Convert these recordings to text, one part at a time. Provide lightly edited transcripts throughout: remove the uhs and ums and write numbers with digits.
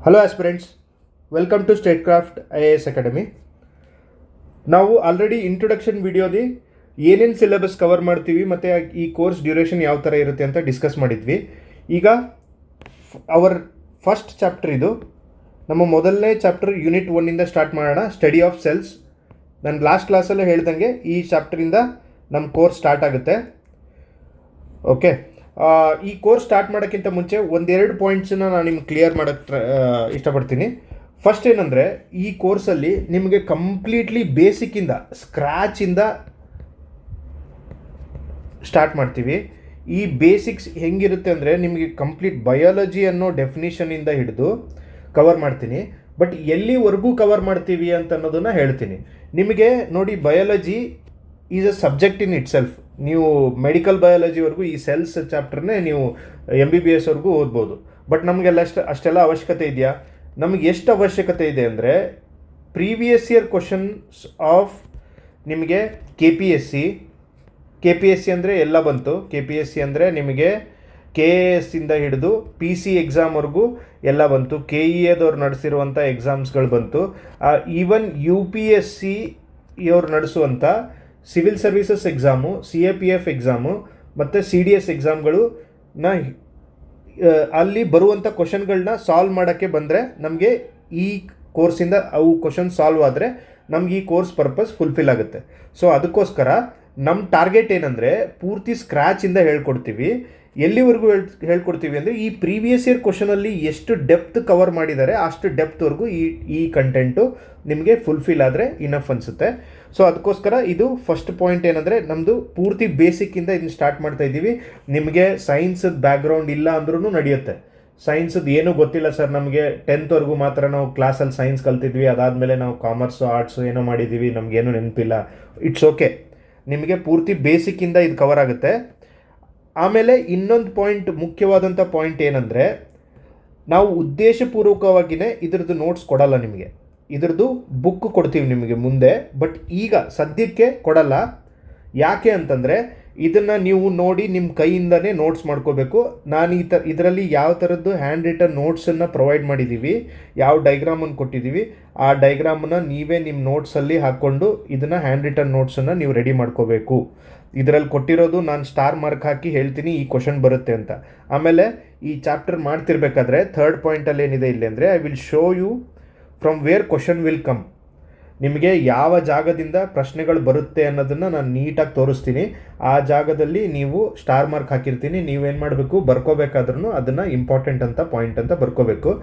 Hello aspirants, welcome to Statecraft IAS academy. ನಾವು already introduction ವಿಡಿಯೋದಿ ಏನೇನು ಸಿಲೆಬಸ್ ಕವರ್ ಮಾಡ್ತೀವಿ ಮತ್ತು ಈ ಕೋರ್ಸ್ ಡ್ಯೂರೇಷನ್ ಯಾವ ಥರ ಇರುತ್ತೆ ಅಂತ ಡಿಸ್ಕಸ್ ಮಾಡಿದ್ವಿ. ಈಗ ಅವರ್ ಫಸ್ಟ್ ಚಾಪ್ಟರ್ ಇದು. ನಮ್ಮ ಮೊದಲನೇ ಚಾಪ್ಟರ್ ಯೂನಿಟ್ 1 ಸ್ಟಾರ್ಟ್ ಮಾಡೋಣ, ಸ್ಟಡಿ ಆಫ್ ಸೆಲ್ಸ್. ನಾನು ಲಾಸ್ಟ್ ಕ್ಲಾಸಲ್ಲೇ ಹೇಳ್ದಂಗೆ ಈ ಚಾಪ್ಟರಿಂದ ನಮ್ಮ ಕೋರ್ಸ್ ಸ್ಟಾರ್ಟ್ ಆಗುತ್ತೆ. ಓಕೆ, ಈ ಕೋರ್ಸ್ ಸ್ಟಾರ್ಟ್ ಮಾಡೋಕ್ಕಿಂತ ಮುಂಚೆ ಒಂದೆರಡು ಪಾಯಿಂಟ್ಸನ್ನ ನಾನು ನಿಮ್ಗೆ ಕ್ಲಿಯರ್ ಮಾಡೋಕ್ಕೆ ಇಷ್ಟಪಡ್ತೀನಿ. ಫಸ್ಟ್ ಏನಂದರೆ, ಈ ಕೋರ್ಸಲ್ಲಿ ನಿಮಗೆ ಕಂಪ್ಲೀಟ್ಲಿ ಬೇಸಿಕ್ಕಿಂದ ಸ್ಕ್ರ್ಯಾಚಿಂದ ಸ್ಟಾರ್ಟ್ ಮಾಡ್ತೀವಿ. ಈ ಬೇಸಿಕ್ಸ್ ಹೆಂಗಿರುತ್ತೆ ಅಂದರೆ, ನಿಮಗೆ ಕಂಪ್ಲೀಟ್ ಬಯಾಲಜಿ ಅನ್ನೋ ಡೆಫಿನಿಷನಿಂದ ಹಿಡಿದು ಕವರ್ ಮಾಡ್ತೀನಿ. ಬಟ್ ಎಲ್ಲಿವರೆಗೂ ಕವರ್ ಮಾಡ್ತೀವಿ ಅಂತ ಅನ್ನೋದನ್ನು ಹೇಳ್ತೀನಿ. ನಿಮಗೆ ನೋಡಿ, biology is a subject in it self. ನೀವು ಮೆಡಿಕಲ್ ಬಯಾಲಜಿವರೆಗೂ ಈ ಸೆಲ್ಸ್ ಚಾಪ್ಟರ್ನೇ ನೀವು MBBS ವರೆಗೂ ಓದ್ಬೋದು. ಬಟ್ ನಮಗೆಲ್ಲ ಅಷ್ಟೆಲ್ಲ ಅವಶ್ಯಕತೆ ಇದೆಯಾ? ನಮಗೆ ಎಷ್ಟು ಅವಶ್ಯಕತೆ ಇದೆ ಅಂದರೆ, ಪ್ರೀವಿಯಸ್ ಇಯರ್ ಕ್ವಶನ್ಸ್ ಆಫ್ ನಿಮಗೆ ಕೆ ಪಿ ಎಸ್ ಸಿ ಅಂದರೆ ಎಲ್ಲ ಬಂತು. KPSC ಅಂದರೆ ನಿಮಗೆ KAS ಇಂದ ಹಿಡಿದು PC ಎಕ್ಸಾಮ್ವರೆಗೂ ಎಲ್ಲ ಬಂತು. KEAದವ್ರು ನಡೆಸಿರುವಂಥ ಎಕ್ಸಾಮ್ಸ್ಗಳು ಬಂತು. ಈವನ್ UPSC ಇವ್ರು ನಡೆಸುವಂಥ civil services exam, CAPF exam ಮತ್ತು CDS ಎಕ್ಸಾಮ್ಗಳನ್ನ ಅಲ್ಲಿ ಬರುವಂಥ ಕ್ವಶನ್ಗಳನ್ನ ಸಾಲ್ವ್ ಮಾಡೋಕ್ಕೆ ಬಂದರೆ ನಮಗೆ ಈ ಕೋರ್ಸಿಂದ ಅವು ಕ್ವಶನ್ ಸಾಲ್ವ್ ಆದರೆ ನಮ್ಗೆ ಈ ಕೋರ್ಸ್ ಪರ್ಪಸ್ ಫುಲ್ಫಿಲ್ ಆಗುತ್ತೆ. ಸೊ ಅದಕ್ಕೋಸ್ಕರ ನಮ್ಮ ಟಾರ್ಗೆಟ್ ಏನಂದರೆ, ಪೂರ್ತಿ ಸ್ಕ್ರ್ಯಾಚಿಂದ ಹೇಳ್ಕೊಡ್ತೀವಿ. ಎಲ್ಲಿವರೆಗೂ ಹೇಳ್ಕೊಡ್ತೀವಿ ಅಂದರೆ, ಈ ಪ್ರೀವಿಯಸ್ ಇಯರ್ ಕ್ವಶನಲ್ಲಿ ಎಷ್ಟು ಡೆಪ್ತ್ ಕವರ್ ಮಾಡಿದ್ದಾರೆ ಅಷ್ಟು ಡೆಪ್ತ್ವರೆಗೂ ಈ ಕಂಟೆಂಟು ನಿಮಗೆ ಫುಲ್ಫಿಲ್ ಆದರೆ ಇನಫ್ ಅನಿಸುತ್ತೆ. ಸೊ ಅದಕ್ಕೋಸ್ಕರ ಇದು ಫಸ್ಟ್ ಪಾಯಿಂಟ್ ಏನಂದರೆ, ನಮ್ಮದು ಪೂರ್ತಿ ಬೇಸಿಕ್ಕಿಂದ ಇದನ್ನ ಸ್ಟಾರ್ಟ್ ಮಾಡ್ತಾ ಇದ್ದೀವಿ. ನಿಮಗೆ ಸೈನ್ಸದ ಬ್ಯಾಕ್ಗ್ರೌಂಡ್ ಇಲ್ಲ ಅಂದ್ರೂ ನಡೆಯುತ್ತೆ. ಸೈನ್ಸದ್ದು ಏನೂ ಗೊತ್ತಿಲ್ಲ ಸರ್, ನಮಗೆ 10th ಮಾತ್ರ ನಾವು ಕ್ಲಾಸಲ್ಲಿ ಸೈನ್ಸ್ ಕಲ್ತಿದ್ವಿ, ಅದಾದಮೇಲೆ ನಾವು ಕಾಮರ್ಸು ಆರ್ಟ್ಸು ಏನೋ ಮಾಡಿದ್ದೀವಿ, ನಮಗೇನು ನೆನಪಿಲ್ಲ. ಇಟ್ಸ್ ಓಕೆ, ನಿಮಗೆ ಪೂರ್ತಿ ಬೇಸಿಕ್ಕಿಂದ ಇದು ಕವರ್ ಆಗುತ್ತೆ. ಆಮೇಲೆ ಇನ್ನೊಂದು ಪಾಯಿಂಟ್, ಮುಖ್ಯವಾದಂಥ ಪಾಯಿಂಟ್ ಏನಂದರೆ, ನಾವು ಉದ್ದೇಶಪೂರ್ವಕವಾಗಿಯೇ ಇದ್ರದ್ದು ನೋಟ್ಸ್ ಕೊಡಲ್ಲ ನಿಮಗೆ. ಇದ್ರದ್ದು ಬುಕ್ ಕೊಡ್ತೀವಿ ನಿಮಗೆ ಮುಂದೆ, ಬಟ್ ಈಗ ಸದ್ಯಕ್ಕೆ ಕೊಡಲ್ಲ. ಯಾಕೆ ಅಂತಂದರೆ, ಇದನ್ನು ನೀವು ನೋಡಿ ನಿಮ್ಮ ಕೈಯಿಂದನೇ ನೋಟ್ಸ್ ಮಾಡ್ಕೋಬೇಕು. ನಾನು ಇದರಲ್ಲಿ ಯಾವ ಥರದ್ದು ಹ್ಯಾಂಡ್ ರಿಟನ್ ನೋಟ್ಸನ್ನು ಪ್ರೊವೈಡ್ ಮಾಡಿದ್ದೀವಿ, ಯಾವ ಡೈಗ್ರಾಮನ್ನು ಕೊಟ್ಟಿದ್ದೀವಿ, ಆ ಡೈಗ್ರಾಮನ್ನು ನೀವೇ ನಿಮ್ಮ ನೋಟ್ಸಲ್ಲಿ ಹಾಕ್ಕೊಂಡು ಇದನ್ನು ಹ್ಯಾಂಡ್ ರಿಟನ್ ನೋಟ್ಸನ್ನು ನೀವು ರೆಡಿ ಮಾಡ್ಕೋಬೇಕು. ಇದರಲ್ಲಿ ಕೊಟ್ಟಿರೋದು ನಾನು ಸ್ಟಾರ್ ಮಾರ್ಕ್ ಹಾಕಿ ಹೇಳ್ತೀನಿ ಈ ಕ್ವಶನ್ ಬರುತ್ತೆ ಅಂತ. ಆಮೇಲೆ ಈ ಚಾಪ್ಟರ್ ಮಾಡ್ತಿರ್ಬೇಕಾದ್ರೆ ಥರ್ಡ್ ಪಾಯಿಂಟಲ್ಲಿ ಏನಿದೆ ಇಲ್ಲಿ ಅಂದರೆ, I will show you from where question will come. ನಿಮಗೆ ಯಾವ ಜಾಗದಿಂದ ಪ್ರಶ್ನೆಗಳು ಬರುತ್ತೆ ಅನ್ನೋದನ್ನು ನಾನು ನೀಟಾಗಿ ತೋರಿಸ್ತೀನಿ. ಆ ಜಾಗದಲ್ಲಿ ನೀವು ಸ್ಟಾರ್ ಮಾರ್ಕ್ ಹಾಕಿರ್ತೀನಿ, ನೀವೇನು ಮಾಡಬೇಕು, ಬರ್ಕೋಬೇಕಾದ್ರೂ ಅದನ್ನು ಇಂಪಾರ್ಟೆಂಟ್ ಅಂತ ಪಾಯಿಂಟ್ ಅಂತ ಬರ್ಕೋಬೇಕು.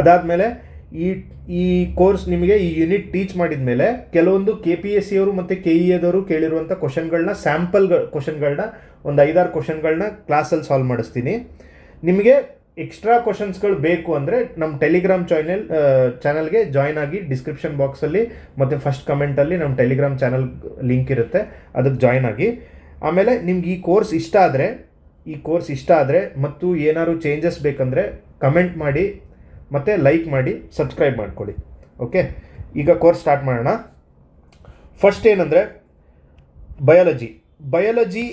ಅದಾದಮೇಲೆ ಈ ಕೋರ್ಸ್ ನಿಮಗೆ ಈ ಯೂನಿಟ್ ಟೀಚ್ ಮಾಡಿದ ಮೇಲೆ ಕೆಲವೊಂದು KPSC ಅವರು ಮತ್ತು KEAದವರು ಕೇಳಿರುವಂಥ ಕ್ವಶನ್ಗಳನ್ನ, ಸ್ಯಾಂಪಲ್ ಕ್ವಶನ್ಗಳನ್ನ, ಒಂದು 5-6 ಕ್ವಶನ್ಗಳನ್ನ ಕ್ಲಾಸಲ್ಲಿ ಸಾಲ್ವ್ ಮಾಡಿಸ್ತೀನಿ. ನಿಮಗೆ ಎಕ್ಸ್ಟ್ರಾ ಕ್ವಶನ್ಸ್ಗಳು ಬೇಕು ಅಂದರೆ ನಮ್ಮ ಟೆಲಿಗ್ರಾಮ್ ಚಾನಲ್ಗೆ ಜಾಯ್ನ್ ಆಗಿ. ಡಿಸ್ಕ್ರಿಪ್ಷನ್ ಬಾಕ್ಸಲ್ಲಿ ಮತ್ತು ಫಸ್ಟ್ ಕಮೆಂಟಲ್ಲಿ ನಮ್ಮ ಟೆಲಿಗ್ರಾಮ್ ಚಾನಲ್ ಲಿಂಕ್ ಇರುತ್ತೆ, ಅದಕ್ಕೆ ಜಾಯ್ನ್ ಆಗಿ. ಆಮೇಲೆ ನಿಮ್ಗೆ ಈ ಕೋರ್ಸ್ ಇಷ್ಟ ಆದರೆ ಮತ್ತು ಏನಾದ್ರು ಚೇಂಜಸ್ ಬೇಕಂದರೆ ಕಮೆಂಟ್ ಮಾಡಿ ಮತ್ತು ಲೈಕ್ ಮಾಡಿ, ಸಬ್ಸ್ಕ್ರೈಬ್ ಮಾಡ್ಕೊಳ್ಳಿ. ಓಕೆ, ಈಗ ಕೋರ್ಸ್ ಸ್ಟಾರ್ಟ್ ಮಾಡೋಣ. ಫಸ್ಟ್ ಏನಂದರೆ, ಬಯಾಲಜಿ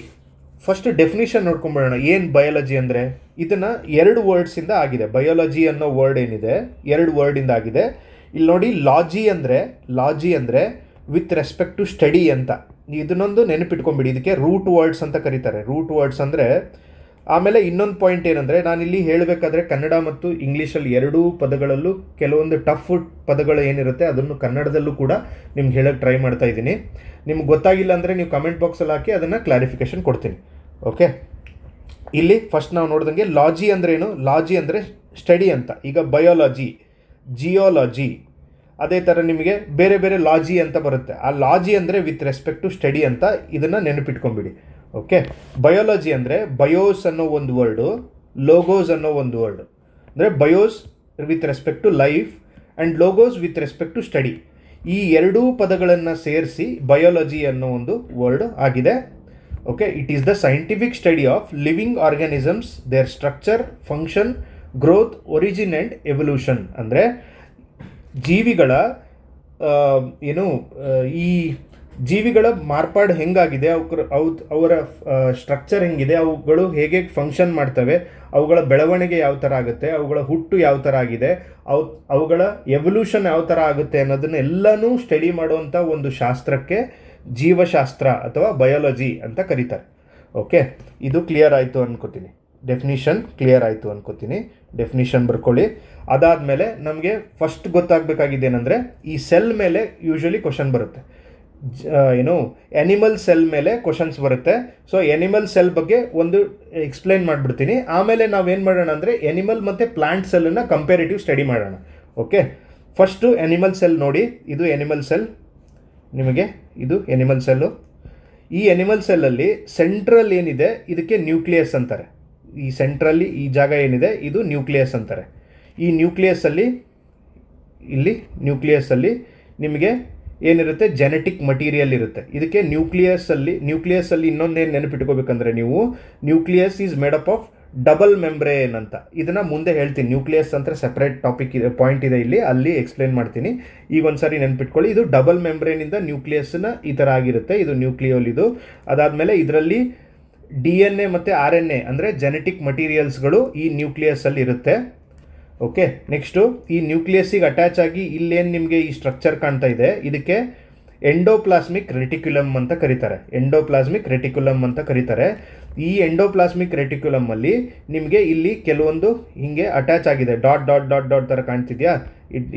ಫಸ್ಟ್ ಡೆಫಿನಿಷನ್ ನೋಡ್ಕೊಂಬಿಡೋಣ. ಏನು ಬಯಾಲಜಿ ಅಂದರೆ, ಇದನ್ನು 2 ವರ್ಡ್ಸಿಂದ ಆಗಿದೆ. ಬಯಾಲಜಿ ಅನ್ನೋ ವರ್ಡ್ ಏನಿದೆ 2 ವರ್ಡಿಂದ ಆಗಿದೆ. ಇಲ್ಲಿ ನೋಡಿ, ಲಾಜಿ ಅಂದರೆ ವಿತ್ ರೆಸ್ಪೆಕ್ಟ್ ಟು ಸ್ಟಡಿ ಅಂತ. ಇದನ್ನೊಂದು ನೆನಪಿಟ್ಕೊಂಬಿಡಿ. ಇದಕ್ಕೆ ರೂಟ್ ವರ್ಡ್ಸ್ ಅಂತ ಕರೀತಾರೆ. ರೂಟ್ ವರ್ಡ್ಸ್ ಅಂದರೆ. ಆಮೇಲೆ ಇನ್ನೊಂದು ಪಾಯಿಂಟ್ ಏನಂದರೆ, ನಾನಿಲ್ಲಿ ಹೇಳಬೇಕಾದ್ರೆ ಕನ್ನಡ ಮತ್ತು ಇಂಗ್ಲೀಷಲ್ಲಿ 2 ಪದಗಳಲ್ಲೂ ಕೆಲವೊಂದು ಟಫ್ ಪದಗಳು ಏನಿರುತ್ತೆ ಅದನ್ನು ಕನ್ನಡದಲ್ಲೂ ಕೂಡ ನಿಮ್ಗೆ ಹೇಳೋಕ್ಕೆ ಟ್ರೈ ಮಾಡ್ತಾ ಇದ್ದೀನಿ. ನಿಮ್ಗೆ ಗೊತ್ತಾಗಿಲ್ಲ ಅಂದರೆ ನೀವು ಕಮೆಂಟ್ ಬಾಕ್ಸಲ್ಲಿ ಹಾಕಿ ಅದನ್ನು ಕ್ಲಾರಿಫಿಕೇಷನ್ ಕೊಡ್ತೀನಿ. ಓಕೆ, ಇಲ್ಲಿ ಫಸ್ಟ್ ನಾವು ನೋಡ್ದಂಗೆ ಲಾಜಿ ಅಂದರೆ ಏನು? ಲಾಜಿ ಅಂದರೆ ಸ್ಟಡಿ ಅಂತ. ಈಗ ಬಯಾಲಜಿ, ಜಿಯಾಲಜಿ, ಅದೇ ಥರ ನಿಮಗೆ ಬೇರೆ ಬೇರೆ ಲಾಜಿ ಅಂತ ಬರುತ್ತೆ. ಆ ಲಾಜಿ ಅಂದರೆ ವಿತ್ ರೆಸ್ಪೆಕ್ಟ್ ಟು ಸ್ಟಡಿ ಅಂತ. ಇದನ್ನು ನೆನಪಿಟ್ಕೊಂಬಿಡಿ. ಓಕೆ, ಬಯಾಲಜಿ ಅಂದರೆ ಬಯೋಸ್ ಅನ್ನೋ ಒಂದು ವರ್ಡು, ಲೋಗೋಸ್ ಅನ್ನೋ ಒಂದು ವರ್ಡು. ಅಂದರೆ bios with respect to life and logos with respect to study. ಈ 2 ಪದಗಳನ್ನು ಸೇರಿಸಿ ಬಯಾಲಜಿ ಅನ್ನೋ ಒಂದು ವರ್ಡ್ ಆಗಿದೆ. Okay, it is the scientific study of living organisms, their structure, function, growth, origin and evolution. ಅಂದರೆ ಜೀವಿಗಳ ಈ ಜೀವಿಗಳ ಮಾರ್ಪಾಡು ಹೆಂಗಾಗಿದೆ, ಅವರ ಸ್ಟ್ರಕ್ಚರ್ ಹೆಂಗಿದೆ, ಅವುಗಳು ಹೇಗೆ ಫಂಕ್ಷನ್ ಮಾಡ್ತವೆ, ಅವುಗಳ ಬೆಳವಣಿಗೆ ಯಾವ ಥರ ಆಗುತ್ತೆ, ಅವುಗಳ ಹುಟ್ಟು ಯಾವ ಥರ ಆಗಿದೆ, ಅವುಗಳ ಎವಲ್ಯೂಷನ್ ಯಾವ ಥರ ಆಗುತ್ತೆ ಅನ್ನೋದನ್ನೆಲ್ಲನೂ ಸ್ಟಡಿ ಮಾಡುವಂಥ ಒಂದು ಶಾಸ್ತ್ರಕ್ಕೆ ಜೀವಶಾಸ್ತ್ರ ಅಥವಾ ಬಯಾಲಜಿ ಅಂತ ಕರೀತಾರೆ. ಓಕೆ, ಇದು ಕ್ಲಿಯರ್ ಆಯಿತು ಅನ್ಕೋತೀನಿ. ಡೆಫಿನಿಷನ್ ಕ್ಲಿಯರ್ ಆಯಿತು ಅನ್ಕೋತೀನಿ. ಡೆಫಿನಿಷನ್ ಬರ್ಕೊಳ್ಳಿ. ಅದಾದಮೇಲೆ ನಮಗೆ ಫಸ್ಟ್ ಗೊತ್ತಾಗಬೇಕಾಗಿದೆ ಏನಂದರೆ, ಈ ಸೆಲ್ ಮೇಲೆ ಯೂಶ್ವಲಿ ಕ್ವಶನ್ ಬರುತ್ತೆ. ಎನಿಮಲ್ ಸೆಲ್ ಮೇಲೆ ಕ್ವಶನ್ಸ್ ಬರುತ್ತೆ. ಸೊ ಎನಿಮಲ್ ಸೆಲ್ ಬಗ್ಗೆ ಒಂದು ಎಕ್ಸ್ಪ್ಲೈನ್ ಮಾಡಿಬಿಡ್ತೀನಿ. ಆಮೇಲೆ ನಾವೇನು ಮಾಡೋಣ ಅಂದರೆ ಎನಿಮಲ್ ಮತ್ತು ಪ್ಲಾಂಟ್ ಸೆಲ್ಲನ್ನು ಕಂಪೇರಿಟಿವ್ ಸ್ಟಡಿ ಮಾಡೋಣ. ಓಕೆ, ಫಸ್ಟು ಎನಿಮಲ್ ಸೆಲ್ ನೋಡಿ. ಇದು ಎನಿಮಲ್ ಸೆಲ್, ನಿಮಗೆ ಇದು ಎನಿಮಲ್ ಸೆಲ್ಲು. ಈ ಎನಿಮಲ್ ಸೆಲ್ಲಲ್ಲಿ ಸೆಂಟ್ರಲ್ ಏನಿದೆ ಇದಕ್ಕೆ ನ್ಯೂಕ್ಲಿಯಸ್ ಅಂತಾರೆ. ಈ ಸೆಂಟ್ರಲ್ಲಿ ಈ ಜಾಗ ಏನಿದೆ ಇದು ನ್ಯೂಕ್ಲಿಯಸ್ ಅಂತಾರೆ. ಈ ನ್ಯೂಕ್ಲಿಯಸ್ಸಲ್ಲಿ ನಿಮಗೆ ಏನಿರುತ್ತೆ, ಜೆನೆಟಿಕ್ ಮಟೀರಿಯಲ್ ಇರುತ್ತೆ. ಇದಕ್ಕೆ ನ್ಯೂಕ್ಲಿಯಸ್ಸಲ್ಲಿ ಇನ್ನೊಂದೇನು ನೆನಪಿಟ್ಕೋಬೇಕಂದ್ರೆ ನೀವು, nucleus is made up of double membrane ಅಂತ. ಇದನ್ನು ಮುಂದೆ ಹೇಳ್ತೀನಿ. ನ್ಯೂಕ್ಲಿಯಸ್ ಅಂತ ಸೆಪ್ರೇಟ್ ಟಾಪಿಕ್ ಇದೆ, ಪಾಯಿಂಟ್ ಇದೆ ಇಲ್ಲಿ, ಅಲ್ಲಿ ಎಕ್ಸ್ಪ್ಲೇನ್ ಮಾಡ್ತೀನಿ. ಈಗ ಒಂದ್ಸರಿ ನೆನ್ಪಿಟ್ಕೊಳ್ಳಿ. ಇದು ಡಬಲ್ ಮೆಂಬ್ರೇನಿಂದ ನ್ಯೂಕ್ಲಿಯಸ್ನ ಈ ಥರ ಆಗಿರುತ್ತೆ. ಇದು ನ್ಯೂಕ್ಲಿಯೋಲ್ ಇದು. ಅದಾದಮೇಲೆ ಇದರಲ್ಲಿ DNA ಮತ್ತು RNA ಅಂದರೆ ಜೆನೆಟಿಕ್ ಮಟೀರಿಯಲ್ಸ್ಗಳು ಈ ನ್ಯೂಕ್ಲಿಯಸ್ಸಲ್ಲಿ ಇರುತ್ತೆ. ಓಕೆ, ನೆಕ್ಸ್ಟು ಈ ನ್ಯೂಕ್ಲಿಯಸ್ಸಿಗೆ ಅಟ್ಯಾಚ್ ಆಗಿ ಇಲ್ಲೇನು ನಿಮಗೆ ಈ ಸ್ಟ್ರಕ್ಚರ್ ಕಾಣ್ತಾ ಇದೆ, ಇದಕ್ಕೆ ಎಂಡೋಪ್ಲಾಸ್ಮಿಕ್ ರೆಟಿಕ್ಯುಲಮ್ ಅಂತ ಕರೀತಾರೆ. ಈ ಎಂಡೋಪ್ಲಾಸ್ಮಿಕ್ ರೆಟಿಕ್ಯುಲಮಲ್ಲಿ ನಿಮಗೆ ಇಲ್ಲಿ ಕೆಲವೊಂದು ಹಿಂಗೆ ಅಟ್ಯಾಚ್ ಆಗಿದೆ. ಡಾಟ್ ಡಾಟ್ ಡಾಟ್ ಡಾಟ್ ಥರ ಕಾಣ್ತಿದ್ಯಾ,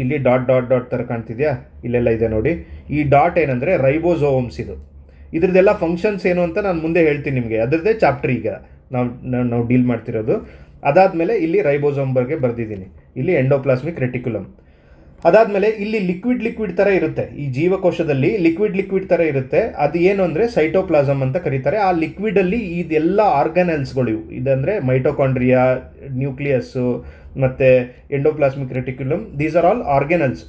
ಇಲ್ಲಿ ಡಾಟ್ ಡಾಟ್ ಡಾಟ್ ಥರ ಕಾಣ್ತಿದ್ಯಾ, ಇಲ್ಲೆಲ್ಲ ಇದೆ ನೋಡಿ. ಈ ಡಾಟ್ ಏನಂದರೆ ರೈಬೋಸೋಮ್ಸ್. ಇದ್ರದ್ದೆಲ್ಲ ಫಂಕ್ಷನ್ಸ್ ಏನು ಅಂತ ನಾನು ಮುಂದೆ ಹೇಳ್ತೀನಿ ನಿಮಗೆ. ಅದರದ್ದೇ ಚಾಪ್ಟರ್ ಈಗ ನಾವು ಡೀಲ್ ಮಾಡ್ತಿರೋದು. ಅದಾದಮೇಲೆ ಇಲ್ಲಿ ರೈಬೋಸೋಮ್ ಬಗ್ಗೆ ಬರೆದಿದ್ದೀನಿ. ಇಲ್ಲಿ ಎಂಡೋಪ್ಲಾಸ್ಮಿಕ್ ರೆಟಿಕ್ಯುಲಮ್. ಅದಾದಮೇಲೆ ಇಲ್ಲಿ ಲಿಕ್ವಿಡ್ ಥರ ಇರುತ್ತೆ. ಈ ಜೀವಕೋಶದಲ್ಲಿ ಲಿಕ್ವಿಡ್ ಥರ ಇರುತ್ತೆ. ಅದು ಏನು ಅಂದರೆ ಸೈಟೋಪ್ಲಾಸಮ್ ಅಂತ ಕರೀತಾರೆ. ಆ ಲಿಕ್ವಿಡಲ್ಲಿ ಇದೆಲ್ಲ ಆರ್ಗನಲ್ಸ್ಗಳು, ಇದಂದರೆ ಮೈಟೋಕಾಂಡ್ರಿಯಾ, ನ್ಯೂಕ್ಲಿಯಸ್ಸು ಮತ್ತು endoplasmic reticulum, these are all organelles.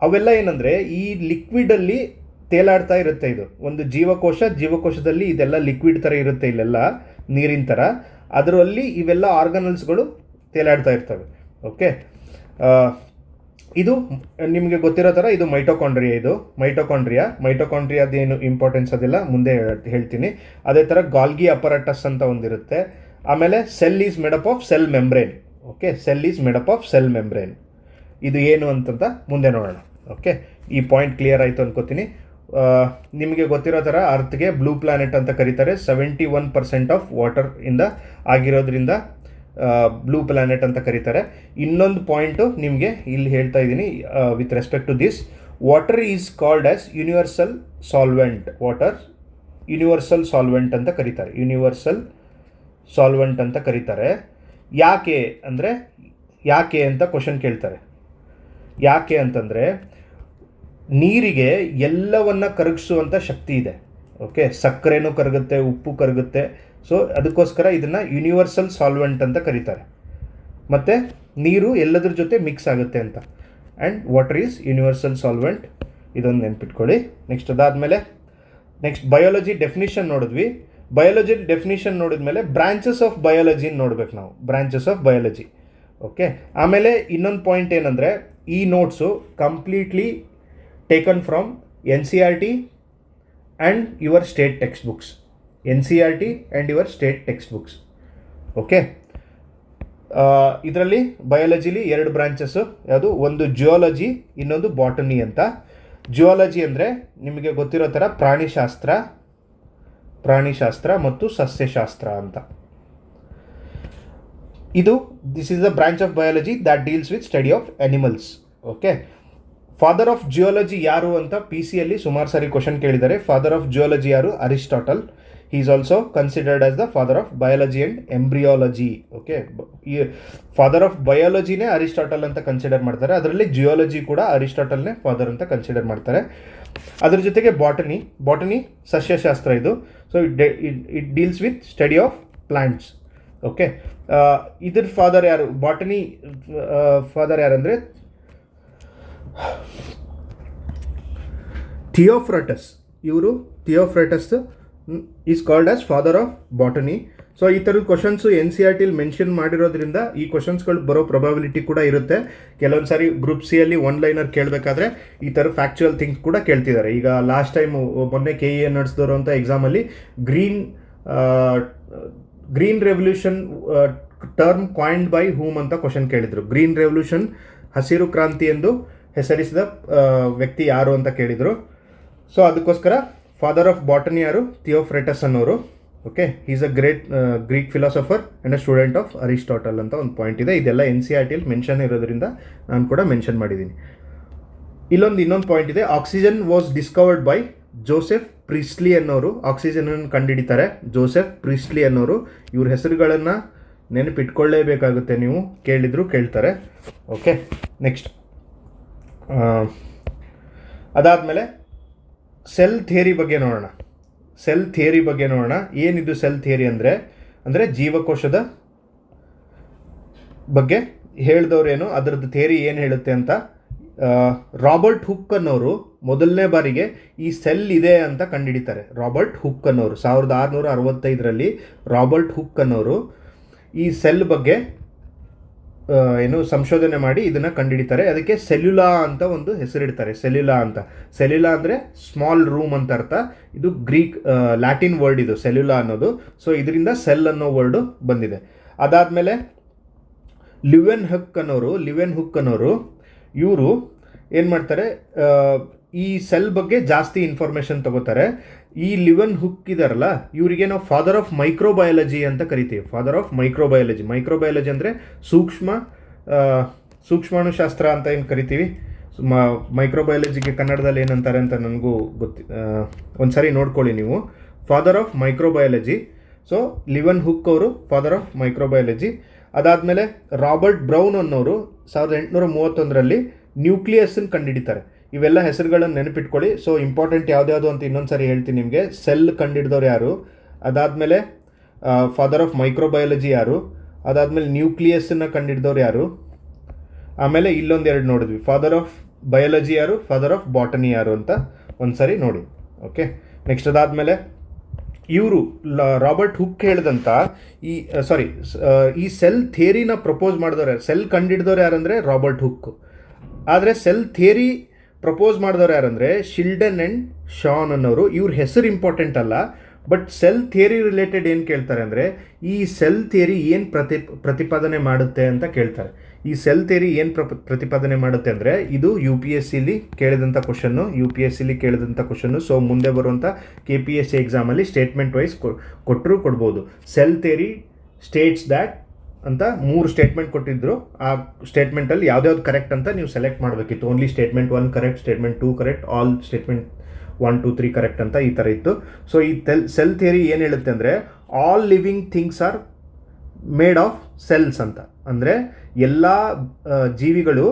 ಅವೆಲ್ಲ ಏನಂದರೆ ಈ ಲಿಕ್ವಿಡಲ್ಲಿ ತೇಲಾಡ್ತಾ ಇರುತ್ತೆ. ಇದು ಒಂದು ಜೀವಕೋಶದಲ್ಲಿ ಇದೆಲ್ಲ ಲಿಕ್ವಿಡ್ ಥರ ಇರುತ್ತೆ, ಇಲ್ಲೆಲ್ಲ ನೀರಿನ ಥರ. ಅದರಲ್ಲಿ ಇವೆಲ್ಲ ಆರ್ಗನಲ್ಸ್ಗಳು ತೇಲಾಡ್ತಾ ಇರ್ತವೆ. ಓಕೆ, ಇದು ನಿಮಗೆ ಗೊತ್ತಿರೋ ಥರ ಇದು ಮೈಟೋಕಾಂಡ್ರಿಯಾದೇನು ಇಂಪಾರ್ಟೆನ್ಸ್ ಅದೆಲ್ಲ ಮುಂದೆ ಹೇಳ್ತೀನಿ. ಅದೇ ಥರ ಗಾಲ್ಗಿ ಅಪರಟಸ್ ಅಂತ ಒಂದಿರುತ್ತೆ. ಆಮೇಲೆ cell is made up of cell membrane. Okay, ಇದು ಏನು ಅಂತಂತ ಮುಂದೆ ನೋಡೋಣ. ಓಕೆ, ಈ ಪಾಯಿಂಟ್ ಕ್ಲಿಯರ್ ಆಯಿತು ಅನ್ಕೋತೀನಿ. ನಿಮಗೆ ಗೊತ್ತಿರೋ ಥರ ಅರ್ತ್ಗೆ ಬ್ಲೂ ಪ್ಲಾನೆಟ್ ಅಂತ ಕರೀತಾರೆ. 71% ಆಫ್ ವಾಟರ್ ಇಂದ ಆಗಿರೋದ್ರಿಂದ ಬ್ಲೂ ಪ್ಲಾನೆಟ್ ಅಂತ ಕರೀತಾರೆ. ಇನ್ನೊಂದು ಪಾಯಿಂಟು ನಿಮಗೆ ಇಲ್ಲಿ ಹೇಳ್ತಾ ಇದ್ದೀನಿ with respect to this. Water is called as universal solvent. Solvent ಅಂತ ಕರೀತಾರೆ. ಯಾಕೆ ಅಂತ ಕ್ವಶನ್ ಕೇಳ್ತಾರೆ. ಯಾಕೆ ಅಂತಂದರೆ ನೀರಿಗೆ ಎಲ್ಲವನ್ನ ಕರಗಿಸುವಂಥ ಶಕ್ತಿ ಇದೆ. ಓಕೆ, ಸಕ್ಕರೆನೂ ಕರಗುತ್ತೆ, ಉಪ್ಪು ಕರಗುತ್ತೆ. ಸೊ ಅದಕ್ಕೋಸ್ಕರ ಇದನ್ನು ಯೂನಿವರ್ಸಲ್ ಸಾಲ್ವೆಂಟ್ ಅಂತ ಕರೀತಾರೆ. ಮತ್ತು ನೀರು ಎಲ್ಲದ್ರ ಜೊತೆ ಮಿಕ್ಸ್ ಆಗುತ್ತೆ ಅಂತ. And water is universal solvent. ಇದೊಂದು ನೆನ್ಪಿಟ್ಕೊಳ್ಳಿ. ಅದಾದಮೇಲೆ ಬಯಾಲಜಿ ಡೆಫಿನಿಷನ್ ನೋಡಿದ್ವಿ. ನೋಡಿದ್ಮೇಲೆ ಬ್ರಾಂಚಸ್ ಆಫ್ ಬಯಾಲಜಿ ನೋಡ್ಬೇಕು ನಾವು. ಓಕೆ, ಆಮೇಲೆ ಇನ್ನೊಂದು ಪಾಯಿಂಟ್ ಏನಂದರೆ, ಈ notes completely taken from NCERT and your state textbooks. Okay, ಇದರಲ್ಲಿ ಬಯಾಲಜಿಲಿ 2 ಬ್ರಾಂಚಸ್ಸು. ಯಾವುದು, ಒಂದು ಜಿಯಾಲಜಿ, ಇನ್ನೊಂದು ಬಾಟನಿ ಅಂತ. ಜಿಯಾಲಜಿ ಅಂದರೆ ನಿಮಗೆ ಗೊತ್ತಿರೋ ಥರ ಪ್ರಾಣಿಶಾಸ್ತ್ರ ಮತ್ತು ಸಸ್ಯಶಾಸ್ತ್ರ ಅಂತ. This is the branch of biology that deals with study of animals. Okay, father of geology ಯಾರು ಅಂತ PCಯಲ್ಲಿ ಸುಮಾರು ಸಾರಿ ಕ್ವಶನ್ ಕೇಳಿದ್ದಾರೆ. ಫಾದರ್ ಆಫ್ ಜಿಯಾಲಜಿ ಯಾರು? Aristotle. he is also considered as the father of biology and embryology. Okay, father of ಬಯಾಲಜಿನೇ Aristotle ಅಂತ consider ಮಾಡ್ತಾರೆ. ಅದರಲ್ಲಿ geology ಕೂಡ ಅರಿಸ್ಟಾಟಲ್ನೇ ಫಾದರ್ ಅಂತ ಕನ್ಸಿಡರ್ ಮಾಡ್ತಾರೆ. ಅದ್ರ ಜೊತೆಗೆ ಬಾಟನಿ ಸಸ್ಯಶಾಸ್ತ್ರ ಇದು. So it deals with study of plants. Okay, ಇದ್ರ ಫಾದರ್ ಯಾರು? ಬಾಟನಿ ಫಾದರ್ ಯಾರಂದರೆ Theophrastus. Theophrastus is called as father of botany. So ಈ ಥರದ ಕ್ವಶನ್ಸು NCERT ಮೆನ್ಷನ್ ಮಾಡಿರೋದ್ರಿಂದ ಈ ಕ್ವಶನ್ಸ್ಗಳು ಬರೋ ಪ್ರೊಬಬಿಲಿಟಿ ಕೂಡ ಇರುತ್ತೆ. ಕೆಲವೊಂದು ಸಾರಿ ಗ್ರೂಪ್ ಸಿ ಅಲ್ಲಿ ಒನ್ ಲೈನರ್ ಕೇಳಬೇಕಾದ್ರೆ ಈ ಥರ ಫ್ಯಾಕ್ಚುಯಲ್ ಥಿಂಗ್ಸ್ ಕೂಡ ಕೇಳ್ತಿದ್ದಾರೆ. ಈಗ ಲಾಸ್ಟ್ ಟೈಮ್ ಮೊನ್ನೆ KEA ನಡೆಸಿದವರು ಅಂತ ಎಕ್ಸಾಮಲ್ಲಿ green revolution term coined by whom ಅಂತ ಕ್ವಶನ್ ಕೇಳಿದರು. ಗ್ರೀನ್ ರೆವಲ್ಯೂಷನ್, ಹಸಿರು ಕ್ರಾಂತಿ ಎಂದು ಹೆಸರಿಸಿದ ವ್ಯಕ್ತಿ ಯಾರು ಅಂತ ಕೇಳಿದರು. ಸೊ ಅದಕ್ಕೋಸ್ಕರ ಫಾದರ್ ಆಫ್ ಬಾಟನಿ ಯಾರು? ಥಿಯೋಫ್ರೆಟಸ್ ಅನ್ನೋರು. Okay, is a great Greek philosopher and a student of Aristotle ಅಂತ ಒಂದು ಪಾಯಿಂಟ್ ಇದೆ. ಇದೆಲ್ಲ NCERT ಮೆನ್ಷನ್ ಇರೋದ್ರಿಂದ ನಾನು ಕೂಡ ಮೆನ್ಷನ್ ಮಾಡಿದ್ದೀನಿ. ಇನ್ನೊಂದು ಪಾಯಿಂಟ್ ಇದೆ. Oxygen was discovered by Joseph Priestley ಅನ್ನೋರು. ಆಕ್ಸಿಜನ್ ಅನ್ನು ಕಂಡುಹಿಡಿತಾರೆ ಜೋಸೆಫ್ ಪ್ರಿಸ್ಟ್ಲಿ ಅನ್ನೋರು. ಇವ್ರ ಹೆಸರುಗಳನ್ನು ನೆನಪಿಟ್ಕೊಳ್ಳೇಬೇಕಾಗುತ್ತೆ, ನೀವು ಕೇಳ್ತಾರೆ. ಓಕೆ, ನೆಕ್ಸ್ಟ್ ಅದಾದಮೇಲೆ ಸೆಲ್ ಥಿಯರಿ ಬಗ್ಗೆ ನೋಡೋಣ. ಏನಿದು ಸೆಲ್ ಥಿಯರಿ ಅಂದರೆ ಜೀವಕೋಶದ ಬಗ್ಗೆ ಹೇಳಿದವ್ರೇನು, ಅದರದ್ದು ಥಿಯರಿ ಏನು ಹೇಳುತ್ತೆ ಅಂತ. ರಾಬರ್ಟ್ ಹುಕ್ ಅನ್ನೋರು ಮೊದಲನೇ ಬಾರಿಗೆ ಈ ಸೆಲ್ ಇದೆ ಅಂತ ಕಂಡುಹಿಡಿತಾರೆ. ರಾಬರ್ಟ್ ಹುಕ್ ಅನ್ನೋರು 1665ರಲ್ಲಿ ರಾಬರ್ಟ್ ಹುಕ್ ಅನ್ನೋರು ಈ ಸೆಲ್ ಬಗ್ಗೆ ಸಂಶೋಧನೆ ಮಾಡಿ ಇದನ್ನು ಕಂಡುಹಿಡಿತಾರೆ. ಅದಕ್ಕೆ ಸೆಲ್ಯುಲಾ ಅಂತ ಒಂದು ಹೆಸರಿಡ್ತಾರೆ. ಸೆಲ್ಯುಲಾ ಅಂದರೆ ಸ್ಮಾಲ್ ರೂಮ್ ಅಂತ ಅರ್ಥ. ಇದು ಗ್ರೀಕ್ ಲ್ಯಾಟಿನ್ ವರ್ಡ್ ಇದು ಸೆಲ್ಯುಲಾ ಅನ್ನೋದು. ಸೊ ಇದರಿಂದ ಸೆಲ್ ಅನ್ನೋ ವರ್ಡು ಬಂದಿದೆ. ಅದಾದಮೇಲೆ ಲಿವೆನ್ ಹುಕ್ ಅನ್ನೋರು ಇವರು ಏನು ಮಾಡ್ತಾರೆ, ಈ ಸೆಲ್ ಬಗ್ಗೆ ಜಾಸ್ತಿ ಇನ್ಫಾರ್ಮೇಷನ್ ತಗೋತಾರೆ. ಈ ಲಿವೆನ್ ಹುಕ್ ಇದಾರಲ್ಲ, ಇವರಿಗೆ ನಾವು ಫಾದರ್ ಆಫ್ ಮೈಕ್ರೋಬಯಾಲಜಿ ಅಂತ ಕರಿತೀವಿ. ಫಾದರ್ ಆಫ್ ಮೈಕ್ರೋಬಯಾಲಜಿ ಅಂದರೆ ಸೂಕ್ಷ್ಮಾಣುಶಾಸ್ತ್ರ ಅಂತ ಏನು ಕರಿತೀವಿ. ಮೈಕ್ರೋಬಯಾಲಜಿಗೆ ಕನ್ನಡದಲ್ಲಿ ಏನಂತಾರೆ ಅಂತ ನನಗೂ ಒಂದ್ಸರಿ ನೋಡ್ಕೊಳ್ಳಿ ನೀವು. Father of microbiology. So Leeuwenhoek ಅವರು ಫಾದರ್ ಆಫ್ ಮೈಕ್ರೋಬಯಾಲಜಿ. ಅದಾದಮೇಲೆ ರಾಬರ್ಟ್ ಬ್ರೌನ್ ಅನ್ನೋರು 1831ರಲ್ಲಿ ನ್ಯೂಕ್ಲಿಯಸ್ನ ಕಂಡುಹಿಡಿತಾರೆ. ಇವೆಲ್ಲ ಹೆಸರುಗಳನ್ನು ನೆನಪಿಟ್ಕೊಳ್ಳಿ. ಸೊ ಇಂಪಾರ್ಟೆಂಟ್ ಯಾವ್ದು ಅಂತ ಇನ್ನೊಂದು ಸಾರಿ ಹೇಳ್ತೀನಿ ನಿಮಗೆ. ಸೆಲ್ ಕಂಡುಹಿಡಿದವ್ರು ಯಾರು, ಅದಾದಮೇಲೆ ಫಾದರ್ ಆಫ್ ಮೈಕ್ರೋಬಯಾಲಜಿ ಯಾರು, ಅದಾದಮೇಲೆ ನ್ಯೂಕ್ಲಿಯಸ್ನ ಕಂಡುಹಿಡಿದವ್ರು ಯಾರು, ಆಮೇಲೆ ಇಲ್ಲೊಂದೆರಡು ನೋಡಿದ್ವಿ, ಫಾದರ್ ಆಫ್ ಬಯಾಲಜಿ ಯಾರು, ಫಾದರ್ ಆಫ್ ಬಾಟನಿ ಯಾರು ಅಂತ ಒಂದು ಸಾರಿ ನೋಡಿ. ಓಕೆ, ನೆಕ್ಸ್ಟ್ ಅದಾದಮೇಲೆ ಇವರು ರಾಬರ್ಟ್ ಹುಕ್ ಹೇಳಿದಂಥ ಈ ಸೆಲ್ ಥಿಯರಿನ ಪ್ರಪೋಸ್ ಮಾಡಿದವ್ರು ಯಾರು, ಸೆಲ್ ಕಂಡುಹಿಡಿದವ್ರು ಯಾರಂದರೆ ರಾಬರ್ಟ್ ಹುಕ್. ಆದರೆ ಸೆಲ್ ಥಿಯರಿ ಪ್ರಪೋಸ್ ಮಾಡಿದವ್ರು ಯಾರಂದರೆ ಶಿಲ್ಡನ್ ಆ್ಯಂಡ್ ಶಾನ್ ಅನ್ನೋರು. ಇವ್ರ ಹೆಸರು ಇಂಪಾರ್ಟೆಂಟ್ ಅಲ್ಲ, ಬಟ್ ಸೆಲ್ ಥಿಯರಿ ರಿಲೇಟೆಡ್ ಏನು ಕೇಳ್ತಾರೆ ಅಂದರೆ ಈ ಸೆಲ್ ಥಿಯರಿ ಏನು ಪ್ರತಿಪಾದನೆ ಮಾಡುತ್ತೆ ಅಂತ ಕೇಳ್ತಾರೆ. ಈ ಸೆಲ್ ಥಿಯರಿ ಏನು ಪ್ರತಿಪಾದನೆ ಮಾಡುತ್ತೆ ಅಂದರೆ ಇದು UPSCಲಿ ಕೇಳಿದಂಥ ಕ್ವಶನ್ನು. ಸೊ ಮುಂದೆ ಬರುವಂಥ KPSC ಎಕ್ಸಾಮಲ್ಲಿ ಸ್ಟೇಟ್ಮೆಂಟ್ ವೈಸ್ ಕೊಡ್ಬೋದು. ಸೆಲ್ ಥಿಯರಿ ಸ್ಟೇಟ್ಸ್ ದ್ಯಾಟ್ ಅಂತ 3 ಸ್ಟೇಟ್ಮೆಂಟ್ ಕೊಟ್ಟಿದ್ರು. ಆ ಸ್ಟೇಟ್ಮೆಂಟಲ್ಲಿ ಯಾವ್ದ್ಯಾವ್ದು ಕರೆಕ್ಟ್ ಅಂತ ನೀವು ಸೆಲೆಕ್ಟ್ ಮಾಡಬೇಕಿತ್ತು. Only statement 1 correct, statement 2 correct, all statement 1, 2, 3 correct ಅಂತ ಈ ಥರ ಇತ್ತು. ಸೊ ಈ ಸೆಲ್ ಥಿಯರಿ ಏನು ಹೇಳುತ್ತೆ ಅಂದರೆ all living things are made of cells ಅಂತ. ಅಂದರೆ ಎಲ್ಲ ಜೀವಿಗಳು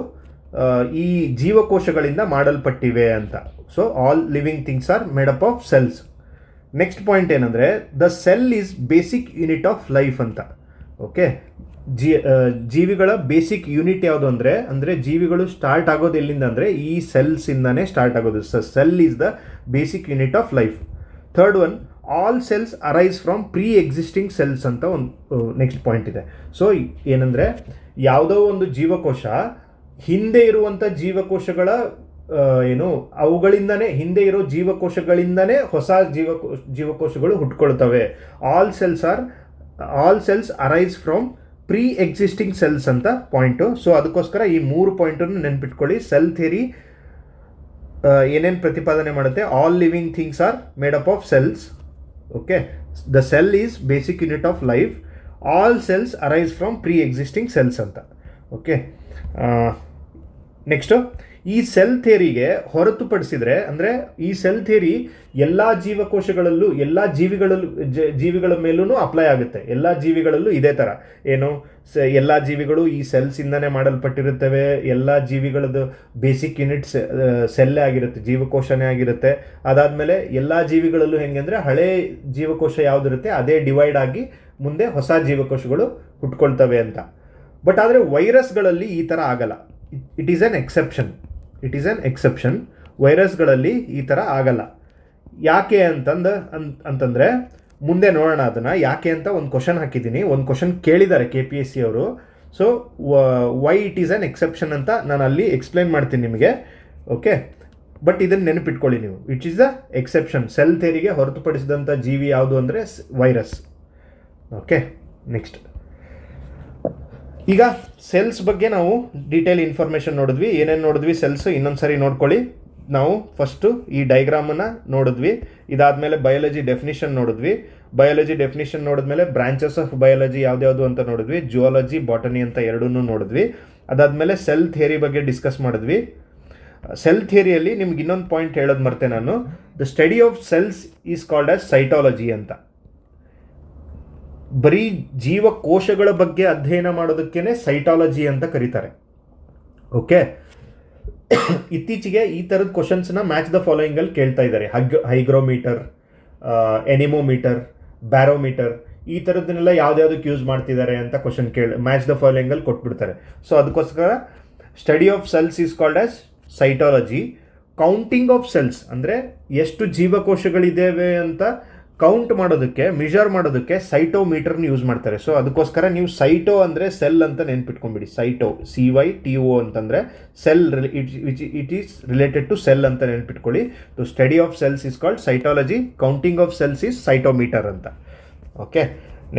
ಈ ಜೀವಕೋಶಗಳಿಂದ ಮಾಡಲ್ಪಟ್ಟಿವೆ ಅಂತ. So all living things are made up of cells. Next point ಏನಂದರೆ the cell is basic unit of life ಅಂತ. ಓಕೆ, ಜೀವಿಗಳ ಬೇಸಿಕ್ ಯೂನಿಟ್ ಯಾವುದು ಅಂದರೆ ಜೀವಿಗಳು ಸ್ಟಾರ್ಟ್ ಆಗೋದು ಎಲ್ಲಿಂದ ಅಂದರೆ ಈ ಸೆಲ್ಸಿಂದಾನೇ ಸ್ಟಾರ್ಟ್ ಆಗೋದು. Cell is the basic unit of life. Third one, all cells arise from pre existing cells ಅಂತ ಒಂದು ನೆಕ್ಸ್ಟ್ ಪಾಯಿಂಟ್ ಇದೆ. ಸೊ ಏನಂದರೆ ಯಾವುದೋ ಒಂದು ಜೀವಕೋಶ ಹಿಂದೆ ಇರುವಂಥ ಜೀವಕೋಶಗಳ ಅವುಗಳಿಂದನೇ ಹಿಂದೆ ಇರೋ ಜೀವಕೋಶಗಳಿಂದನೇ ಹೊಸ ಜೀವಕೋಶಗಳು ಹುಟ್ಕೊಳ್ತವೆ. All cells arise from pre existing cells ಅಂತ ಪಾಯಿಂಟು. ಸೊ ಅದಕ್ಕೋಸ್ಕರ ಈ 3 ಪಾಯಿಂಟನ್ನು ನೆನ್ಪಿಟ್ಕೊಳ್ಳಿ. ಸೆಲ್ ಥಿಯರಿ ಏನೇನು ಪ್ರತಿಪಾದನೆ ಮಾಡುತ್ತೆ, all living things are made up of cells. Okay, the cell is basic unit of life, all cells arise from pre existing cells ಅಂತ. Okay, next ಈ cell ಥಿಯರಿಗೆ ಹೊರತುಪಡಿಸಿದರೆ ಅಂದರೆ ಈ ಸೆಲ್ ಥಿಯರಿ ಎಲ್ಲ ಜೀವಕೋಶಗಳಲ್ಲೂ ಎಲ್ಲ ಜೀವಿಗಳ ಮೇಲೂ ಅಪ್ಲೈ ಆಗುತ್ತೆ. ಎಲ್ಲ ಜೀವಿಗಳಲ್ಲೂ ಇದೇ ಥರ ಎಲ್ಲ ಜೀವಿಗಳು ಈ ಸೆಲ್ಸಿಂದನೇ ಮಾಡಲ್ಪಟ್ಟಿರುತ್ತವೆ. ಎಲ್ಲ ಜೀವಿಗಳದ್ದು ಬೇಸಿಕ್ ಯೂನಿಟ್ ಸೆಲ್ಲೇ ಆಗಿರುತ್ತೆ, ಜೀವಕೋಶನೇ ಆಗಿರುತ್ತೆ. ಅದಾದಮೇಲೆ ಎಲ್ಲ ಜೀವಿಗಳಲ್ಲೂ ಹೆಂಗೆ ಅಂದರೆ ಹಳೆ ಜೀವಕೋಶ ಯಾವುದಿರುತ್ತೆ ಅದೇ ಡಿವೈಡ್ ಆಗಿ ಮುಂದೆ ಹೊಸ ಜೀವಕೋಶಗಳು ಹುಟ್ಕೊಳ್ತವೆ ಅಂತ. ಬಟ್ ಆದರೆ ವೈರಸ್ಗಳಲ್ಲಿ ಈ ಥರ ಆಗಲ್ಲ. It is an exception. ವೈರಸ್ಗಳಲ್ಲಿ ಈ ಥರ ಆಗಲ್ಲ. ಯಾಕೆ ಅಂತಂದರೆ ಮುಂದೆ ನೋಡೋಣ ಅದನ್ನು ಯಾಕೆ ಅಂತ ಒಂದು ಕ್ವಶನ್ ಹಾಕಿದ್ದೀನಿ, ಒಂದು ಕ್ವಶನ್ ಕೇಳಿದ್ದಾರೆ KPSC ಅವರು. So why it is an exception ಅಂತ ನಾನು ಅಲ್ಲಿ ಎಕ್ಸ್ಪ್ಲೈನ್ ಮಾಡ್ತೀನಿ ನಿಮಗೆ. ಓಕೆ, ಬಟ್ ಇದನ್ನು ನೆನಪಿಟ್ಕೊಳ್ಳಿ ನೀವು, it is the exception. Cell ಥಿಯರಿಗೆ ಹೊರತುಪಡಿಸಿದಂಥ ಜೀವಿ ಯಾವುದು ಅಂದರೆ ವೈರಸ್. ಓಕೆ, ನೆಕ್ಸ್ಟ್ ಈಗ ಸೆಲ್ಸ್ ಬಗ್ಗೆ ನಾವು ಡೀಟೇಲ್ ಇನ್ಫಾರ್ಮೇಷನ್ ನೋಡಿದ್ವಿ. ಏನೇನು ನೋಡಿದ್ವಿ ಸೆಲ್ಸ್ ಇನ್ನೊಂದು ಸರಿ ನೋಡ್ಕೊಳ್ಳಿ. ನಾವು ಫಸ್ಟು ಈ ಡೈಗ್ರಾಮನ್ನು ನೋಡಿದ್ವಿ, ಇದಾದಮೇಲೆ ಬಯಾಲಜಿ ಡೆಫಿನಿಷನ್ ನೋಡಿದ್ವಿ. ಬಯಾಲಜಿ ಡೆಫಿನಿಷನ್ ನೋಡಿದ್ಮೇಲೆ ಬ್ರಾಂಚಸ್ ಆಫ್ ಬಯಾಲಜಿ ಯಾವ್ದ್ಯಾವುದು ಅಂತ ನೋಡಿದ್ವಿ. ಜುವಾಲಜಿ, ಬಾಟನಿ ಅಂತ ಎರಡನ್ನೂ ನೋಡಿದ್ವಿ. ಅದಾದಮೇಲೆ ಸೆಲ್ ಥಿಯರಿ ಬಗ್ಗೆ ಡಿಸ್ಕಸ್ ಮಾಡಿದ್ವಿ. ಸೆಲ್ ಥಿಯರಿಯಲ್ಲಿ ನಿಮ್ಗೆ ಇನ್ನೊಂದು ಪಾಯಿಂಟ್ ಹೇಳೋದು ಮರ್ತೆ ನಾನು. The study of cells is called as cytology ಅಂತ. ಬರೀ ಜೀವಕೋಶಗಳ ಬಗ್ಗೆ ಅಧ್ಯಯನ ಮಾಡೋದಕ್ಕೇನೆ ಸೈಟಾಲಜಿ ಅಂತ ಕರೀತಾರೆ. ಓಕೆ, ಇತ್ತೀಚೆಗೆ ಈ ಥರದ ಕ್ವಶನ್ಸ್ನ ಮ್ಯಾಚ್ ದ ಫಾಲೋಯಿಂಗಲ್ಲಿ ಕೇಳ್ತಾ ಇದ್ದಾರೆ. ಹೈಗ್ರೋಮೀಟರ್, ಎನಿಮೋಮೀಟರ್, ಬ್ಯಾರೋಮೀಟರ್, ಈ ಥರದ್ದನ್ನೆಲ್ಲ ಯಾವ್ದ್ಯಾವ್ದಕ್ಕೆ ಯೂಸ್ ಮಾಡ್ತಿದ್ದಾರೆ ಅಂತ ಕ್ವಶನ್ ಮ್ಯಾಚ್ ದ ಫಾಲೋಯಿಂಗಲ್ಲಿ ಕೊಟ್ಬಿಡ್ತಾರೆ. ಸೊ ಅದಕ್ಕೋಸ್ಕರ study of cells is called as cytology. Counting of cells ಅಂದರೆ ಎಷ್ಟು ಜೀವಕೋಶಗಳಿದ್ದೇವೆ ಅಂತ ಕೌಂಟ್ ಮಾಡೋದಕ್ಕೆ, ಮೆಜರ್ ಮಾಡೋದಕ್ಕೆ ಸೈಟೋಮೀಟರ್ನ ಯೂಸ್ ಮಾಡ್ತಾರೆ. ಸೊ ಅದಕ್ಕೋಸ್ಕರ ನೀವು ಸೈಟೋ ಅಂದರೆ ಸೆಲ್ ಅಂತ ನೆನ್ಪಿಟ್ಕೊಂಡ್ಬಿಡಿ. ಸೈಟೋ, CYTO ಅಂತಂದರೆ cell, it is related to cell ಅಂತ ನೆನ್ಪಿಟ್ಕೊಳ್ಳಿ. To study of cells is called cytology, counting of cells is cytometer ಅಂತ. ಓಕೆ,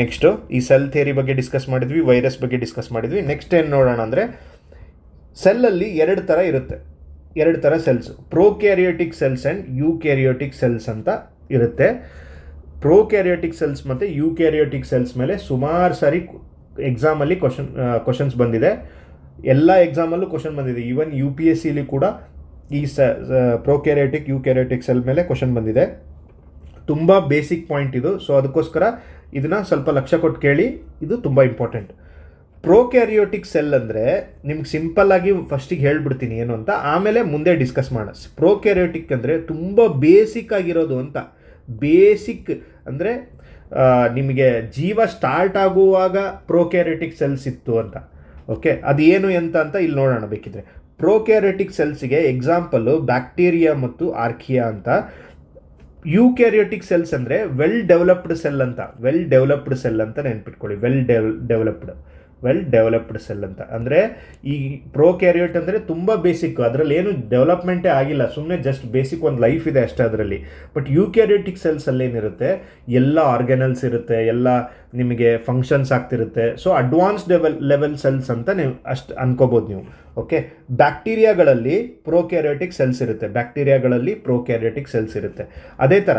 ನೆಕ್ಸ್ಟು ಈ ಸೆಲ್ ಥಿಯರಿ ಬಗ್ಗೆ ಡಿಸ್ಕಸ್ ಮಾಡಿದ್ವಿ, ವೈರಸ್ ಬಗ್ಗೆ ಡಿಸ್ಕಸ್ ಮಾಡಿದ್ವಿ. ನೆಕ್ಸ್ಟ್ ಏನು ನೋಡೋಣ ಅಂದರೆ, ಸೆಲ್ಲಲ್ಲಿ ಎರಡು ಥರ cells, prokaryotic cells and eukaryotic cells ಅಂತ ಇರುತ್ತೆ. ಪ್ರೋಕ್ಯಾರಿಯೋಟಿಕ್ ಸೆಲ್ಸ್ ಮತ್ತು ಯೂಕ್ಯಾರಿಯೋಟಿಕ್ ಸೆಲ್ಸ್ ಮೇಲೆ ಸುಮಾರು ಸಾರಿ ಎಕ್ಸಾಮಲ್ಲಿ ಕ್ವಶನ್ಸ್ ಬಂದಿದೆ. ಎಲ್ಲ ಎಕ್ಸಾಮಲ್ಲೂ ಕ್ವಶನ್ ಬಂದಿದೆ. ಈವನ್ UPSCಲಿ ಕೂಡ ಈ ಪ್ರೋಕ್ಯಾರಿಯೋಟಿಕ್, ಯೂಕ್ಯಾರಿಯೋಟಿಕ್ ಸೆಲ್ ಮೇಲೆ ಕ್ವಶನ್ ಬಂದಿದೆ. ತುಂಬ ಬೇಸಿಕ್ ಪಾಯಿಂಟ್ ಇದು. ಸೊ ಅದಕ್ಕೋಸ್ಕರ ಇದನ್ನು ಸ್ವಲ್ಪ ಲಕ್ಷ್ಯ ಕೊಟ್ಟು ಕೇಳಿ, ಇದು ತುಂಬ ಇಂಪಾರ್ಟೆಂಟ್. ಪ್ರೋಕ್ಯಾರಿಯೋಟಿಕ್ ಸೆಲ್ ಅಂದರೆ ನಿಮ್ಗೆ ಸಿಂಪಲ್ಲಾಗಿ ಫಸ್ಟಿಗೆ ಹೇಳ್ಬಿಡ್ತೀನಿ ಏನು ಅಂತ, ಆಮೇಲೆ ಮುಂದೆ ಡಿಸ್ಕಸ್ ಮಾಡೋಣ. ಪ್ರೋಕ್ಯಾರಿಯೋಟಿಕ್ ಅಂದರೆ ತುಂಬ ಬೇಸಿಕ್ ಆಗಿರೋದು ಅಂತ. ಬೇಸಿಕ್ ಅಂದರೆ ನಿಮಗೆ ಜೀವ ಸ್ಟಾರ್ಟ್ ಆಗುವಾಗ ಪ್ರೋಕ್ಯಾರಿಯೋಟಿಕ್ ಸೆಲ್ಸ್ ಇತ್ತು ಅಂತ. ಓಕೆ, ಅದೇನು ಅಂತ ಇಲ್ಲಿ ನೋಡೋಣ ಬೇಕಿದ್ರೆ. ಪ್ರೋಕ್ಯಾರಿಯೋಟಿಕ್ ಸೆಲ್ಸ್ಗೆ ಎಕ್ಸಾಂಪಲ್ಲು ಬ್ಯಾಕ್ಟೀರಿಯಾ ಮತ್ತು ಆರ್ಕಿಯಾ ಅಂತ. ಯೂಕ್ಯಾರಿಯೋಟಿಕ್ ಸೆಲ್ಸ್ ಅಂದರೆ ವೆಲ್ ಡೆವಲಪ್ಡ್ ಸೆಲ್ ಅಂತ ನೆನ್ಪಿಟ್ಕೊಳ್ಳಿ. ವೆಲ್ ಡೆವಲಪ್ಡ್ ಸೆಲ್ ಅಂತ ಅಂದರೆ, ಈ ಪ್ರೋಕ್ಯಾರಿಯೋಟ್ ಅಂದರೆ ತುಂಬ ಬೇಸಿಕ್, ಅದರಲ್ಲಿ ಏನು ಡೆವಲಪ್ಮೆಂಟೇ ಆಗಿಲ್ಲ, ಸುಮ್ಮನೆ ಜಸ್ಟ್ ಬೇಸಿಕ್ ಒಂದು ಲೈಫ್ ಇದೆ ಅಷ್ಟೇ ಅದರಲ್ಲಿ. ಬಟ್ ಯೂಕ್ಯಾರಿಯೋಟಿಕ್ ಸೆಲ್ಸಲ್ಲಿ ಏನಿರುತ್ತೆ, ಎಲ್ಲ ಆರ್ಗನಲ್ಸ್ ಇರುತ್ತೆ, ಎಲ್ಲ ನಿಮಗೆ ಫಂಕ್ಷನ್ಸ್ ಆಗ್ತಿರುತ್ತೆ. ಸೊ ಅಡ್ವಾನ್ಸ್ ಲೆವೆಲ್ ಸೆಲ್ಸ್ ಅಂತ ನೀವು ಅಷ್ಟು ಅನ್ಕೋಬೋದು ನೀವು. ಓಕೆ, ಬ್ಯಾಕ್ಟೀರಿಯಾಗಳಲ್ಲಿ ಪ್ರೋಕ್ಯಾರಿಯೋಟಿಕ್ ಸೆಲ್ಸ್ ಇರುತ್ತೆ. ಅದೇ ಥರ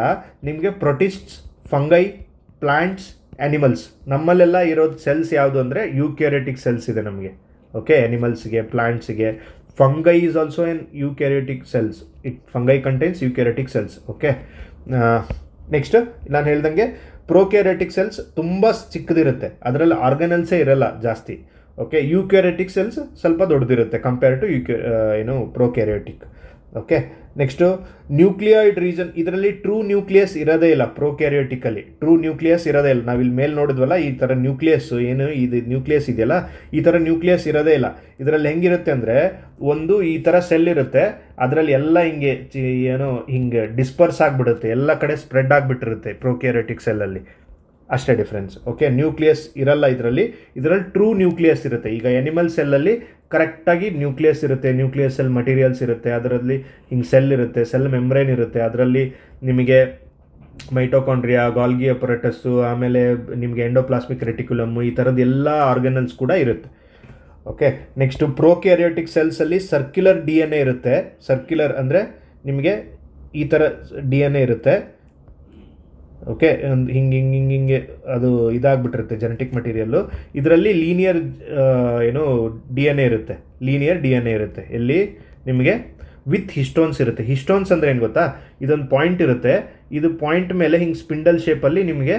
ನಿಮಗೆ ಪ್ರೊಟಿಸ್ಟ್ಸ್, ಫಂಗೈ, ಪ್ಲಾಂಟ್ಸ್, ಆ್ಯನಿಮಲ್ಸ್, ನಮ್ಮಲ್ಲೆಲ್ಲ ಇರೋದು ಸೆಲ್ಸ್ ಯಾವುದು ಅಂದರೆ ಯೂಕ್ಯಾರಿಯೋಟಿಕ್ ಸೆಲ್ಸ್ ಇದೆ ನಮಗೆ. ಓಕೆ, ಆ್ಯನಿಮಲ್ಸ್ಗೆ, ಪ್ಲಾಂಟ್ಸ್ಗೆ. Fungi is also an eukaryotic cells. Fungi contains eukaryotic cells. Okay, next ನಾನು ಹೇಳ್ದಂಗೆ ಪ್ರೋಕ್ಯಾರಿಯೋಟಿಕ್ ಸೆಲ್ಸ್ ತುಂಬ ಚಿಕ್ಕದಿರುತ್ತೆ, ಅದರಲ್ಲಿ ಆರ್ಗನಲ್ಸೇ ಇರಲ್ಲ ಜಾಸ್ತಿ. ಓಕೆ, ಯೂಕ್ಯಾರಿಯೋಟಿಕ್ ಸೆಲ್ಸ್ ಸ್ವಲ್ಪ ದೊಡ್ಡದಿರುತ್ತೆ compare to prokaryotic. Okay, next nucleoid region. ಇದರಲ್ಲಿ ಟ್ರೂ ನ್ಯೂಕ್ಲಿಯಸ್ ಇರೋದೇ ಇಲ್ಲ. ಪ್ರೋಕ್ಯಾರಿಯೋಟಿಕಲ್ಲಿ ನಾವಿಲ್ಲಿ ಮೇಲೆ ನೋಡಿದ್ವಲ್ಲ, ಈ ಥರ ನ್ಯೂಕ್ಲಿಯಸ್ ಏನು ಇದು ನ್ಯೂಕ್ಲಿಯಸ್ ಇದೆಯಲ್ಲ, ಈ ಥರ ನ್ಯೂಕ್ಲಿಯಸ್ ಇರೋದೇ ಇಲ್ಲ. ಇದರಲ್ಲಿ ಹೆಂಗಿರುತ್ತೆ ಅಂದರೆ, ಒಂದು ಈ ಥರ ಸೆಲ್ ಇರುತ್ತೆ, ಅದರಲ್ಲಿ ಎಲ್ಲ ಹಿಂಗೆ ಡಿಸ್ಪರ್ಸ್ ಆಗಿಬಿಡುತ್ತೆ, ಎಲ್ಲ ಕಡೆ ಸ್ಪ್ರೆಡ್ ಆಗಿಬಿಟ್ಟಿರುತ್ತೆ ಪ್ರೋಕ್ಯಾರಿಯೋಟಿಕ್ ಸೆಲ್ಲಲ್ಲಿ. ಅಷ್ಟೇ ಡಿಫ್ರೆನ್ಸ್. ಓಕೆ, ನ್ಯೂಕ್ಲಿಯಸ್ ಇರಲ್ಲ ಇದರಲ್ಲಿ ಟ್ರೂ ನ್ಯೂಕ್ಲಿಯಸ್ ಇರುತ್ತೆ. ಈಗ ಎನಿಮಲ್ ಸೆಲ್ಲಲ್ಲಿ ಕರೆಕ್ಟಾಗಿ ನ್ಯೂಕ್ಲಿಯಸ್ ಇರುತ್ತೆ, ನ್ಯೂಕ್ಲಿಯಸ್ ಸೆಲ್ ಮಟೀರಿಯಲ್ಸ್ ಇರುತ್ತೆ, ಅದರಲ್ಲಿ ಹಿಂಗೆ ಸೆಲ್ ಇರುತ್ತೆ, ಸೆಲ್ ಮೆಮ್ಬ್ರೇನ್ ಇರುತ್ತೆ, ಅದರಲ್ಲಿ ನಿಮಗೆ ಮೈಟೋಕಾಂಡ್ರಿಯಾ, ಗಾಲ್ಗಿ ಅಪರೇಟಸ್ಸು, ಆಮೇಲೆ ನಿಮಗೆ ಎಂಡೋಪ್ಲಾಸ್ಮಿಕ್ ರೆಟಿಕ್ಯುಲಮ್, ಈ ಥರದ್ದು ಎಲ್ಲ ಆರ್ಗನಲ್ಸ್ ಕೂಡ ಇರುತ್ತೆ. ಓಕೆ, ನೆಕ್ಸ್ಟು ಪ್ರೋಕ್ಯಾರಿಯೋಟಿಕ್ ಸೆಲ್ಸಲ್ಲಿ ಸರ್ಕ್ಯುಲರ್ DNA ಇರುತ್ತೆ. ಸರ್ಕ್ಯುಲರ್ ಅಂದರೆ ನಿಮಗೆ ಈ ಥರ DNA ಇರುತ್ತೆ. ಓಕೆ, ಹಿಂಗೆ ಅದು ಇದಾಗ್ಬಿಟ್ಟಿರುತ್ತೆ ಜೆನೆಟಿಕ್ ಮಟೀರಿಯಲ್ಲು. ಇದರಲ್ಲಿ ಲೀನಿಯರ್ DNA ಇರುತ್ತೆ. ಎಲ್ಲಿ ನಿಮಗೆ ವಿತ್ ಹಿಸ್ಟೋನ್ಸ್ ಇರುತ್ತೆ. ಹಿಸ್ಟೋನ್ಸ್ ಅಂದರೆ ಏನು ಗೊತ್ತಾ, ಇದೊಂದು ಪಾಯಿಂಟ್ ಇರುತ್ತೆ, ಇದು ಪಾಯಿಂಟ್ ಮೇಲೆ ಹಿಂಗೆ ಸ್ಪಿಂಡಲ್ ಶೇಪಲ್ಲಿ ನಿಮಗೆ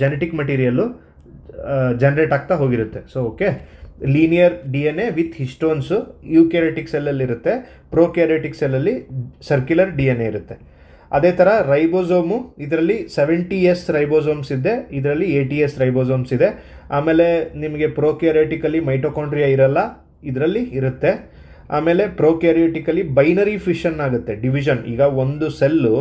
ಜೆನೆಟಿಕ್ ಮಟೀರಿಯಲ್ಲು ಜನ್ರೇಟ್ ಆಗ್ತಾ ಹೋಗಿರುತ್ತೆ. So okay, linear DNA with histones eukaryotic ಸೆಲ್ಲಲ್ಲಿರುತ್ತೆ. ಪ್ರೋಕ್ಯಾರಿಯೋಟಿಕ್ ಸೆಲ್ಲಲ್ಲಿ ಸರ್ಕ್ಯುಲರ್ DNA ಇರುತ್ತೆ. ಅದೇ ಥರ ರೈಬೋಸೋಮು, ಇದರಲ್ಲಿ 70S ರೈಬೋಸೋಮ್ಸ್ ಇದೆ, ಇದರಲ್ಲಿ 80S ರೈಬೋಸೋಮ್ಸ್ ಇದೆ. ಆಮೇಲೆ ನಿಮಗೆ ಪ್ರೋಕ್ಯಾರಿಯೋಟಿಕಲ್ಲಿ ಮೈಟೋಕಾಂಡ್ರಿಯಾ ಇರಲ್ಲ, ಇದರಲ್ಲಿ ಇರುತ್ತೆ. ಆಮೇಲೆ ಪ್ರೋಕ್ಯಾರಿಯೋಟಿಕಲ್ಲಿ ಬೈನರಿ ಫಿಷನ್ ಆಗುತ್ತೆ, ಡಿವಿಷನ್. ಈಗ ಒಂದು ಸೆಲ್ಲು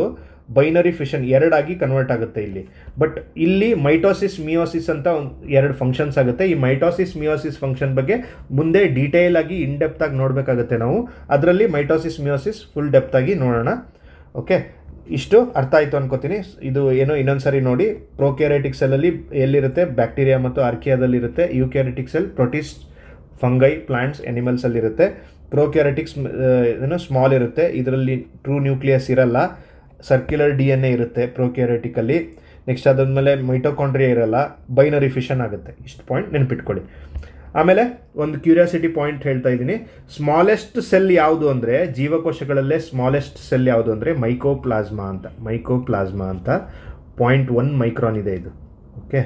ಬೈನರಿ ಫಿಷನ್ ಎರಡಾಗಿ ಕನ್ವರ್ಟ್ ಆಗುತ್ತೆ ಇಲ್ಲಿ. ಬಟ್ ಇಲ್ಲಿ ಮೈಟೋಸಿಸ್ ಮಿಯೋಸಿಸ್ ಅಂತ ಎರಡು ಫಂಕ್ಷನ್ಸ್ ಆಗುತ್ತೆ. ಈ ಮೈಟೋಸಿಸ್ ಮಿಯೋಸಿಸ್ ಫಂಕ್ಷನ್ ಬಗ್ಗೆ ಮುಂದೆ ಡೀಟೇಲ್ ಆಗಿ ಇನ್ ಡೆಪ್ತ್ ಆಗಿ ನೋಡಬೇಕಾಗುತ್ತೆ ನಾವು. ಅದರಲ್ಲಿ ಮೈಟೋಸಿಸ್ ಮಿಯೋಸಿಸ್ ಫುಲ್ ಡೆಪ್ತ್ ಆಗಿ ನೋಡೋಣ. ಓಕೆ, ಇಷ್ಟು ಅರ್ಥ ಆಯಿತು ಅನ್ಕೋತೀನಿ. ಇದು ಏನೋ ಇನ್ನೊಂದ್ಸರಿ ನೋಡಿ. ಪ್ರೋಕ್ಯಾರಿಟಿಕ್ ಸೆಲ್ಲಲ್ಲಿ ಎಲ್ಲಿರುತ್ತೆ? ಬ್ಯಾಕ್ಟೀರಿಯಾ ಮತ್ತು ಆರ್ಕಿಯಾದಲ್ಲಿರುತ್ತೆ. ಯೂಕ್ಯಾರಿಟಿಕ್ ಸೆಲ್ ಪ್ರೊಟಿಸ್ಟ್, ಫಂಗೈ, ಪ್ಲಾಂಟ್ಸ್, ಎನಿಮಲ್ಸಲ್ಲಿರುತ್ತೆ. ಪ್ರೋಕ್ಯಾರಿಟಿಕ್ಸ್ ಏನೋ ಸ್ಮಾಲ್ ಇರುತ್ತೆ, ಇದರಲ್ಲಿ ಟ್ರೂ ನ್ಯೂಕ್ಲಿಯಸ್ ಇರಲ್ಲ, ಸರ್ಕ್ಯುಲರ್ DNA ಇರುತ್ತೆ ಪ್ರೋಕ್ಯಾರಿಟಿಕಲ್ಲಿ. ನೆಕ್ಸ್ಟ್ ಅದಾದಮೇಲೆ ಮೈಟೋಕಾಂಡ್ರಿಯಾ ಇರಲ್ಲ, ಬೈನರಿ ಫಿಷನ್ ಆಗುತ್ತೆ. ಇಷ್ಟು ಪಾಯಿಂಟ್ ನೆನ್ಪಿಟ್ಕೊಳ್ಳಿ. ಆಮೇಲೆ ಒಂದು ಕ್ಯೂರಿಯಾಸಿಟಿ ಪಾಯಿಂಟ್ ಹೇಳ್ತಾ ಇದ್ದೀನಿ. ಸ್ಮಾಲೆಸ್ಟ್ ಸೆಲ್ ಯಾವುದು ಅಂದರೆ, ಜೀವಕೋಶಗಳಲ್ಲೇ ಸ್ಮಾಲೆಸ್ಟ್ ಸೆಲ್ ಯಾವುದು ಅಂದರೆ ಮೈಕೋಪ್ಲಾಸ್ಮಾ ಅಂತ. 0.1 ಮೈಕ್ರಾನ್ ಇದೆ ಇದು. ಓಕೆ,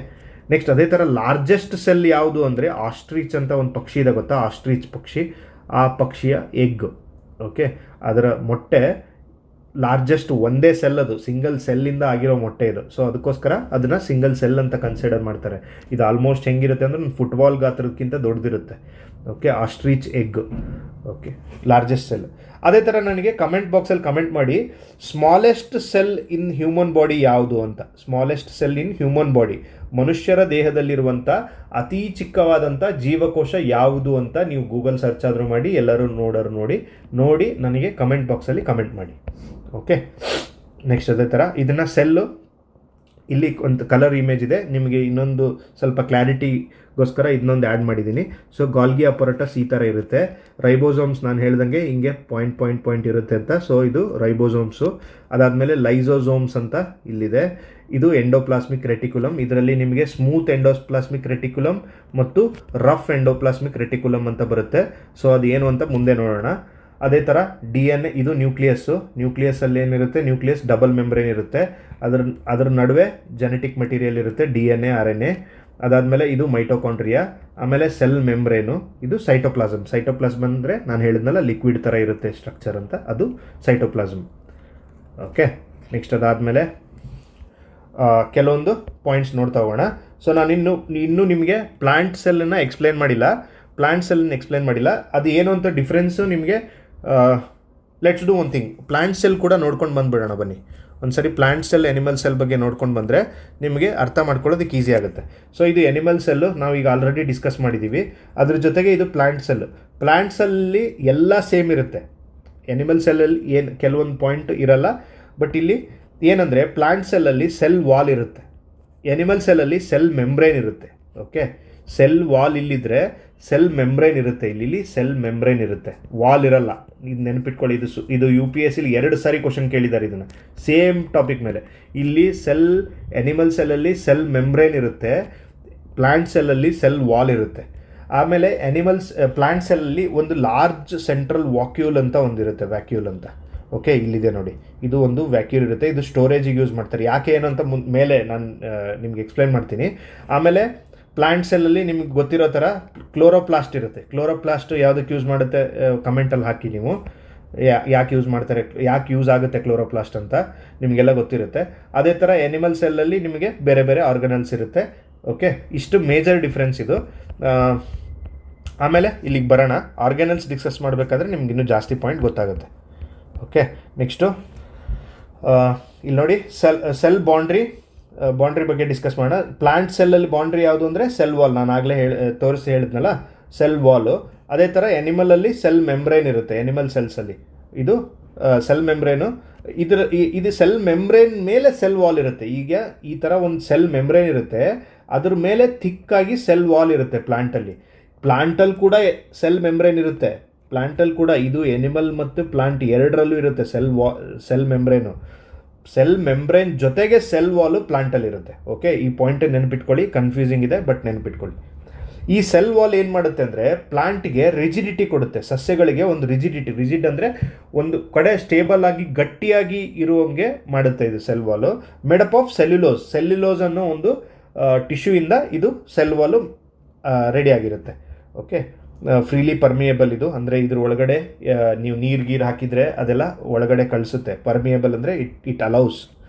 ನೆಕ್ಸ್ಟ್ ಅದೇ ಥರ ಲಾರ್ಜೆಸ್ಟ್ ಸೆಲ್ ಯಾವುದು ಅಂದರೆ ಆಸ್ಟ್ರಿಚ್ ಅಂತ ಒಂದು ಪಕ್ಷಿ ಇದೆ ಗೊತ್ತಾ? ಆಸ್ಟ್ರಿಚ್ ಪಕ್ಷಿ, ಆ ಪಕ್ಷಿಯ ಎಗ್. ಓಕೆ, ಅದರ ಮೊಟ್ಟೆ ಲಾರ್ಜೆಸ್ಟ್ ಒಂದೇ ಸೆಲ್, ಅದು ಸಿಂಗಲ್ ಸೆಲ್ಲಿಂದ ಆಗಿರೋ ಮೊಟ್ಟೆ ಇದು. ಸೊ ಅದಕ್ಕೋಸ್ಕರ ಅದನ್ನು ಸಿಂಗಲ್ ಸೆಲ್ ಅಂತ ಕನ್ಸಿಡರ್ ಮಾಡ್ತಾರೆ. ಇದು ಆಲ್ಮೋಸ್ಟ್ ಹೆಂಗಿರುತ್ತೆ ಅಂದರೆ ಒಂದು ಫುಟ್ಬಾಲ್ ಗಾತ್ರಕ್ಕಿಂತ ದೊಡ್ಡದಿರುತ್ತೆ. Okay, ostrich egg. Okay, largest cell. ಅದೇ ಥರ ನನಗೆ ಕಮೆಂಟ್ ಬಾಕ್ಸಲ್ಲಿ ಕಮೆಂಟ್ ಮಾಡಿ smallest cell in human body ಯಾವುದು ಅಂತ. Smallest cell in human body, ಮನುಷ್ಯರ ದೇಹದಲ್ಲಿರುವಂಥ ಅತಿ ಚಿಕ್ಕವಾದಂಥ ಜೀವಕೋಶ ಯಾವುದು ಅಂತ ನೀವು ಗೂಗಲ್ ಸರ್ಚ್ ಆದರೂ ಮಾಡಿ, ಎಲ್ಲರೂ ನೋಡಿ ನನಗೆ ಕಮೆಂಟ್ ಬಾಕ್ಸಲ್ಲಿ ಕಮೆಂಟ್ ಮಾಡಿ. ಓಕೆ, ನೆಕ್ಸ್ಟ್ ಅದೇ ಥರ ಇದನ್ನು ಸೆಲ್ಲು, ಇಲ್ಲಿ ಒಂದು ಕಲರ್ ಇಮೇಜ್ ಇದೆ, ನಿಮಗೆ ಇನ್ನೊಂದು ಸ್ವಲ್ಪ ಕ್ಲಾರಿಟಿಗೋಸ್ಕರ ಇನ್ನೊಂದು ಆ್ಯಡ್ ಮಾಡಿದ್ದೀನಿ. ಸೊ ಗಾಲ್ಗಿ ಅಪರಟಸ್ ಈ ಥರ ಇರುತ್ತೆ. ರೈಬೋಸೋಮ್ಸ್ ನಾನು ಹೇಳ್ದಂಗೆ ಹಿಂಗೆ ಪಾಯಿಂಟ್ ಇರುತ್ತೆ ಅಂತ. ಸೊ ಇದು ರೈಬೋಸೋಮ್ಸು. ಅದಾದಮೇಲೆ ಲೈಸೋಸೋಮ್ಸ್ ಅಂತ ಇಲ್ಲಿದೆ. ಇದು ಎಂಡೋಪ್ಲಾಸ್ಮಿಕ್ ರೆಟಿಕ್ಯುಲಮ್. ಇದರಲ್ಲಿ ನಿಮಗೆ ಸ್ಮೂತ್ ಎಂಡೋಪ್ಲಾಸ್ಮಿಕ್ ರೆಟಿಕ್ಯುಲಮ್ ಮತ್ತು ರಫ್ ಎಂಡೋಪ್ಲಾಸ್ಮಿಕ್ ರೆಟಿಕ್ಯುಲಮ್ ಅಂತ ಬರುತ್ತೆ. ಸೊ ಅದು ಏನು ಅಂತ ಮುಂದೆ ನೋಡೋಣ. ಅದೇ ಥರ DNA, ಇದು ನ್ಯೂಕ್ಲಿಯಸ್ಸಲ್ಲಿ ಏನಿರುತ್ತೆ? ನ್ಯೂಕ್ಲಿಯಸ್ ಡಬಲ್ ಮೆಂಬ್ರೇನ್ ಇರುತ್ತೆ. ಅದರ ನಡುವೆ ಜೆನೆಟಿಕ್ ಮೆಟೀರಿಯಲ್ ಇರುತ್ತೆ, DNA, RNA. ಅದಾದಮೇಲೆ ಇದು ಮೈಟೋಕಾಂಡ್ರಿಯಾ. ಆಮೇಲೆ ಸೆಲ್ ಮೆಂಬ್ರೇನು, ಇದು ಸೈಟೋಪ್ಲಾಸಮ್ ಅಂದರೆ ನಾನು ಹೇಳಿದ್ನಲ್ಲ ಲಿಕ್ವಿಡ್ ಥರ ಇರುತ್ತೆ ಸ್ಟ್ರಕ್ಚರ್ ಅಂತ, ಅದು ಸೈಟೋಪ್ಲಾಸಮ್. ಓಕೆ, ನೆಕ್ಸ್ಟ್ ಅದಾದಮೇಲೆ ಕೆಲವೊಂದು ಪಾಯಿಂಟ್ಸ್ ನೋಡ್ತಾ ಹೋಗೋಣ. ಸೊ ನಾನು ಇನ್ನೂ ನಿಮಗೆ ಪ್ಲಾಂಟ್ ಸೆಲ್ಲನ್ನು ಎಕ್ಸ್ಪ್ಲೇನ್ ಮಾಡಿಲ್ಲ. ಅದು ಏನು ಅಂತ ಡಿಫ್ರೆನ್ಸು ನಿಮಗೆ let's do one thing. Plant cell ಕೂಡ ನೋಡ್ಕೊಂಡು ಬಂದುಬಿಡೋಣ ಬನ್ನಿ. ಒಂದು ಸರಿ ಪ್ಲಾಂಟ್ ಸೆಲ್, ಎನಿಮಲ್ ಸೆಲ್ ಬಗ್ಗೆ ನೋಡ್ಕೊಂಡು ಬಂದರೆ ನಿಮಗೆ ಅರ್ಥ ಮಾಡ್ಕೊಳ್ಳೋದಕ್ಕೆ ಈಸಿ ಆಗುತ್ತೆ. ಸೊ ಇದು ಎನಿಮಲ್ ಸೆಲ್ಲು ನಾವು ಈಗ ಆಲ್ರೆಡಿ ಡಿಸ್ಕಸ್ ಮಾಡಿದ್ದೀವಿ. ಅದ್ರ ಜೊತೆಗೆ ಇದು ಪ್ಲಾಂಟ್ ಸೆಲ್. ಪ್ಲಾಂಟ್ ಸೆಲ್ಲಲ್ಲಿ ಎಲ್ಲ ಸೇಮ್ ಇರುತ್ತೆ. ಎನಿಮಲ್ ಸೆಲ್ಲಲ್ಲಿ ಏನು ಕೆಲವೊಂದು ಪಾಯಿಂಟ್ ಇರಲ್ಲ. ಬಟ್ ಇಲ್ಲಿ ಏನಂದರೆ ಪ್ಲಾಂಟ್ ಸೆಲ್ಲಲ್ಲಿ ಸೆಲ್ ವಾಲ್ ಇರುತ್ತೆ, ಎನಿಮಲ್ ಸೆಲ್ಲಲ್ಲಿ ಸೆಲ್ ಮೆಂಬ್ರೇನ್ ಇರುತ್ತೆ. ಓಕೆ, ಸೆಲ್ ವಾಲ್ ಇಲ್ಲಿದ್ರೆ ಸೆಲ್ ಮೆಂಬ್ರೇನ್ ಇರುತ್ತೆ, ಇಲ್ಲಿ ಸೆಲ್ ಮೆಂಬ್ರೇನ್ ಇರುತ್ತೆ, ವಾಲ್ ಇರಲ್ಲ. ಇದು ನೆನಪಿಟ್ಕೊಳ್ಳಿ. ಇದು UPSCಲಿ 2 ಸಾರಿ ಕ್ವಶನ್ ಕೇಳಿದ್ದಾರೆ ಇದನ್ನು ಸೇಮ್ ಟಾಪಿಕ್ ಮೇಲೆ. ಇಲ್ಲಿ ಎನಿಮಲ್ ಸೆಲ್ಲಲ್ಲಿ ಸೆಲ್ ಮೆಂಬ್ರೇನ್ ಇರುತ್ತೆ, ಪ್ಲಾಂಟ್ ಸೆಲ್ಲಲ್ಲಿ ಸೆಲ್ ವಾಲ್ ಇರುತ್ತೆ. ಆಮೇಲೆ ಪ್ಲಾಂಟ್ ಸೆಲ್ಲಲ್ಲಿ ಒಂದು ಲಾರ್ಜ್ ಸೆಂಟ್ರಲ್ ವ್ಯಾಕ್ಯೂಲ್ ಅಂತ ಒಂದಿರುತ್ತೆ, ವ್ಯಾಕ್ಯೂಲ್ ಅಂತ. ಓಕೆ, ಇಲ್ಲಿದೆ ನೋಡಿ, ಇದು ಒಂದು ವ್ಯಾಕ್ಯೂಲ್ ಇರುತ್ತೆ. ಇದು ಸ್ಟೋರೇಜಿಗೆ ಯೂಸ್ ಮಾಡ್ತಾರೆ. ಯಾಕೆ ಏನು ಅಂತ ಮೇಲೆ ನಾನು ನಿಮ್ಗೆ ಎಕ್ಸ್ಪ್ಲೈನ್ ಮಾಡ್ತೀನಿ. ಆಮೇಲೆ ಪ್ಲಾಂಟ್ ಸೆಲ್ಲಲ್ಲಿ ನಿಮ್ಗೆ ಗೊತ್ತಿರೋ ಥರ ಕ್ಲೋರೋಪ್ಲಾಸ್ಟ್ ಇರುತ್ತೆ. ಕ್ಲೋರೋಪ್ಲಾಸ್ಟ್ ಯಾವುದಕ್ಕೆ ಯೂಸ್ ಮಾಡುತ್ತೆ ಕಮೆಂಟಲ್ಲಿ ಹಾಕಿ ನೀವು. ಯಾಕೆ ಯೂಸ್ ಮಾಡ್ತಾರೆ, ಯಾಕೆ ಯೂಸ್ ಆಗುತ್ತೆ ಕ್ಲೋರೋಪ್ಲಾಸ್ಟ್ ಅಂತ ನಿಮಗೆಲ್ಲ ಗೊತ್ತಿರುತ್ತೆ. ಅದೇ ಥರ ಎನಿಮಲ್ ಸೆಲ್ಲಲ್ಲಿ ನಿಮಗೆ ಬೇರೆ ಬೇರೆ ಆರ್ಗನಲ್ಸ್ ಇರುತ್ತೆ. ಓಕೆ, ಇಷ್ಟು ಮೇಜರ್ ಡಿಫ್ರೆನ್ಸ್ ಇದು. ಆಮೇಲೆ ಇಲ್ಲಿಗೆ ಬರೋಣ. ಆರ್ಗನಲ್ಸ್ ಡಿಸ್ಕಸ್ ಮಾಡಬೇಕಾದ್ರೆ ನಿಮ್ಗೆ ಇನ್ನೂ ಜಾಸ್ತಿ ಪಾಯಿಂಟ್ ಗೊತ್ತಾಗುತ್ತೆ. ಓಕೆ, ನೆಕ್ಸ್ಟು ಇಲ್ಲಿ ನೋಡಿ ಸೆಲ್ ಬಾಂಡ್ರಿ ಬಗ್ಗೆ ಡಿಸ್ಕಸ್ ಮಾಡೋಣ. ಪ್ಲಾಂಟ್ ಸೆಲ್ಲಲ್ಲಿ ಬಾಂಡ್ರಿ ಯಾವುದು ಅಂದರೆ ಸೆಲ್ ವಾಲ್, ನಾನು ಆಗಲೇ ಹೇಳಿದ್ನಲ್ಲ ಸೆಲ್ ವಾಲು. ಅದೇ ಥರ ಎನಿಮಲಲ್ಲಿ ಸೆಲ್ ಮೆಂಬ್ರೇನ್ ಇರುತ್ತೆ. ಎನಿಮಲ್ ಸೆಲ್ಸಲ್ಲಿ ಇದು ಸೆಲ್ ಮೆಂಬ್ರೇನು. ಇದು ಸೆಲ್ ಮೆಂಬ್ರೇನ್ ಮೇಲೆ ಸೆಲ್ ವಾಲ್ ಇರುತ್ತೆ. ಈಗ ಈ ಥರ ಒಂದು ಸೆಲ್ ಮೆಂಬ್ರೇನ್ ಇರುತ್ತೆ, ಅದ್ರ ಮೇಲೆ ಥಿಕ್ಕಾಗಿ ಸೆಲ್ ವಾಲ್ ಇರುತ್ತೆ ಪ್ಲಾಂಟಲ್ಲಿ ಕೂಡ ಸೆಲ್ ಮೆಂಬ್ರೇನ್ ಇರುತ್ತೆ. ಪ್ಲಾಂಟಲ್ಲಿ ಕೂಡ ಇದು ಎನಿಮಲ್ ಮತ್ತು ಪ್ಲಾಂಟ್ ಎರಡರಲ್ಲೂ ಇರುತ್ತೆ ಸೆಲ್ ಮೆಂಬ್ರೇನು. ಸೆಲ್ ಮೆಂಬ್ರೇನ್ ಜೊತೆಗೆ ಸೆಲ್ ವಾಲು ಪ್ಲಾಂಟಲ್ಲಿ ಇರುತ್ತೆ. ಓಕೆ, ಈ ಪಾಯಿಂಟ್ ನೆನಪಿಟ್ಕೊಳ್ಳಿ. ಕನ್ಫ್ಯೂಸಿಂಗ್ ಇದೆ ಬಟ್ ನೆನಪಿಟ್ಕೊಳ್ಳಿ. ಈ ಸೆಲ್ ವಾಲ್ ಏನು ಮಾಡುತ್ತೆ ಅಂದರೆ ಪ್ಲಾಂಟ್ಗೆ ರಿಜಿಡಿಟಿ ಕೊಡುತ್ತೆ. ಸಸ್ಯಗಳಿಗೆ ಒಂದು ರಿಜಿಡ್ ಅಂದರೆ ಒಂದು ಕಡೆ ಸ್ಟೇಬಲ್ ಆಗಿ ಗಟ್ಟಿಯಾಗಿ ಇರುವಂಗೆ ಮಾಡುತ್ತೆ ಇದು cell Vaalu. Made up of cellulose ಅನ್ನೋ ಒಂದು ಟಿಶ್ಯೂಯಿಂದ ಇದು ಸೆಲ್ ವಾಲು ರೆಡಿ ಆಗಿರುತ್ತೆ. ಓಕೆ, ಫ್ರೀಲಿ ಪರ್ಮಿಯಬಲ್ ಇದು, ಅಂದರೆ ಇದ್ರ ಒಳಗಡೆ ನೀವು ನೀರು ಹಾಕಿದರೆ ಅದೆಲ್ಲ ಒಳಗಡೆ ಕಳಿಸುತ್ತೆ. ಪರ್ಮಿಯಬಲ್ ಅಂದರೆ it allows.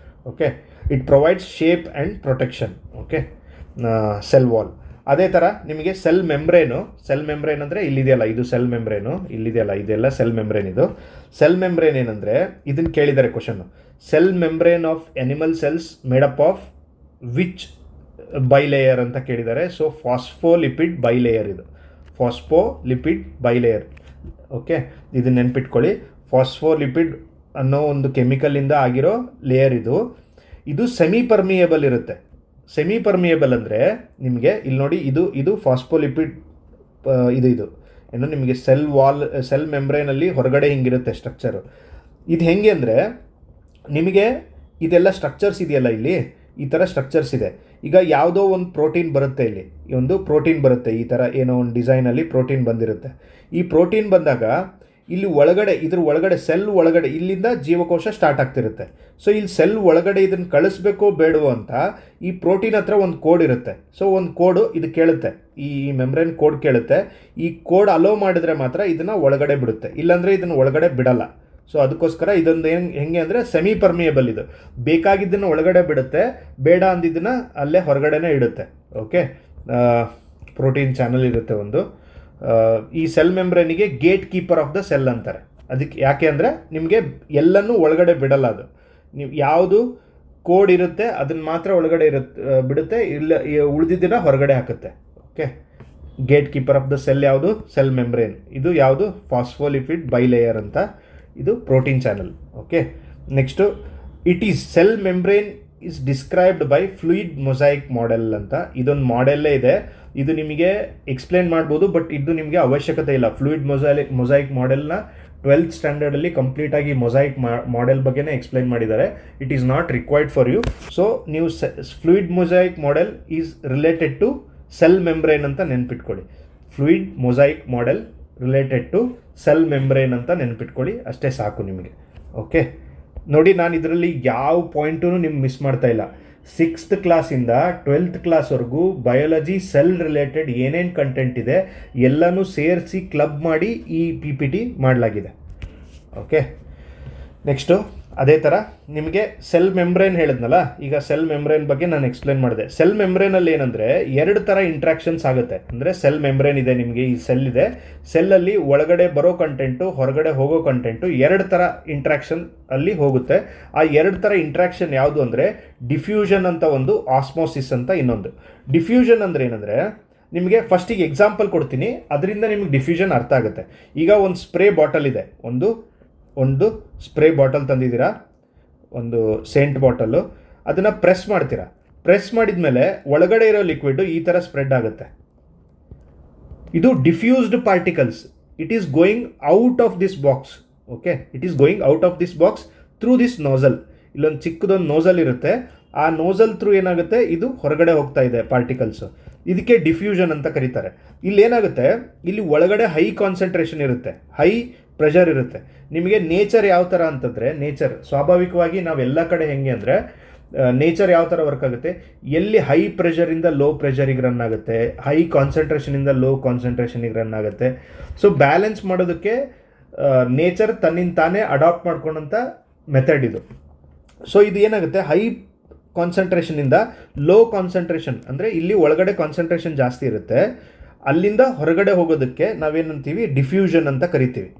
Okay, it provides shape and protection. Okay, cell wall. ಅದೇ ಥರ ನಿಮಗೆ ಸೆಲ್ ಮೆಂಬ್ರೇನ್ ಅಂದರೆ ಇಲ್ಲಿದೆಯಲ್ಲ, ಇದು ಸೆಲ್ ಮೆಂಬ್ರೇನು, ಇಲ್ಲಿದೆಯಲ್ಲ ಇದೆಲ್ಲ ಸೆಲ್ ಮೆಂಬ್ರೇನ್. ಇದು ಸೆಲ್ ಮೆಂಬ್ರೇನ್ ಏನಂದರೆ ಇದನ್ನು ಕೇಳಿದ್ದಾರೆ question. Cell membrane of animal cells made up of which bilayer ಅಂತ ಕೇಳಿದ್ದಾರೆ. ಸೊ ಫಾಸ್ಫೋಲಿಪಿಡ್ ಬೈಲೇಯರ್ ಇದು, ಫಾಸ್ಫೋಲಿಪಿಡ್ ಬೈಲೇಯರ್. ಓಕೆ, ಇದನ್ನ ನೆನ್ಪಿಟ್ಕೊಳ್ಳಿ. ಫಾಸ್ಫೋಲಿಪಿಡ್ ಅನ್ನೋ ಒಂದು ಕೆಮಿಕಲಿಂದ ಆಗಿರೋ ಲೇಯರ್ ಇದು. ಇದು ಸೆಮಿ ಪರ್ಮಿಯೇಬಲ್ ಇರುತ್ತೆ. ಸೆಮಿ ಪರ್ಮಿಯೇಬಲ್ ಅಂದರೆ ನಿಮಗೆ ಇಲ್ಲಿ ನೋಡಿ, ಇದು ಫಾಸ್ಫೋಲಿಪಿಡ್ ಇದು ಏನು ನಿಮಗೆ ಸೆಲ್ ಮೆಂಬ್ರೇನಲ್ಲಿ ಹೊರಗಡೆ ಹಿಂಗಿರುತ್ತೆ ಸ್ಟ್ರಕ್ಚರು. ಇದು ಹೆಂಗೆ ಅಂದರೆ ನಿಮಗೆ ಇದೆಲ್ಲ ಸ್ಟ್ರಕ್ಚರ್ಸ್ ಇದೆಯಲ್ಲ, ಇಲ್ಲಿ ಈ ಥರ ಸ್ಟ್ರಕ್ಚರ್ಸ್ ಇದೆ. ಈಗ ಯಾವುದೋ ಒಂದು ಪ್ರೋಟೀನ್ ಬರುತ್ತೆ, ಇಲ್ಲಿ ಒಂದು ಪ್ರೋಟೀನ್ ಬರುತ್ತೆ, ಈ ಥರ ಏನೋ ಒಂದು ಡಿಸೈನಲ್ಲಿ ಪ್ರೋಟೀನ್ ಬಂದಿರುತ್ತೆ. ಈ ಪ್ರೋಟೀನ್ ಬಂದಾಗ ಇಲ್ಲಿ ಒಳಗಡೆ, ಇದ್ರ ಒಳಗಡೆ ಸೆಲ್ ಒಳಗಡೆ ಇಲ್ಲಿಂದ ಜೀವಕೋಶ ಸ್ಟಾರ್ಟ್ ಆಗ್ತಿರುತ್ತೆ. ಸೊ ಇಲ್ಲಿ ಸೆಲ್ ಒಳಗಡೆ ಇದನ್ನು ಕಳಿಸ್ಬೇಕೋ ಬೇಡವೋ ಅಂತ ಈ ಪ್ರೋಟೀನ್ ಹತ್ರ ಒಂದು ಕೋಡ್ ಇರುತ್ತೆ. ಸೊ ಒಂದು ಕೋಡು ಇದು ಕೇಳುತ್ತೆ, ಈ ಮೆಂಬ್ರೇನ್ ಕೋಡ್ ಕೇಳುತ್ತೆ. ಈ ಕೋಡ್ ಅಲೋ ಮಾಡಿದ್ರೆ ಮಾತ್ರ ಇದನ್ನು ಒಳಗಡೆ ಬಿಡುತ್ತೆ, ಇಲ್ಲಾಂದರೆ ಇದನ್ನು ಒಳಗಡೆ ಬಿಡಲ್ಲ. ಸೊ ಅದಕ್ಕೋಸ್ಕರ ಇದೊಂದು ಹೆಂಗೆ ಅಂದರೆ ಸೆಮಿ ಪರ್ಮಿಯೇಬಲ್. ಇದು ಬೇಕಾಗಿದ್ದನ್ನು ಒಳಗಡೆ ಬಿಡುತ್ತೆ, ಬೇಡ ಅಂದಿದ್ದನ್ನು ಅಲ್ಲೇ ಹೊರಗಡೆನೇ ಇಡುತ್ತೆ. ಓಕೆ, ಪ್ರೋಟೀನ್ ಚಾನಲ್ ಇರುತ್ತೆ ಒಂದು. ಈ ಸೆಲ್ ಮೆಂಬ್ರೇನಿಗೆ gatekeeper of the cell ಅಂತಾರೆ. ಅದಕ್ಕೆ ಯಾಕೆ ಅಂದರೆ ನಿಮಗೆ ಎಲ್ಲನೂ ಒಳಗಡೆ ಬಿಡಲ್ಲ. ಅದು ನೀವು ಯಾವುದು ಕೋಡ್ ಇರುತ್ತೆ ಅದನ್ನು ಮಾತ್ರ ಒಳಗಡೆ ಬಿಡುತ್ತೆ, ಇಲ್ಲ ಉಳಿದಿದ್ದನ್ನ ಹೊರಗಡೆ ಹಾಕುತ್ತೆ. Okay, gatekeeper of the cell ಯಾವುದು? Cell membrane. ಇದು ಯಾವುದು? ಫಾಸ್ಫೋಲಿಪಿಡ್ ಬೈಲೇಯರ್ ಅಂತ. ಇದು protein channel. Okay, next it is cell membrane is described by fluid mosaic model ಅಂತ. ಇದೊಂದು ಮಾಡೆಲ್ಲೇ ಇದೆ. ಇದು ನಿಮಗೆ ಎಕ್ಸ್ಪ್ಲೇನ್ ಮಾಡ್ಬೋದು, ಬಟ್ ಇದು ನಿಮಗೆ ಅವಶ್ಯಕತೆ ಇಲ್ಲ. ಫ್ಲೂಯಿಡ್ ಮೊಸೈಕ್ ಮಾಡೆಲ್ನ 12th ಸ್ಟ್ಯಾಂಡರ್ಡಲ್ಲಿ ಕಂಪ್ಲೀಟಾಗಿ ಮೊಸೈಕ್ ಮಾಡೆಲ್ ಬಗ್ಗೆನೇ ಎಕ್ಸ್ಪ್ಲೇನ್ ಮಾಡಿದ್ದಾರೆ. It is not required for you. So ನೀವು fluid mosaic model is related to cell membrane ಅಂತ ನೆನ್ಪಿಟ್ಕೊಳ್ಳಿ. Fluid mosaic model related to cell membrane ಅಂತ ನೆನ್ಪಿಟ್ಕೊಳ್ಳಿ, ಅಷ್ಟೇ ಸಾಕು ನಿಮಗೆ. ಓಕೆ, ನೋಡಿ, ನಾನು ಇದರಲ್ಲಿ ಯಾವ ಪಾಯಿಂಟೂ ನಿಮ್ಗೆ ಮಿಸ್ ಮಾಡ್ತಾ ಇಲ್ಲ. 6th ಕ್ಲಾಸಿಂದ 12th ಕ್ಲಾಸ್ವರೆಗೂ ಬಯಾಲಜಿ ಸೆಲ್ ರಿಲೇಟೆಡ್ ಏನೇನು ಕಂಟೆಂಟ್ ಇದೆ ಎಲ್ಲನೂ ಸೇರಿಸಿ ಕ್ಲಬ್ ಮಾಡಿ ಈ PPT ಮಾಡಲಾಗಿದೆ. ಓಕೆ, ನೆಕ್ಸ್ಟು ಅದೇ ಥರ ನಿಮಗೆ ಸೆಲ್ ಮೆಂಬ್ರೇನ್ ಹೇಳಿದ್ನಲ್ಲ, ಈಗ ಸೆಲ್ ಮೆಂಬ್ರೇನ್ ಬಗ್ಗೆ ನಾನು ಎಕ್ಸ್ಪ್ಲೇನ್ ಮಾಡಿದೆ. ಸೆಲ್ ಮೆಂಬ್ರೇನಲ್ಲಿ ಏನಂದರೆ 2 ಥರ ಇಂಟ್ರಾಕ್ಷನ್ಸ್ ಆಗುತ್ತೆ. ಅಂದರೆ ಸೆಲ್ ಮೆಂಬ್ರೇನ್ ಇದೆ, ನಿಮಗೆ ಈ ಸೆಲ್ ಇದೆ, ಸೆಲ್ಲಲ್ಲಿ ಒಳಗಡೆ ಬರೋ ಕಂಟೆಂಟು ಹೊರಗಡೆ ಹೋಗೋ ಕಂಟೆಂಟು 2 ಥರ ಇಂಟ್ರಾಕ್ಷನ್ ಅಲ್ಲಿ ಹೋಗುತ್ತೆ. ಆ 2 ಥರ ಇಂಟ್ರಾಕ್ಷನ್ ಯಾವುದು ಅಂದರೆ ಡಿಫ್ಯೂಷನ್ ಅಂತ ಒಂದು, ಆಸ್ಮೋಸಿಸ್ ಅಂತ ಇನ್ನೊಂದು. ಡಿಫ್ಯೂಷನ್ ಅಂದರೆ ಏನಂದರೆ ನಿಮಗೆ ಫಸ್ಟಿಗೆ ಎಕ್ಸಾಂಪಲ್ ಕೊಡ್ತೀನಿ, ಅದರಿಂದ ನಿಮಗೆ ಡಿಫ್ಯೂಷನ್ ಅರ್ಥ ಆಗುತ್ತೆ. ಈಗ ಒಂದು ಸ್ಪ್ರೇ ಬಾಟಲ್ ಇದೆ, ಒಂದು ಸ್ಪ್ರೇ ಬಾಟಲ್ ತಂದಿದ್ದೀರಾ, ಒಂದು ಸೆಂಟ್ ಬಾಟಲು. ಅದನ್ನು ಪ್ರೆಸ್ ಮಾಡ್ತೀರಾ. ಪ್ರೆಸ್ ಮಾಡಿದ ಮೇಲೆ ಒಳಗಡೆ ಇರೋ ಲಿಕ್ವಿಡ್ ಈ ಥರ ಸ್ಪ್ರೆಡ್ ಆಗುತ್ತೆ. ಇದು diffused particles. It is going out of this box. Okay, it is going out of this box through this nozzle. ಇಲ್ಲೊಂದು ಚಿಕ್ಕದೊಂದು ನೋಸಲ್ ಇರುತ್ತೆ. ಆ ನೋಸಲ್ ಥ್ರೂ ಏನಾಗುತ್ತೆ, ಇದು ಹೊರಗಡೆ ಹೋಗ್ತಾ ಇದೆ ಪಾರ್ಟಿಕಲ್ಸು. ಇದಕ್ಕೆ ಡಿಫ್ಯೂಷನ್ ಅಂತ ಕರೀತಾರೆ. ಇಲ್ಲಿ ಏನಾಗುತ್ತೆ, ಇಲ್ಲಿ ಒಳಗಡೆ ಹೈ ಕಾನ್ಸಂಟ್ರೇಷನ್ ಇರುತ್ತೆ, ಹೈ ಪ್ರೆಷರ್ ಇರುತ್ತೆ. ನಿಮಗೆ ನೇಚರ್ ಯಾವ ಥರ ಅಂತಂದರೆ, ನೇಚರ್ ಸ್ವಾಭಾವಿಕವಾಗಿ ನಾವೆಲ್ಲ ಕಡೆ ಹೆಂಗೆ ಅಂದರೆ ನೇಚರ್ ಯಾವ ಥರ ವರ್ಕ್ ಆಗುತ್ತೆ, ಎಲ್ಲಿ ಹೈ ಪ್ರೆಷರಿಂದ ಲೋ ಪ್ರೆಷರಿಗೆ ರನ್ ಆಗುತ್ತೆ, ಹೈ ಕಾನ್ಸಂಟ್ರೇಷನಿಂದ ಲೋ ಕಾನ್ಸಂಟ್ರೇಷನಿಗೆ ರನ್ ಆಗುತ್ತೆ. ಸೊ ಬ್ಯಾಲೆನ್ಸ್ ಮಾಡೋದಕ್ಕೆ ನೇಚರ್ ತನ್ನಿಂದ ತಾನೇ ಅಡಾಪ್ಟ್ ಮಾಡ್ಕೊಂಡಂಥ ಮೆಥಡ್ ಇದು. ಸೊ ಇದು ಏನಾಗುತ್ತೆ, ಹೈ ಕಾನ್ಸಂಟ್ರೇಷನಿಂದ ಲೋ ಕಾನ್ಸಂಟ್ರೇಷನ್ ಅಂದರೆ ಇಲ್ಲಿ ಒಳಗಡೆ ಕಾನ್ಸಂಟ್ರೇಷನ್ ಜಾಸ್ತಿ ಇರುತ್ತೆ, ಅಲ್ಲಿಂದ ಹೊರಗಡೆ ಹೋಗೋದಕ್ಕೆ ನಾವೇನಂತೀವಿ, ಡಿಫ್ಯೂಷನ್ ಅಂತ ಕರಿತೀವಿ.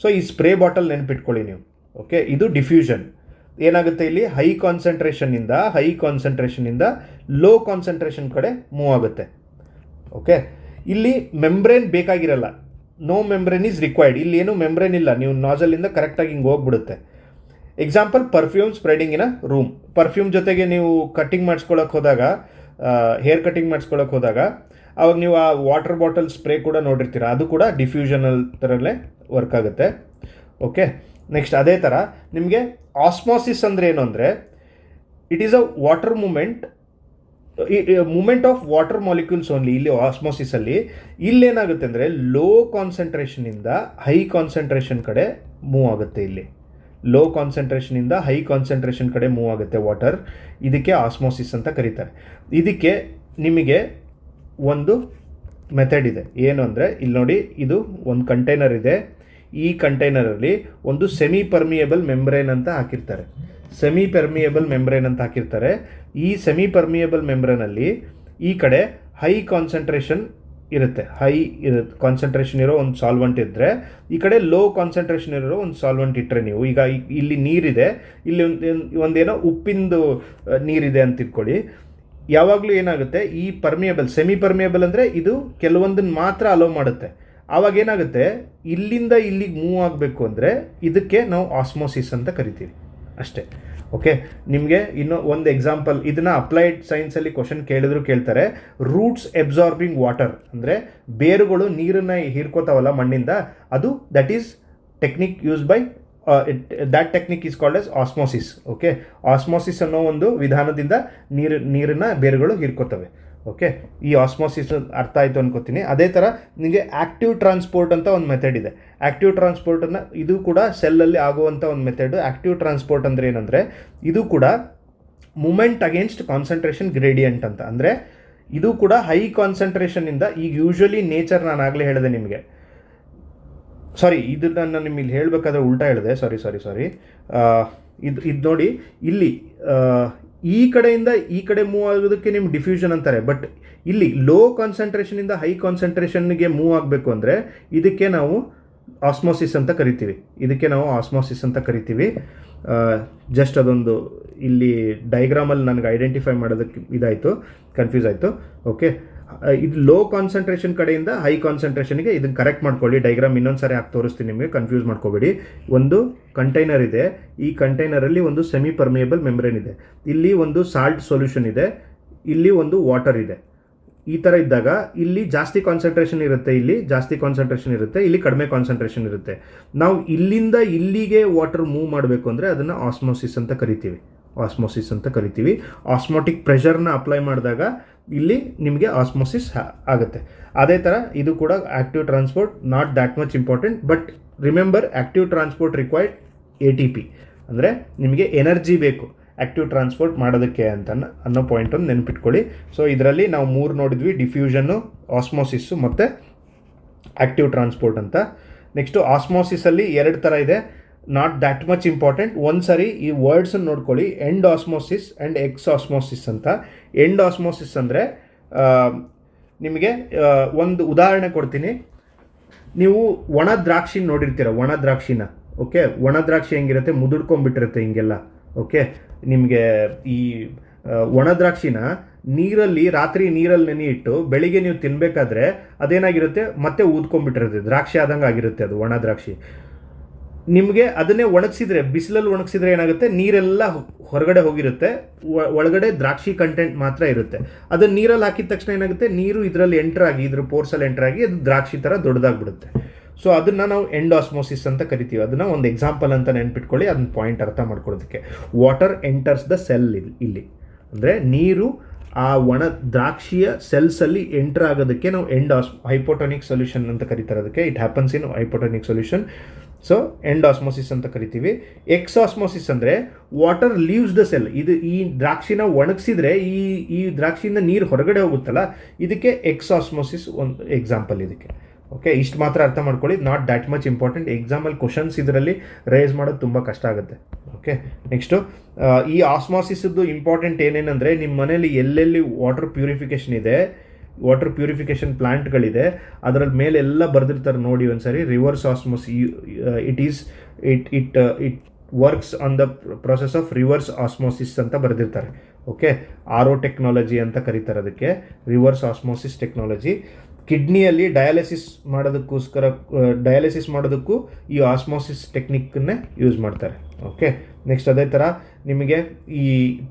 ಸೊ ಈ ಸ್ಪ್ರೇ ಬಾಟಲ್ ನೆನ್ಪಿಟ್ಕೊಳ್ಳಿ ನೀವು. ಓಕೆ, ಇದು ಡಿಫ್ಯೂಷನ್. ಏನಾಗುತ್ತೆ, ಇಲ್ಲಿ ಹೈ ಕಾನ್ಸಂಟ್ರೇಷನಿಂದ ಲೋ ಕಾನ್ಸಂಟ್ರೇಷನ್ ಕಡೆ ಮೂವ್ ಆಗುತ್ತೆ. ಓಕೆ, ಇಲ್ಲಿ ಮೆಂಬ್ರೇನ್ ಬೇಕಾಗಿರಲ್ಲ, ನೋ ಮೆಂಬ್ರೇನ್ ಈಸ್ ರಿಕ್ವೈರ್ಡ್. ಇಲ್ಲಿ ಏನು ಮೆಂಬ್ರೇನ್ ಇಲ್ಲ, ನೀವು ನಾಜಲಿಂದ ಕರೆಕ್ಟಾಗಿ ಹಿಂಗೆ ಹೋಗ್ಬಿಡುತ್ತೆ. Example, perfume spreading in a room. Perfume ಜೊತೆಗೆ ನೀವು ಕಟ್ಟಿಂಗ್ ಮಾಡಿಸ್ಕೊಳಕ್ಕೆ ಹೋದಾಗ, ಹೇರ್ ಕಟ್ಟಿಂಗ್ ಮಾಡಿಸ್ಕೊಳಕ್ಕೆ ಹೋದಾಗ, ಅವಾಗ ನೀವು ಆ ವಾಟರ್ ಬಾಟಲ್ ಸ್ಪ್ರೇ ಕೂಡ ನೋಡಿರ್ತೀರ, ಅದು ಕೂಡ ಡಿಫ್ಯೂಷನಲ್ ಥರಲ್ಲೇ ವರ್ಕ್ ಆಗುತ್ತೆ. ಓಕೆ, ನೆಕ್ಸ್ಟ್ ಅದೇ ಥರ ನಿಮಗೆ ಆಸ್ಮೋಸಿಸ್ ಅಂದರೆ ಏನು ಅಂದರೆ, it is a water movement of water molecules only. ಇಲ್ಲಿ ಆಸ್ಮೋಸಿಸಲ್ಲಿ ಇಲ್ಲೇನಾಗುತ್ತೆ ಅಂದರೆ ಲೋ ಕಾನ್ಸಂಟ್ರೇಷನಿಂದ ಹೈ ಕಾನ್ಸಂಟ್ರೇಷನ್ ಕಡೆ ಮೂವ್ ಆಗುತ್ತೆ. ಇಲ್ಲಿ ಲೋ ಕಾನ್ಸಂಟ್ರೇಷನಿಂದ ಹೈ ಕಾನ್ಸಂಟ್ರೇಷನ್ ಕಡೆ ಮೂವ್ ಆಗುತ್ತೆ ವಾಟರ್. ಇದಕ್ಕೆ ಆಸ್ಮೋಸಿಸ್ ಅಂತ ಕರೀತಾರೆ. ಇದಕ್ಕೆ ನಿಮಗೆ ಒಂದು ಮೆಥಡ್ ಇದೆ. ಏನು ಅಂದರೆ, ಇಲ್ಲಿ ನೋಡಿ, ಇದು ಒಂದು ಕಂಟೈನರ್ ಇದೆ. ಈ ಕಂಟೈನರಲ್ಲಿ ಒಂದು ಸೆಮಿ ಪರ್ಮಿಯೇಬಲ್ ಮೆಂಬ್ರೇನ್ ಅಂತ ಹಾಕಿರ್ತಾರೆ. ಈ ಸೆಮಿ ಪರ್ಮಿಯೇಬಲ್ ಮೆಂಬ್ರೇನಲ್ಲಿ ಈ ಕಡೆ ಹೈ ಕಾನ್ಸಂಟ್ರೇಷನ್ ಇರುತ್ತೆ, ಹೈ ಇರುತ್ತೆ ಕಾನ್ಸಂಟ್ರೇಷನ್ ಇರೋ ಒಂದು ಸಾಲ್ವೆಂಟ್ ಇದ್ದರೆ, ಈ ಕಡೆ ಲೋ ಕಾನ್ಸಂಟ್ರೇಷನ್ ಇರೋ ಒಂದು ಸಾಲ್ವೆಂಟ್ ಇಟ್ಟರೆ ನೀವು, ಈಗ ಇಲ್ಲಿ ನೀರಿದೆ, ಇಲ್ಲಿ ಒಂದೇನೋ ಉಪ್ಪಿಂದು ನೀರಿದೆ ಅಂತ ಇಟ್ಕೊಳ್ಳಿ, ಯಾವಾಗಲೂ ಏನಾಗುತ್ತೆ ಈ ಪರ್ಮಿಯಬಲ್ ಸೆಮಿ ಪರ್ಮಿಯಬಲ್ ಅಂದರೆ ಇದು ಕೆಲವೊಂದನ್ನು ಮಾತ್ರ ಅಲೋ ಮಾಡುತ್ತೆ. ಆವಾಗ ಏನಾಗುತ್ತೆ, ಇಲ್ಲಿಂದ ಇಲ್ಲಿಗೆ ಮೂವ್ ಆಗಬೇಕು ಅಂದರೆ ಇದಕ್ಕೆ ನಾವು ಆಸ್ಮೋಸಿಸ್ ಅಂತ ಕರಿತೀವಿ ಅಷ್ಟೇ. ಓಕೆ, ನಿಮಗೆ ಇನ್ನೂ ಒಂದು ಎಕ್ಸಾಂಪಲ್, ಇದನ್ನು ಅಪ್ಲೈಡ್ ಸೈನ್ಸಲ್ಲಿ ಕ್ವಶನ್ ಕೇಳ್ತಾರೆ. ರೂಟ್ಸ್ ಎಬ್ಸಾರ್ಬಿಂಗ್ ವಾಟರ್ ಅಂದರೆ ಬೇರುಗಳು ನೀರನ್ನು ಹೀರ್ಕೋತಾವಲ್ಲ ಮಣ್ಣಿಂದ, ಅದು that is technique use by that technique is called as osmosis. Okay, osmosis ಅನ್ನೋ ಒಂದು ವಿಧಾನದಿಂದ ನೀರನ್ನ ಬೇರುಗಳು ಹೀರ್ಕೋತವೆ. ಓಕೆ, ಈ ಆಸ್ಮೋಸಿಸ್ ಅರ್ಥ ಆಯಿತು ಅನ್ಕೋತೀನಿ. ಅದೇ ಥರ ನಿಮಗೆ ಆ್ಯಕ್ಟಿವ್ ಟ್ರಾನ್ಸ್ಪೋರ್ಟ್ ಅಂತ ಒಂದು ಮೆಥಡ್ ಇದೆ. ಆ್ಯಕ್ಟಿವ್ ಟ್ರಾನ್ಸ್ಪೋರ್ಟನ್ನು, ಇದು ಕೂಡ ಸೆಲ್ಲಲ್ಲಿ ಆಗುವಂಥ ಒಂದು ಮೆಥಡ್. ಆ್ಯಕ್ಟಿವ್ ಟ್ರಾನ್ಸ್ಪೋರ್ಟ್ ಅಂದರೆ ಏನಂದರೆ, ಇದು ಕೂಡ ಮೂಮೆಂಟ್ ಅಗೇನ್ಸ್ಟ್ ಕಾನ್ಸಂಟ್ರೇಷನ್ ಗ್ರೇಡಿಯಂಟ್ ಅಂತ. ಅಂದರೆ ಇದು ಕೂಡ ಹೈ ಕಾನ್ಸಂಟ್ರೇಷನಿಂದ, ಈಗ ಯೂಶ್ವಲಿ ನೇಚರ್, ನಾನು ಆಗಲೇ ಹೇಳಿದೆ ನಿಮಗೆ, ಸಾರಿ ಇದನ್ನು ನಾನು ನಿಮಗೆ ಹೇಳಬೇಕಾದ್ರೆ ಉಲ್ಟಾ ಹೇಳಿದೆ, ಸಾರಿ ಇದು ನೋಡಿ, ಇಲ್ಲಿ ಈ ಕಡೆಯಿಂದ ಈ ಕಡೆ ಮೂವ್ ಆಗೋದಕ್ಕೆ ನಿಮ್ಗೆ ಡಿಫ್ಯೂಷನ್ ಅಂತಾರೆ. ಬಟ್ ಇಲ್ಲಿ ಲೋ ಕಾನ್ಸಂಟ್ರೇಷನಿಂದ ಹೈ ಕಾನ್ಸಂಟ್ರೇಷನ್ಗೆ ಮೂವ್ ಆಗಬೇಕು ಅಂದರೆ ಇದಕ್ಕೆ ನಾವು ಆಸ್ಮೋಸಿಸ್ ಅಂತ ಕರಿತೀವಿ. ಜಸ್ಟ್ ಅದೊಂದು ಇಲ್ಲಿ ಡೈಗ್ರಾಮಲ್ಲಿ ನನಗೆ ಐಡೆಂಟಿಫೈ ಮಾಡೋದಕ್ಕೆ ಕನ್ಫ್ಯೂಸ್ ಆಯಿತು. ಓಕೆ, ಇದು ಲೋ ಕಾನ್ಸಂಟ್ರೇಷನ್ ಕಡೆಯಿಂದ ಹೈ ಕಾನ್ಸಂಟ್ರೇಷನ್ಗೆ ಇದನ್ನು ಕರೆಕ್ಟ್ ಮಾಡ್ಕೊಳ್ಳಿ. ಡೈಗ್ರಾಮ್ ಇನ್ನೊಂದು ಸಾರಿ ಹಾಕಿ ತೋರಿಸ್ತೀನಿ ನಿಮಗೆ, ಕನ್ಫ್ಯೂಸ್ ಮಾಡ್ಕೋಬೇಡಿ. ಒಂದು ಕಂಟೈನರ್ ಇದೆ, ಈ ಕಂಟೈನರಲ್ಲಿ ಒಂದು ಸೆಮಿ ಪರ್ಮಿಯಬಲ್ ಮೆಂಬ್ರೇನ್ ಇದೆ, ಇಲ್ಲಿ ಒಂದು ಸಾಲ್ಟ್ ಸೊಲ್ಯೂಷನ್ ಇದೆ, ಇಲ್ಲಿ ಒಂದು ವಾಟರ್ ಇದೆ. ಈ ಥರ ಇದ್ದಾಗ ಇಲ್ಲಿ ಜಾಸ್ತಿ ಕಾನ್ಸಂಟ್ರೇಷನ್ ಇರುತ್ತೆ, ಇಲ್ಲಿ ಕಡಿಮೆ ಕಾನ್ಸಂಟ್ರೇಷನ್ ಇರುತ್ತೆ. ನಾವು ಇಲ್ಲಿಂದ ಇಲ್ಲಿಗೆ ವಾಟರ್ ಮೂವ್ ಮಾಡಬೇಕು ಅಂದರೆ ಅದನ್ನು ಆಸ್ಮೋಸಿಸ್ ಅಂತ ಕರಿತೀವಿ. ಆಸ್ಮೋಟಿಕ್ ಪ್ರೆಷರ್ನ ಅಪ್ಲೈ ಮಾಡಿದಾಗ ಇಲ್ಲಿ ನಿಮಗೆ ಆಸ್ಮೋಸಿಸ್ ಆಗುತ್ತೆ. ಅದೇ ಥರ ಇದು ಕೂಡ active transport, not that much important, but remember active transport required ATP, ಅಂದರೆ ನಿಮಗೆ ಎನರ್ಜಿ ಬೇಕು ಆಕ್ಟಿವ್ ಟ್ರಾನ್ಸ್ಪೋರ್ಟ್ ಮಾಡೋದಕ್ಕೆ ಅನ್ನೋ ಪಾಯಿಂಟನ್ನು ನೆನಪಿಟ್ಕೊಳ್ಳಿ. ಸೊ ಇದರಲ್ಲಿ ನಾವು 3 ನೋಡಿದ್ವಿ, ಡಿಫ್ಯೂಷನ್ನು, ಆಸ್ಮೋಸಿಸ್ಸು ಮತ್ತು ಆಕ್ಟಿವ್ ಟ್ರಾನ್ಸ್ಪೋರ್ಟ್ ಅಂತ. ನೆಕ್ಸ್ಟು ಆಸ್ಮೋಸಿಸಲ್ಲಿ 2 ಥರ ಇದೆ, ನಾಟ್ ದ್ಯಾಟ್ ಮಚ್ ಇಂಪಾರ್ಟೆಂಟ್. ಒಂದು ಸರಿ ಈ ವರ್ಡ್ಸನ್ನು ನೋಡ್ಕೊಳ್ಳಿ, end osmosis and X osmosis ಅಂತ. ಎಂಡ್ ಆಸ್ಮೋಸಿಸ್ ಅಂದರೆ ನಿಮಗೆ ಒಂದು ಉದಾಹರಣೆ ಕೊಡ್ತೀನಿ. ನೀವು ಒಣ ದ್ರಾಕ್ಷಿ ನೋಡಿರ್ತೀರ, ಓಕೆ, ಒಣ ದ್ರಾಕ್ಷಿ ಹೆಂಗಿರುತ್ತೆ, ಮುದುಡ್ಕೊಂಡ್ಬಿಟ್ಟಿರುತ್ತೆ ಹಿಂಗೆಲ್ಲ. ಓಕೆ, ನಿಮಗೆ ಈ ಒಣ ದ್ರಾಕ್ಷಿನ ರಾತ್ರಿ ನೀರಲ್ಲಿ ನೆನೆ ಇಟ್ಟು ಬೆಳಿಗ್ಗೆ ನೀವು ತಿನ್ನಬೇಕಾದ್ರೆ ಅದೇನಾಗಿರುತ್ತೆ, ಮತ್ತೆ ಊದ್ಕೊಂಡ್ಬಿಟ್ಟಿರುತ್ತೆ, ದ್ರಾಕ್ಷಿ ಆದಂಗೆ ಆಗಿರುತ್ತೆ ಅದು ಒಣ ದ್ರಾಕ್ಷಿ. ನಿಮಗೆ ಅದನ್ನೇ ಒಣಗಿಸಿದ್ರೆ, ಬಿಸಿಲಲ್ಲಿ ಒಣಗಿಸಿದ್ರೆ ಏನಾಗುತ್ತೆ, ನೀರೆಲ್ಲ ಹೊರಗಡೆ ಹೋಗಿರುತ್ತೆ, ಒಳಗಡೆ ದ್ರಾಕ್ಷಿ ಕಂಟೆಂಟ್ ಮಾತ್ರ ಇರುತ್ತೆ. ಅದನ್ನು ನೀರಲ್ಲಿ ಹಾಕಿದ ತಕ್ಷಣ ಏನಾಗುತ್ತೆ, ನೀರು ಇದರಲ್ಲಿ ಇದ್ರ ಪೋರ್ಸಲ್ಲಿ ಎಂಟರ್ ಆಗಿ ಅದು ದ್ರಾಕ್ಷಿ ಥರ ದೊಡ್ಡದಾಗ್ಬಿಡುತ್ತೆ. ಸೊ ಅದನ್ನು ನಾವು ಎಂಡ್ ಆಸ್ಮೋಸಿಸ್ ಅಂತ ಕರಿತೀವಿ. ಅದನ್ನು ಒಂದು ಎಕ್ಸಾಂಪಲ್ ಅಂತ ನೆನ್ಪಿಟ್ಕೊಳ್ಳಿ, ಅದನ್ನ ಪಾಯಿಂಟ್ ಅರ್ಥ ಮಾಡ್ಕೊಳ್ಳೋದಕ್ಕೆ. ವಾಟರ್ ಎಂಟರ್ಸ್ ದ ಸೆಲ್ ಇಲ್ಲಿ, ಅಂದರೆ ನೀರು ಆ ಒಣ ದ್ರಾಕ್ಷಿಯ ಸೆಲ್ಸಲ್ಲಿ ಎಂಟರ್ ಆಗೋದಕ್ಕೆ ನಾವು ಹೈಪೋಟೋನಿಕ್ ಸೊಲ್ಯೂಷನ್ ಅಂತ ಕರೀತಾರೆ. ಅದಕ್ಕೆ it happens in hypotonic solution. So endosmosis ಅಂತ ಕರಿತೀವಿ. ಎಕ್ಸ್ ಆಸ್ಮೋಸಿಸ್ ಅಂದರೆ ವಾಟರ್ ಲೀವ್ಸ್ ದ ಸೆಲ್. ಈ ದ್ರಾಕ್ಷಿನ ಒಣಗಿಸಿದ್ರೆ ಈ ದ್ರಾಕ್ಷಿಯಿಂದ ನೀರು ಹೊರಗಡೆ ಹೋಗುತ್ತಲ್ಲ, ಇದಕ್ಕೆ ಎಕ್ಸ್ ಆಸ್ಮೋಸಿಸ್ ಒಂದು ಎಕ್ಸಾಂಪಲ್ ಇದಕ್ಕೆ. ಓಕೆ, ಇಷ್ಟು ಮಾತ್ರ ಅರ್ಥ ಮಾಡ್ಕೊಳ್ಳಿ, ನಾಟ್ ದ್ಯಾಟ್ ಮಚ್ ಇಂಪಾರ್ಟೆಂಟ್. ಎಕ್ಸಾಮಲ್ಲಿ ಕ್ವಶನ್ಸ್ ಇದರಲ್ಲಿ ರೇಸ್ ಮಾಡೋದು ತುಂಬ ಕಷ್ಟ ಆಗುತ್ತೆ. ಓಕೆ, ನೆಕ್ಸ್ಟು ಈ ಆಸ್ಮೋಸಿಸ್ದು ಇಂಪಾರ್ಟೆಂಟ್ ಏನೇನಂದರೆ, ನಿಮ್ಮ ಮನೇಲಿ ಎಲ್ಲೆಲ್ಲಿ ವಾಟರ್ ಪ್ಯೂರಿಫಿಕೇಷನ್ ಪ್ಲಾಂಟ್ಗಳಿದೆ ಅದರಲ್ಲಿ ಮೇಲೆ ಎಲ್ಲ ಬರೆದಿರ್ತಾರೆ ನೋಡಿ ಒಂದ್ಸರಿ. Reverse osmosis, it works on the process of reverse osmosis ಅಂತ ಬರೆದಿರ್ತಾರೆ. ಓಕೆ, RO ಟೆಕ್ನಾಲಜಿ ಅಂತ ಕರೀತಾರೆ ಅದಕ್ಕೆ, ರಿವರ್ಸ್ ಆಸ್ಮೋಸಿಸ್ ಟೆಕ್ನಾಲಜಿ. ಕಿಡ್ನಿಯಲ್ಲಿ ಡಯಾಲಿಸಿಸ್ ಮಾಡೋದಕ್ಕೂ ಈ ಆಸ್ಮೋಸಿಸ್ ಟೆಕ್ನಿಕ್ಕನ್ನೇ ಯೂಸ್ ಮಾಡ್ತಾರೆ. ಓಕೆ, ನೆಕ್ಸ್ಟ್ ಅದೇ ಥರ ನಿಮಗೆ ಈ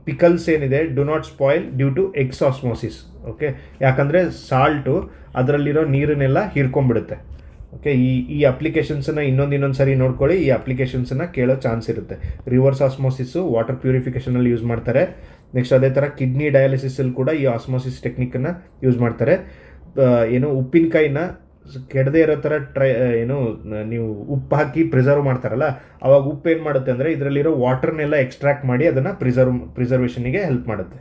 ಪಿಕಲ್ಸ್ ಏನಿದೆ, do not spoil due to exosmosis. Okay, ಯಾಕಂದರೆ ಸಾಲ್ಟು ಅದರಲ್ಲಿರೋ ನೀರನ್ನೆಲ್ಲ ಹೀರ್ಕೊಂಡ್ಬಿಡುತ್ತೆ. ಓಕೆ, ಈ ಅಪ್ಲಿಕೇಶನ್ಸನ್ನು ಇನ್ನೊಂದು ಸರಿ ನೋಡ್ಕೊಳ್ಳಿ, ಈ ಅಪ್ಲಿಕೇಶನ್ಸನ್ನು ಕೇಳೋ ಚಾನ್ಸ್ ಇರುತ್ತೆ. ರಿವರ್ಸ್ ಆಸ್ಮೋಸಿಸ್ಸು ವಾಟರ್ ಪ್ಯೂರಿಫಿಕೇಷನಲ್ಲಿ ಯೂಸ್ ಮಾಡ್ತಾರೆ. ನೆಕ್ಸ್ಟ್ ಅದೇ ಥರ ಕಿಡ್ನಿ ಡಯಾಲಿಸಿಸಲ್ಲಿ ಕೂಡ ಈ ಆಸ್ಮೋಸಿಸ್ ಟೆಕ್ನಿಕ್ಕನ್ನು ಯೂಸ್ ಮಾಡ್ತಾರೆ. ಉಪ್ಪಿನಕಾಯಿನ ಕೆಡದೇ ಇರೋ ಥರ ನೀವು ಉಪ್ಪು ಹಾಕಿ ಪ್ರಿಸರ್ವ್ ಮಾಡ್ತಾರಲ್ಲ, ಅವಾಗ ಉಪ್ಪು ಏನು ಮಾಡುತ್ತೆ ಅಂದರೆ ಇದರಲ್ಲಿರೋ ವಾಟರ್ನೆಲ್ಲ ಎಕ್ಸ್ಟ್ರಾಕ್ಟ್ ಮಾಡಿ ಅದನ್ನು ಪ್ರಿಸರ್ವೇಷನ್ಗೆ ಹೆಲ್ಪ್ ಮಾಡುತ್ತೆ.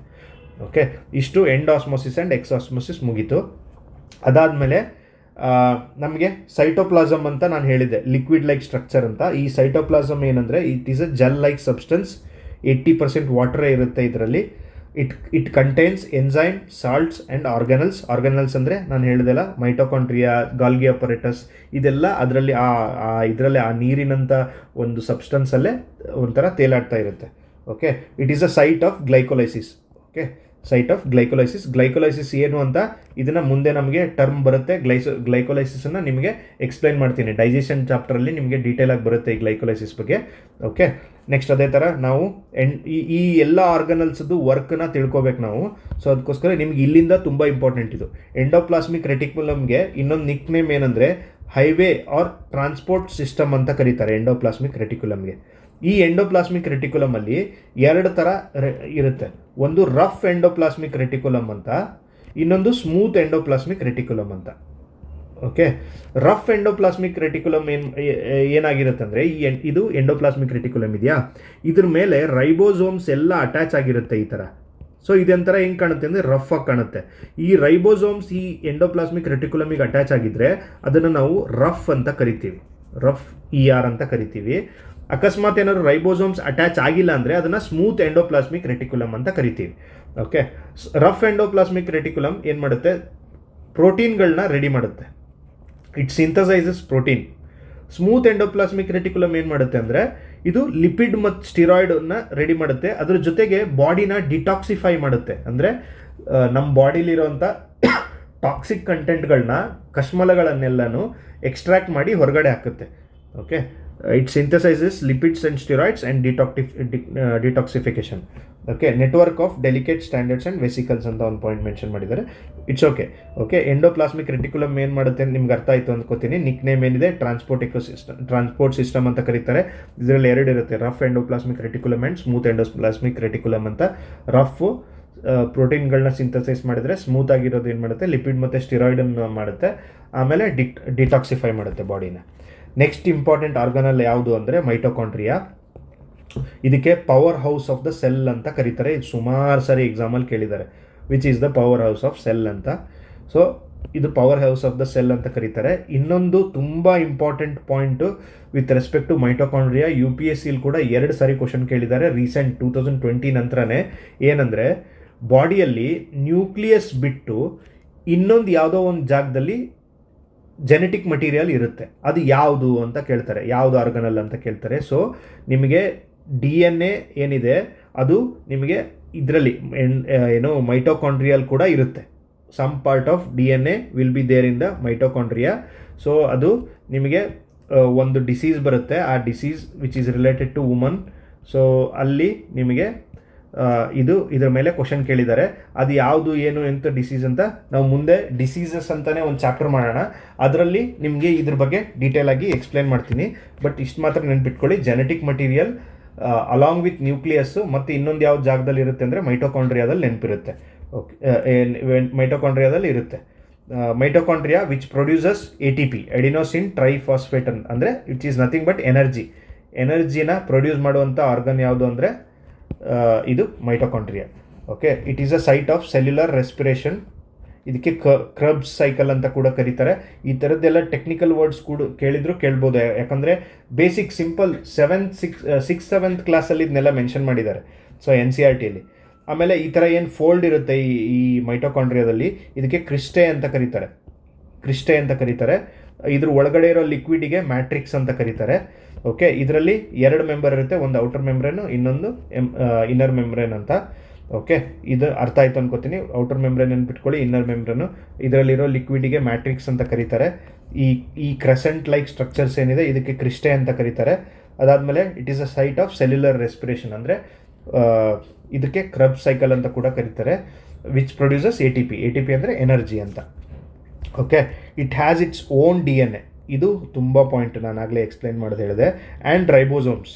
ಓಕೆ, ಇಷ್ಟು end osmosis and X osmosis ಮುಗೀತು. ಅದಾದಮೇಲೆ ನಮಗೆ ಸೈಟೋಪ್ಲಾಸಮ್ ಅಂತ ನಾನು ಹೇಳಿದ್ದೆ, ಲಿಕ್ವಿಡ್ ಲೈಕ್ ಸ್ಟ್ರಕ್ಚರ್ ಅಂತ. ಈ ಸೈಟೋಪ್ಲಾಸಮ್ ಏನಂದರೆ, it is a gel like substance, 80% ವಾಟರೇ ಇರುತ್ತೆ ಇದರಲ್ಲಿ. It contains enzyme, salts and organelles. Organelles ಅಂದರೆ ನಾನು ಹೇಳಿದೆಲ್ಲ ಮೈಟೋಕಾಂಡ್ರಿಯಾ, ಗಾಲ್ಗಿ ಅಪರೇಟಸ್, ಇದೆಲ್ಲ ಅದರಲ್ಲಿ ಇದರಲ್ಲಿ ಆ ನೀರಿನಂಥ ಒಂದು ಸಬ್ಸ್ಟೆನ್ಸಲ್ಲೇ ಒಂಥರ ತೇಲಾಡ್ತಾ ಇರುತ್ತೆ. Okay, it is a site of glycolysis. Okay, site of glycolysis. Glycolysis ಏನು ಅಂತ ಇದನ್ನು ಮುಂದೆ ನಮಗೆ ಟರ್ಮ್ ಬರುತ್ತೆ. ಗ್ಲೈಕೋಲೈಸಿಸನ್ನು ನಿಮಗೆ ಎಕ್ಸ್ಪ್ಲೈನ್ ಮಾಡ್ತೀನಿ ಡೈಜೆಷನ್ ಚಾಪ್ಟರಲ್ಲಿ, ನಿಮಗೆ ಡೀಟೇಲಾಗಿ ಬರುತ್ತೆ ಈ ಗ್ಲೈಕೋಲೈಸಿಸ್ ಬಗ್ಗೆ. ಓಕೆ, ನೆಕ್ಸ್ಟ್ ಅದೇ ಥರ ನಾವು ಈ ಎಲ್ಲ ಆರ್ಗನಲ್ಸ್ದು ವರ್ಕ್ನ ತಿಳ್ಕೊಬೇಕು ನಾವು. ಸೊ ಅದಕ್ಕೋಸ್ಕರ ನಿಮ್ಗೆ ಇಲ್ಲಿಂದ ತುಂಬ ಇಂಪಾರ್ಟೆಂಟ್ ಇದು. ಎಂಡೋಪ್ಲಾಸ್ಮಿಕ್ ರೆಟಿಕ್ಯುಲಮ್ಗೆ ಇನ್ನೊಂದು ನಿಕ್ ನೇಮ್ ಏನಂದರೆ ಹೈವೇ ಆರ್ ಟ್ರಾನ್ಸ್ಪೋರ್ಟ್ ಸಿಸ್ಟಮ್ ಅಂತ ಕರೀತಾರೆ ಎಂಡೋಪ್ಲಾಸ್ಮಿಕ್ ರೆಟಿಕ್ಯುಲಮ್ಗೆ. ಈ ಎಂಡೋಪ್ಲಾಸ್ಮಿಕ್ ರೆಟಿಕ್ಯುಲಮಲ್ಲಿ ಎರಡು ಥರ ಇರುತ್ತೆ. ಒಂದು ರಫ್ ಎಂಡೋಪ್ಲಾಸ್ಮಿಕ್ ರೆಟಿಕ್ಯುಲಮ್ ಅಂತ, ಇನ್ನೊಂದು ಸ್ಮೂತ್ ಎಂಡೋಪ್ಲಾಸ್ಮಿಕ್ ರೆಟಿಕ್ಯುಲಮ್ ಅಂತ. ಓಕೆ, ರಫ್ ಎಂಡೋಪ್ಲಾಸ್ಮಿಕ್ ರೆಟಿಕ್ಯುಲಮ್ ಏನಾಗಿರುತ್ತೆ ಅಂದರೆ ಇದು ಎಂಡೋಪ್ಲಾಸ್ಮಿಕ್ ರೆಟಿಕ್ಯುಲಮ್ ಇದೆಯಾ, ಇದ್ರ ಮೇಲೆ ರೈಬೋಸೋಮ್ಸ್ ಎಲ್ಲ ಅಟ್ಯಾಚ್ ಆಗಿರುತ್ತೆ ಈ ಥರ. ಸೊ ಇದೊಂಥರ ಹೆಂಗೆ ಕಾಣುತ್ತೆ ಅಂದರೆ ರಫ್ ಆಗಿ ಕಾಣುತ್ತೆ. ಈ ರೈಬೋಸೋಮ್ಸ್ ಈ ಎಂಡೋಪ್ಲಾಸ್ಮಿಕ್ ರೆಟಿಕ್ಯುಲಮಿಗೆ ಅಟ್ಯಾಚ್ ಆಗಿದ್ದರೆ ಅದನ್ನು ನಾವು ರಫ್ ಅಂತ ಕರಿತೀವಿ, ರಫ್ ER ಅಂತ ಕರಿತೀವಿ. ಅಕಸ್ಮಾತ್ ಏನಾದ್ರು ರೈಬೋಸೋಮ್ಸ್ ಅಟ್ಯಾಚ್ ಆಗಿಲ್ಲ ಅಂದರೆ ಅದನ್ನು ಸ್ಮೂತ್ ಎಂಡೋಪ್ಲಾಸ್ಮಿಕ್ ರೆಟಿಕ್ಯುಲಮ್ ಅಂತ ಕರಿತೀವಿ. ಓಕೆ, ರಫ್ ಎಂಡೋಪ್ಲಾಸ್ಮಿಕ್ ರೆಟಿಕ್ಯುಲಮ್ ಏನು ಮಾಡುತ್ತೆ, ಪ್ರೋಟೀನ್ಗಳನ್ನ ರೆಡಿ ಮಾಡುತ್ತೆ. It synthases protein. Smooth endoplasmic reticulum ಏನು ಮಾಡುತ್ತೆ ಅಂದರೆ ಇದು ಲಿಪಿಡ್ ಮತ್ತು ಸ್ಟಿರಾಯ್ಡನ್ನ ರೆಡಿ ಮಾಡುತ್ತೆ. ಅದ್ರ ಜೊತೆಗೆ ಬಾಡಿನ ಡಿಟಾಕ್ಸಿಫೈ ಮಾಡುತ್ತೆ. ಅಂದರೆ ನಮ್ಮ ಬಾಡಿಲಿರೋಂಥ ಟಾಕ್ಸಿಕ್ ಕಂಟೆಂಟ್ಗಳನ್ನ, ಕಶ್ಮಲಗಳನ್ನೆಲ್ಲನೂ ಎಕ್ಸ್ಟ್ರಾಕ್ಟ್ ಮಾಡಿ ಹೊರಗಡೆ ಹಾಕುತ್ತೆ. Okay, it synthases lipids and steroids and detoxification. Okay, network of delicate standards and vesicles ಅಂತ ಒಂದು ಪಾಯಿಂಟ್ ಮೆನ್ಷನ್ ಮಾಡಿದ್ದಾರೆ. It's okay. Okay, endoplasmic reticulum ಏನು ಮಾಡುತ್ತೆ ಅಂತ ನಿಮ್ಗೆ ಅರ್ಥ ಆಯಿತು ಅಂದ್ಕೋತೀನಿ. ನಿಕ್ ನೇಮ್ ಏನಿದೆ ಟ್ರಾನ್ಸ್ಪೋರ್ಟ್ ಸಿಸ್ಟಮ್ ಅಂತ ಕರೀತಾರೆ. ಇದರಲ್ಲಿ ಎರಡು ಇರುತ್ತೆ, rough endoplasmic reticulum and smooth endoplasmic reticulum ಅಂತ. ರಫ್ ಪ್ರೋಟೀನ್ಗಳನ್ನ ಸಿಂಥಸೈಸ್ ಮಾಡಿದರೆ, ಸ್ಮೂತ್ ಆಗಿರೋದು ಏನು ಮಾಡುತ್ತೆ, ಲಿಪಿಡ್ ಮತ್ತು ಸ್ಟಿರಾಯ್ಡನ್ನು ಮಾಡುತ್ತೆ. ಆಮೇಲೆ ಡಿಟಾಕ್ಸಿಫೈ ಮಾಡುತ್ತೆ ಬಾಡಿನ. ನೆಕ್ಸ್ಟ್ ಇಂಪಾರ್ಟೆಂಟ್ ಆರ್ಗನಲ್ ಯಾವುದು ಅಂದರೆ ಮೈಟೋಕಾಂಡ್ರಿಯಾ. ಇದಕ್ಕೆ powerhouse of the cell ಅಂತ ಕರೀತಾರೆ. ಇದು ಸುಮಾರು ಸಾರಿ ಎಕ್ಸಾಮಲ್ಲಿ ಕೇಳಿದ್ದಾರೆ, which is the powerhouse of cell ಅಂತ. ಸೊ ಇದು powerhouse of the cell ಅಂತ ಕರೀತಾರೆ. ಇನ್ನೊಂದು ತುಂಬ important point with respect to mitochondria, UPSCಲಿ ಕೂಡ 2 ಸಾರಿ ಕ್ವಶನ್ ಕೇಳಿದ್ದಾರೆ ರೀಸೆಂಟ್ 2020 ನಂತರನೇ. ಏನಂದರೆ ಬಾಡಿಯಲ್ಲಿ ನ್ಯೂಕ್ಲಿಯಸ್ ಬಿಟ್ಟು ಇನ್ನೊಂದು ಯಾವುದೋ ಒಂದು ಜಾಗದಲ್ಲಿ ಜೆನೆಟಿಕ್ ಮಟೀರಿಯಲ್ ಇರುತ್ತೆ, ಅದು ಯಾವುದು ಅಂತ ಕೇಳ್ತಾರೆ, ಯಾವುದು ಆರ್ಗನಲ್ ಅಂತ ಕೇಳ್ತಾರೆ. ಸೊ ನಿಮಗೆ DNA ಏನಿದೆ ಅದು ನಿಮಗೆ ಇದರಲ್ಲಿ ಮೈಟೋಕಾಂಡ್ರಿಯಲ್ ಕೂಡ ಇರುತ್ತೆ. Some part of DNA will be there in the mitochondria. So ಅದು ನಿಮಗೆ ಒಂದು ಡಿಸೀಸ್ ಬರುತ್ತೆ, ಆ disease which is related to woman. So ಅಲ್ಲಿ ನಿಮಗೆ ಇದ್ರ ಮೇಲೆ ಕ್ವಶನ್ ಕೇಳಿದ್ದಾರೆ. ಅದು ಯಾವುದು ಏನು ಎಂತ ಡಿಸೀಸ್ ಅಂತ ನಾವು ಮುಂದೆ ಡಿಸೀಸಸ್ ಅಂತಲೇ ಒಂದು ಚಾಪ್ಟರ್ ಮಾಡೋಣ, ಅದರಲ್ಲಿ ನಿಮಗೆ ಇದ್ರ ಬಗ್ಗೆ ಡೀಟೇಲ್ ಆಗಿ ಎಕ್ಸ್ಪ್ಲೇನ್ ಮಾಡ್ತೀನಿ. ಬಟ್ ಇಷ್ಟು ಮಾತ್ರ ನೆನ್ಪಿಟ್ಕೊಳ್ಳಿ, genetic material along with nucleus ಮತ್ತು ಇನ್ನೊಂದು ಯಾವ ಜಾಗದಲ್ಲಿ ಇರುತ್ತೆ ಅಂದರೆ ಮೈಟೋಕಾಂಡ್ರಿಯಾದಲ್ಲಿ ನೆನಪಿರುತ್ತೆ. ಓಕೆ, ಮೈಟೋಕಾಂಡ್ರಿಯಾದಲ್ಲಿ ಇರುತ್ತೆ. Mitochondria which produces ATP, adenosine triphosphate, ಅಂದರೆ ಇಟ್ ಈಸ್ ನಥಿಂಗ್ ಬಟ್ ಎನರ್ಜಿನ ಪ್ರೊಡ್ಯೂಸ್ ಮಾಡುವಂಥ ಆರ್ಗನ್ ಯಾವುದು ಅಂದರೆ ಇದು mitochondria. Okay, it is a site of cellular respiration. ಇದಕ್ಕೆ ಕ್ರಬ್ಸ್ ಸೈಕಲ್ ಅಂತ ಕೂಡ ಕರೀತಾರೆ. ಈ ಥರದ್ದೆಲ್ಲ ಟೆಕ್ನಿಕಲ್ ವರ್ಡ್ಸ್ ಕೂಡ ಕೇಳ್ಬೋದು, ಯಾಕಂದರೆ ಬೇಸಿಕ್ ಸಿಂಪಲ್ 6th 7th ಕ್ಲಾಸಲ್ಲಿ ಇದನ್ನೆಲ್ಲ ಮೆನ್ಷನ್ ಮಾಡಿದ್ದಾರೆ. ಸೊ NCERTಯಲ್ಲಿ. ಆಮೇಲೆ ಈ ಥರ ಏನು ಫೋಲ್ಡ್ ಇರುತ್ತೆ ಈ ಮೈಟೋಕಾಂಡ್ರಿಯಾದಲ್ಲಿ, ಇದಕ್ಕೆ ಕ್ರಿಸ್ಟೆ ಅಂತ ಕರೀತಾರೆ. ಇದ್ರ ಒಳಗಡೆ ಇರೋ ಲಿಕ್ವಿಡಿಗೆ ಮ್ಯಾಟ್ರಿಕ್ಸ್ ಅಂತ ಕರೀತಾರೆ. ಓಕೆ, ಇದರಲ್ಲಿ 2 ಮೆಂಬರ್ ಇರುತ್ತೆ, ಒಂದು ಔಟರ್ ಮೆಂಬ್ರೇನು, ಇನ್ನೊಂದು ಇನ್ನರ್ ಮೆಂಬ್ರೇನ್ ಅಂತ. ಓಕೆ, ಇದು ಅರ್ಥ ಆಯ್ತು ಅನ್ಕೋತೀನಿ. ಔಟರ್ ಮೆಂಬ್ರೇನ್ ನೆನ್ಪಿಟ್ಕೊಳ್ಳಿ, ಇನ್ನರ್ ಮೆಂಬ್ರೇನು. ಇದರಲ್ಲಿರೋ ಲಿಕ್ವಿಡಿಗೆ ಮ್ಯಾಟ್ರಿಕ್ಸ್ ಅಂತ ಕರೀತಾರೆ. ಈ ಕ್ರೆಸೆಂಟ್ ಲೈಕ್ ಸ್ಟ್ರಕ್ಚರ್ಸ್ ಏನಿದೆ ಇದಕ್ಕೆ ಕ್ರಿಸ್ಟೆ ಅಂತ ಕರೀತಾರೆ. ಅದಾದಮೇಲೆ it is a site of cellular respiration, ಅಂದರೆ ಇದಕ್ಕೆ ಕ್ರಬ್ ಸೈಕಲ್ ಅಂತ ಕೂಡ ಕರೀತಾರೆ. ವಿಚ್ ಪ್ರೊಡ್ಯೂಸಸ್ ATP ಅಂದರೆ ಎನರ್ಜಿ ಅಂತ. Okay, it has its own DNA. ಇದು ತುಂಬ ಪಾಯಿಂಟ್ ನಾನು ಆಗಲೇ ಎಕ್ಸ್ಪ್ಲೈನ್ ಮಾಡೋದು ಹೇಳಿದೆ. And ribosomes.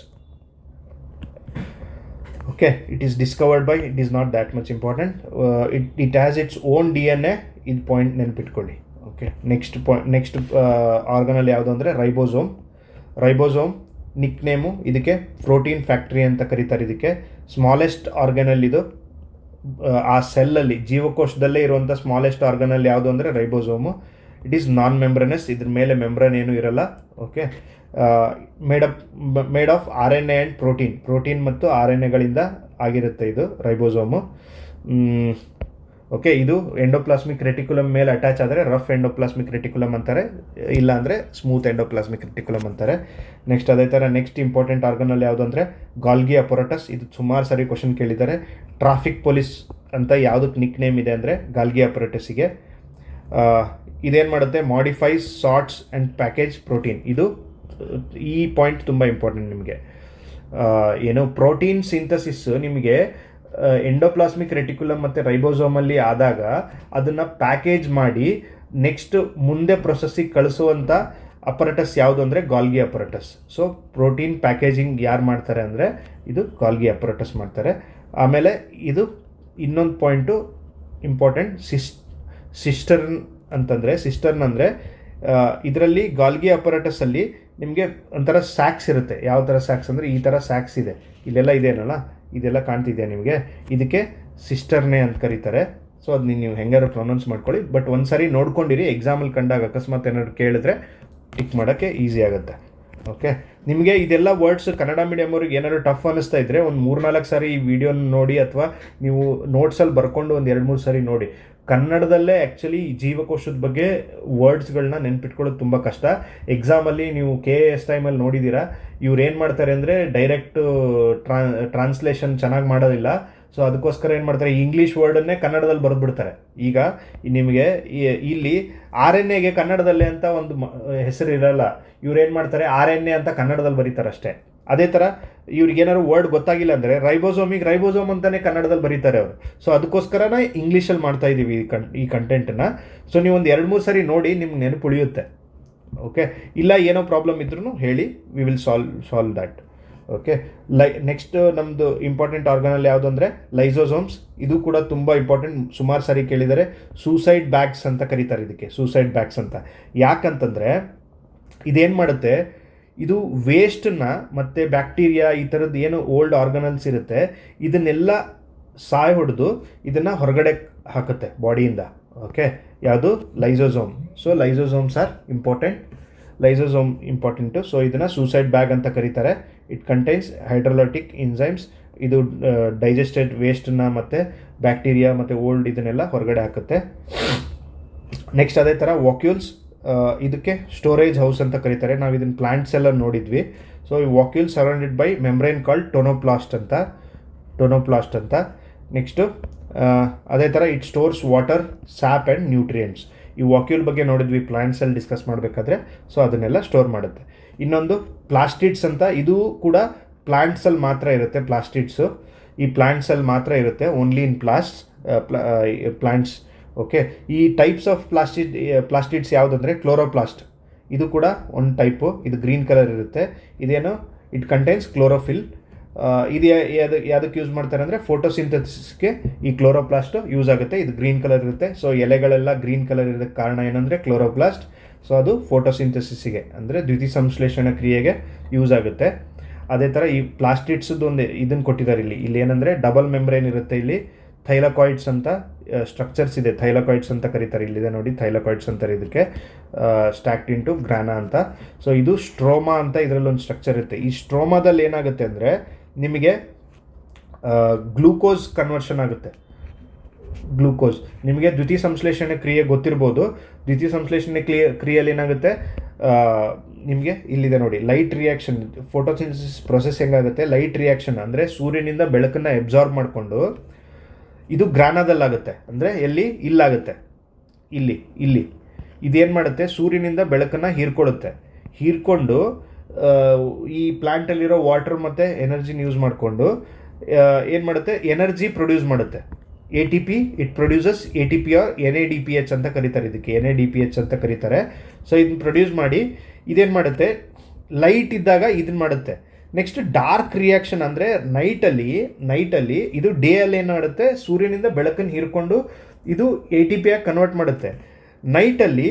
Okay, it is discovered by, it is not that much important. It has its own DNA. ಇದು ಪಾಯಿಂಟ್ ನೆನ್ಪಿಟ್ಕೊಳ್ಳಿ. ಓಕೆ, ನೆಕ್ಸ್ಟ್ ಆರ್ಗನಲ್ ಯಾವುದು ಅಂದರೆ ರೈಬೋಸೋಮ್ ನಿಕ್ ನೇಮು. ಇದಕ್ಕೆ ಪ್ರೋಟೀನ್ ಫ್ಯಾಕ್ಟ್ರಿ ಅಂತ ಕರೀತಾರೆ. ಇದಕ್ಕೆ ಸ್ಮಾಲೆಸ್ಟ್ ಆರ್ಗನಲ್ ಇದು. ಆ ಸೆಲ್ಲಲ್ಲಿ, ಜೀವಕೋಶದಲ್ಲೇ ಇರುವಂಥ ಸ್ಮಾಲೆಸ್ಟ್ ಆರ್ಗನಲ್ ಯಾವುದು ಅಂದರೆ ರೈಬೋಸೋಮು. ಇಟ್ ಈಸ್ ನಾನ್ ಮೆಂಬ್ರನಸ್, ಇದ್ರ ಮೇಲೆ ಮೆಂಬ್ರನ್ ಏನೂ ಇರಲ್ಲ. Okay, made of RNA and protein ಮತ್ತು RNAಗಳಿಂದ ಆಗಿರುತ್ತೆ ಇದು ರೈಬೋಸೋಮು. ಓಕೆ, ಇದು ಎಂಡೋಪ್ಲಾಸ್ಮಿಕ್ ರೆಟಿಕ್ಯುಲಮ್ ಮೇಲೆ ಅಟ್ಯಾಚ್ ಆದರೆ ರಫ್ ಎಂಡೋಪ್ಲಾಸ್ಮಿಕ್ ರೆಟಿಕ್ಯುಲಮ್ ಅಂತಾರೆ, ಇಲ್ಲ ಅಂದರೆ ಸ್ಮೂತ್ ಎಂಡೋಪ್ಲಾಸ್ಮಿಕ್ ರೆಟಿಕ್ಯುಲಮ್ ಅಂತಾರೆ. ನೆಕ್ಸ್ಟ್ ಅದೇ ಥರ ನೆಕ್ಸ್ಟ್ ಇಂಪಾರ್ಟೆಂಟ್ ಆರ್ಗನಲ್ಲಿ ಯಾವುದು ಅಂದರೆ ಗಾಲ್ಗಿ ಅಪೊರಟಸ್. ಇದು ಸುಮಾರು ಸಾರಿ ಕ್ವಶನ್ ಕೇಳಿದ್ದಾರೆ. ಟ್ರಾಫಿಕ್ ಪೊಲೀಸ್ ಅಂತ ಯಾವುದಕ್ಕೆ ನಿಕ್ ನೇಮ್ ಇದೆ ಅಂದರೆ ಗಾಲ್ಗಿ ಅಪೊರಟಸ್ಸಿಗೆ. ಇದೇನು ಮಾಡುತ್ತೆ, modifies sorts and package protein. ಇದು ಈ ಪಾಯಿಂಟ್ ತುಂಬ ಇಂಪಾರ್ಟೆಂಟ್ ನಿಮಗೆ. ಏನು ಪ್ರೋಟೀನ್ ಸಿಂಥಸಿಸ್ ನಿಮಗೆ ಎಂಡೋಪ್ಲಾಸ್ಮಿಕ್ ರೆಟಿಕ್ಯುಲಮ್ ಮತ್ತು ರೈಬೋಸೋಮಲ್ಲಿ ಆದಾಗ ಅದನ್ನು ಪ್ಯಾಕೇಜ್ ಮಾಡಿ ನೆಕ್ಸ್ಟ್ ಮುಂದೆ ಪ್ರೊಸೆಸ್ಸಿಗೆ ಕಳಿಸುವಂಥ ಅಪರಟಸ್ ಯಾವುದು ಅಂದರೆ ಗಾಲ್ಗಿ ಅಪರಟಸ್. ಸೊ ಪ್ರೋಟೀನ್ ಪ್ಯಾಕೇಜಿಂಗ್ ಯಾರು ಮಾಡ್ತಾರೆ ಅಂದರೆ ಇದು ಗಾಲ್ಗಿ ಅಪರಟಸ್ ಮಾಡ್ತಾರೆ. ಆಮೇಲೆ ಇದು ಇನ್ನೊಂದು ಪಾಯಿಂಟು ಇಂಪಾರ್ಟೆಂಟ್, ಸಿಸ್ಟರ್ನ್ ಅಂದರೆ ಇದರಲ್ಲಿ ಗಾಲ್ಗಿ ಅಪರಟಸಲ್ಲಿ ನಿಮಗೆ ಒಂಥರ ಸ್ಯಾಕ್ಸ್ ಇರುತ್ತೆ. ಯಾವ ಥರ ಸ್ಯಾಕ್ಸ್ ಅಂದರೆ ಈ ಥರ ಸ್ಯಾಕ್ಸ್ ಇದೆ, ಇಲ್ಲೆಲ್ಲ ಇದೆಯಲ್ಲ, ಇದೆಲ್ಲ ಕಾಣ್ತಿದೆಯಾ ನಿಮಗೆ, ಇದಕ್ಕೆ ಸಿಸ್ಟರ್ನೆ ಅಂತ ಕರೀತಾರೆ. ಸೊ ಅದು ನೀವು ಹೆಂಗಾರು ಪ್ರೊನೌನ್ಸ್ ಮಾಡ್ಕೊಳ್ಳಿ, ಬಟ್ ಒಂದು ಸಾರಿ ನೋಡ್ಕೊಂಡಿರಿ, ಎಕ್ಸಾಮಲ್ಲಿ ಕಂಡಾಗ ಅಕಸ್ಮಾತ್ ಏನಾದ್ರು ಕೇಳಿದ್ರೆ ಟಿಕ್ ಮಾಡೋಕ್ಕೆ ಈಸಿ ಆಗುತ್ತೆ. ಓಕೆ, ನಿಮಗೆ ಇದೆಲ್ಲ ವರ್ಡ್ಸ್ ಕನ್ನಡ ಮೀಡಿಯಮ್ ಅವ್ರಿಗೆ ಏನಾದ್ರು ಟಫ್ ಅನ್ನಿಸ್ತಾ ಇದ್ದರೆ ಒಂದು 3-4 ಸಾರಿ ಈ ವಿಡಿಯೋನ ನೋಡಿ, ಅಥವಾ ನೀವು ನೋಟ್ಸಲ್ಲಿ ಬರ್ಕೊಂಡು ಒಂದು 2-3 ಸಾರಿ ನೋಡಿ. ಕನ್ನಡದಲ್ಲೇ ಆ್ಯಕ್ಚುಲಿ ಜೀವಕೋಶದ ಬಗ್ಗೆ ವರ್ಡ್ಸ್ಗಳನ್ನ ನೆನ್ಪಿಟ್ಕೊಳ್ಳೋದು ತುಂಬ ಕಷ್ಟ. ಎಕ್ಸಾಮಲ್ಲಿ ನೀವು KAS ಟೈಮಲ್ಲಿ ನೋಡಿದ್ದೀರಾ, ಇವ್ರು ಏನು ಮಾಡ್ತಾರೆ ಅಂದರೆ ಡೈರೆಕ್ಟ್ ಟ್ರಾನ್ಸ್ಲೇಷನ್ ಚೆನ್ನಾಗಿ ಮಾಡೋದಿಲ್ಲ. ಸೊ ಅದಕ್ಕೋಸ್ಕರ ಏನು ಮಾಡ್ತಾರೆ, ಇಂಗ್ಲೀಷ್ ವರ್ಡನ್ನೇ ಕನ್ನಡದಲ್ಲಿ ಬರೆದ್ಬಿಡ್ತಾರೆ. ಈಗ ನಿಮಗೆ ಇಲ್ಲಿ RNAಗೆ ಕನ್ನಡದಲ್ಲೇ ಅಂತ ಒಂದು ಹೆಸರು ಇರಲ್ಲ, ಇವ್ರು ಏನು ಮಾಡ್ತಾರೆ RNA ಅಂತ ಕನ್ನಡದಲ್ಲಿ ಬರೀತಾರೆ ಅಷ್ಟೇ. ಅದೇ ಥರ ಇವ್ರಿಗೇನಾದ್ರು ವರ್ಡ್ ಗೊತ್ತಾಗಿಲ್ಲ ಅಂದರೆ ರೈಬೋಸೋಮ್ ಅಂತಲೇ ಕನ್ನಡದಲ್ಲಿ ಬರೀತಾರೆ ಅವರು. ಸೊ ಅದಕ್ಕೋಸ್ಕರನೇ ಇಂಗ್ಲೀಷಲ್ಲಿ ಮಾಡ್ತಾ ಇದ್ದೀವಿ ಈ ಕಂಟೆಂಟನ್ನು. ಸೊ ನೀವು ಒಂದು 2-3 ಸಾರಿ ನೋಡಿ, ನಿಮ್ಗೆ ನೆನಪು ಉಳಿಯುತ್ತೆ. ಓಕೆ, ಇಲ್ಲ ಏನೋ ಪ್ರಾಬ್ಲಮ್ ಇದ್ರೂ ಹೇಳಿ, we will solve that. Okay, next ನಮ್ಮದು ಇಂಪಾರ್ಟೆಂಟ್ ಆರ್ಗನಲ್ಲಿ ಯಾವುದು ಅಂದರೆ ಲೈಸೋಸೋಮ್ಸ್. ಇದು ಕೂಡ ತುಂಬ ಇಂಪಾರ್ಟೆಂಟ್, ಸುಮಾರು ಸಾರಿ ಕೇಳಿದ್ದಾರೆ. ಸೂಸೈಡ್ ಬ್ಯಾಗ್ಸ್ ಅಂತ ಕರೀತಾರೆ ಇದಕ್ಕೆ, ಸೂಸೈಡ್ ಬ್ಯಾಗ್ಸ್ ಅಂತ. ಯಾಕಂತಂದರೆ ಇದೇನು ಮಾಡುತ್ತೆ, ಇದು ವೇಸ್ಟನ್ನು ಮತ್ತು ಬ್ಯಾಕ್ಟೀರಿಯಾ ಈ ಥರದ್ದು ಏನು ಓಲ್ಡ್ ಆರ್ಗನಲ್ಸ್ ಇರುತ್ತೆ ಇದನ್ನೆಲ್ಲ ಸಾಯ್ ಹೊಡೆದು ಇದನ್ನು ಹೊರಗಡೆ ಹಾಕುತ್ತೆ ಬಾಡಿಯಿಂದ. ಓಕೆ, ಯಾವುದು lysosome. So lysosomes are important. So ಇದನ್ನು ಸೂಸೈಡ್ ಬ್ಯಾಗ್ ಅಂತ ಕರೀತಾರೆ. It contains hydrolytic enzymes. ಇದು ಡೈಜೆಸ್ಟೆಡ್ ವೇಸ್ಟನ್ನು ಮತ್ತು ಬ್ಯಾಕ್ಟೀರಿಯಾ ಮತ್ತು ಓಲ್ಡ್ ಇದನ್ನೆಲ್ಲ ಹೊರಗಡೆ ಹಾಕುತ್ತೆ. ನೆಕ್ಸ್ಟ್ ಅದೇ ಥರ ವಾಕ್ಯೂಲ್ಸ್, ಇದಕ್ಕೆ ಸ್ಟೋರೇಜ್ ಹೌಸ್ ಅಂತ ಕರೀತಾರೆ. ನಾವು ಇದನ್ನು ಪ್ಲಾಂಟ್ಸ್ ಎಲ್ಲ ನೋಡಿದ್ವಿ. ಸೊ ಈ ವಾಕ್ಯೂಲ್ ಸರೌಂಡೆಡ್ ಬೈ ಮೆಮ್ಬ್ರೈನ್ ಕಾಲ್ಡ್ ಟೊನೋಪ್ಲಾಸ್ಟ್ ಅಂತ. ನೆಕ್ಸ್ಟು ಅದೇ ಥರ it stores water, sap and nutrients. ಈ ವಾಕ್ಯೂಲ್ ಬಗ್ಗೆ ನೋಡಿದ್ವಿ ಪ್ಲಾಂಟ್ಸಲ್ಲಿ ಡಿಸ್ಕಸ್ ಮಾಡಬೇಕಾದ್ರೆ. ಸೊ ಅದನ್ನೆಲ್ಲ ಸ್ಟೋರ್ ಮಾಡುತ್ತೆ. ಇನ್ನೊಂದು ಪ್ಲಾಸ್ಟಿಡ್ಸ್ ಅಂತ, ಇದು ಕೂಡ ಪ್ಲಾಂಟ್ಸಲ್ಲಿ ಮಾತ್ರ ಇರುತ್ತೆ. ಪ್ಲಾಸ್ಟಿಡ್ಸು ಈ ಪ್ಲಾಂಟ್ಸಲ್ಲಿ ಮಾತ್ರ ಇರುತ್ತೆ, ಓನ್ಲಿ ಇನ್ ಪ್ಲಾಂಟ್ಸ್. ಓಕೆ, ಈ ಟೈಪ್ಸ್ ಆಫ್ ಪ್ಲಾಸ್ಟಿಡ್ಸ್ ಯಾವುದಂದರೆ ಕ್ಲೋರೋಪ್ಲಾಸ್ಟ್. ಇದು ಕೂಡ ಒಂದು ಟೈಪು, ಇದು ಗ್ರೀನ್ ಕಲರ್ ಇರುತ್ತೆ. ಇದೇನು, ಇಟ್ ಕಂಟೈನ್ಸ್ ಕ್ಲೋರೋಫಿಲ್. ಇದು ಯಾವುದಕ್ಕೆ ಯೂಸ್ ಮಾಡ್ತಾರೆ ಅಂದರೆ ಫೋಟೋಸಿಂಥಸಿಸ್ಗೆ ಈ ಕ್ಲೋರೋಪ್ಲಾಸ್ಟ್ ಯೂಸ್ ಆಗುತ್ತೆ. ಇದು ಗ್ರೀನ್ ಕಲರ್ ಇರುತ್ತೆ. ಸೊ ಎಲೆಗಳೆಲ್ಲ ಗ್ರೀನ್ ಕಲರ್ ಇರೋದಕ್ಕೆ ಕಾರಣ ಏನಂದರೆ ಕ್ಲೋರೋಪ್ಲಾಸ್ಟ್. ಸೊ ಅದು ಫೋಟೋಸಿಂಥಸಿಸ್ಗೆ ಅಂದರೆ ದ್ಯುತಿಸಂಶ್ಲೇಷಣ ಕ್ರಿಯೆಗೆ ಯೂಸ್ ಆಗುತ್ತೆ. ಅದೇ ಥರ ಈ ಪ್ಲಾಸ್ಟಿಡ್ಸದ್ದು ಒಂದು ಇದನ್ನು ಕೊಟ್ಟಿದ್ದಾರೆ ಇಲ್ಲಿ ಏನಂದರೆ ಡಬಲ್ ಮೆಂಬ್ರೇನ್ ಇರುತ್ತೆ. ಇಲ್ಲಿ ಥೈಲಕಾಯ್ಡ್ಸ್ ಅಂತ ಸ್ಟ್ರಕ್ಚರ್ಸ್ ಇದೆ, ಥೈಲಕಾಯ್ಡ್ಸ್ ಅಂತ ಕರೀತಾರೆ. ಇಲ್ಲಿದೆ ನೋಡಿ, ಥೈಲಕಾಯ್ಡ್ಸ್ ಅಂತಾರೆ ಇದಕ್ಕೆ, ಸ್ಟ್ಯಾಕ್ಡ್ ಇಂಟು ಗ್ರಾನಾ ಅಂತ. ಸೊ ಇದು ಸ್ಟ್ರೋಮಾ ಅಂತ ಇದರಲ್ಲಿ ಒಂದು ಸ್ಟ್ರಕ್ಚರ್ ಇರುತ್ತೆ. ಈ ಸ್ಟ್ರೋಮಾದಲ್ಲಿ ಏನಾಗುತ್ತೆ ಅಂದರೆ ನಿಮಗೆ ಗ್ಲೂಕೋಸ್ ಕನ್ವರ್ಷನ್ ಆಗುತ್ತೆ. ಗ್ಲೂಕೋಸ್ ನಿಮಗೆ ದ್ಯುತಿಸಂಶ್ಲೇಷಣೆ ಕ್ರಿಯೆ ಗೊತ್ತಿರ್ಬೋದು. ದ್ಯುತಿಸಂಶ್ಲೇಷಣೆ ಕ್ರಿಯೆಯಲ್ಲಿ ಏನಾಗುತ್ತೆ, ನಿಮಗೆ ಇಲ್ಲಿದೆ ನೋಡಿ, ಲೈಟ್ ರಿಯಾಕ್ಷನ್. ಫೋಟೋಸಿಂಥಸಿಸ್ ಪ್ರೊಸೆಸ್ ಹೆಂಗಾಗುತ್ತೆ, ಲೈಟ್ ರಿಯಾಕ್ಷನ್ ಅಂದರೆ ಸೂರ್ಯನಿಂದ ಬೆಳಕನ್ನು ಎಬ್ಸಾರ್ಬ್ ಮಾಡಿಕೊಂಡು ಇದು ಗ್ರಾನಾದಲ್ಲಾಗುತ್ತೆ. ಅಂದರೆ ಇಲ್ಲಾಗುತ್ತೆ, ಇಲ್ಲಿ ಇದೇನು ಮಾಡುತ್ತೆ, ಸೂರ್ಯನಿಂದ ಬೆಳಕನ್ನು ಹೀರ್ಕೊಂಡು ಈ ಪ್ಲಾಂಟಲ್ಲಿರೋ ವಾಟರ್ ಮತ್ತು ಎನರ್ಜಿನ ಯೂಸ್ ಮಾಡಿಕೊಂಡು ಏನು ಮಾಡುತ್ತೆ, ಎನರ್ಜಿ ಪ್ರೊಡ್ಯೂಸ್ ಮಾಡುತ್ತೆ. ATP, it produces ATP or NADPH ಅಂತ ಕರೀತಾರೆ. ಇದಕ್ಕೆ NADPH ಅಂತ ಕರೀತಾರೆ. ಸೊ ಇದನ್ನ ಪ್ರೊಡ್ಯೂಸ್ ಮಾಡಿ ಇದೇನು ಮಾಡುತ್ತೆ, ಲೈಟ್ ಇದ್ದಾಗ ಇದನ್ನು ಮಾಡುತ್ತೆ. ನೆಕ್ಸ್ಟ್ ಡಾರ್ಕ್ ರಿಯಾಕ್ಷನ್ ಅಂದರೆ ನೈಟಲ್ಲಿ ಇದು ಡೇ ಅಲ್ಲಿ ಏನು ಮಾಡುತ್ತೆ, ಸೂರ್ಯನಿಂದ ಬೆಳಕನ್ನು ಹೀರ್ಕೊಂಡು ಇದು ATP ಆಗಿ ಕನ್ವರ್ಟ್ ಮಾಡುತ್ತೆ. ನೈಟಲ್ಲಿ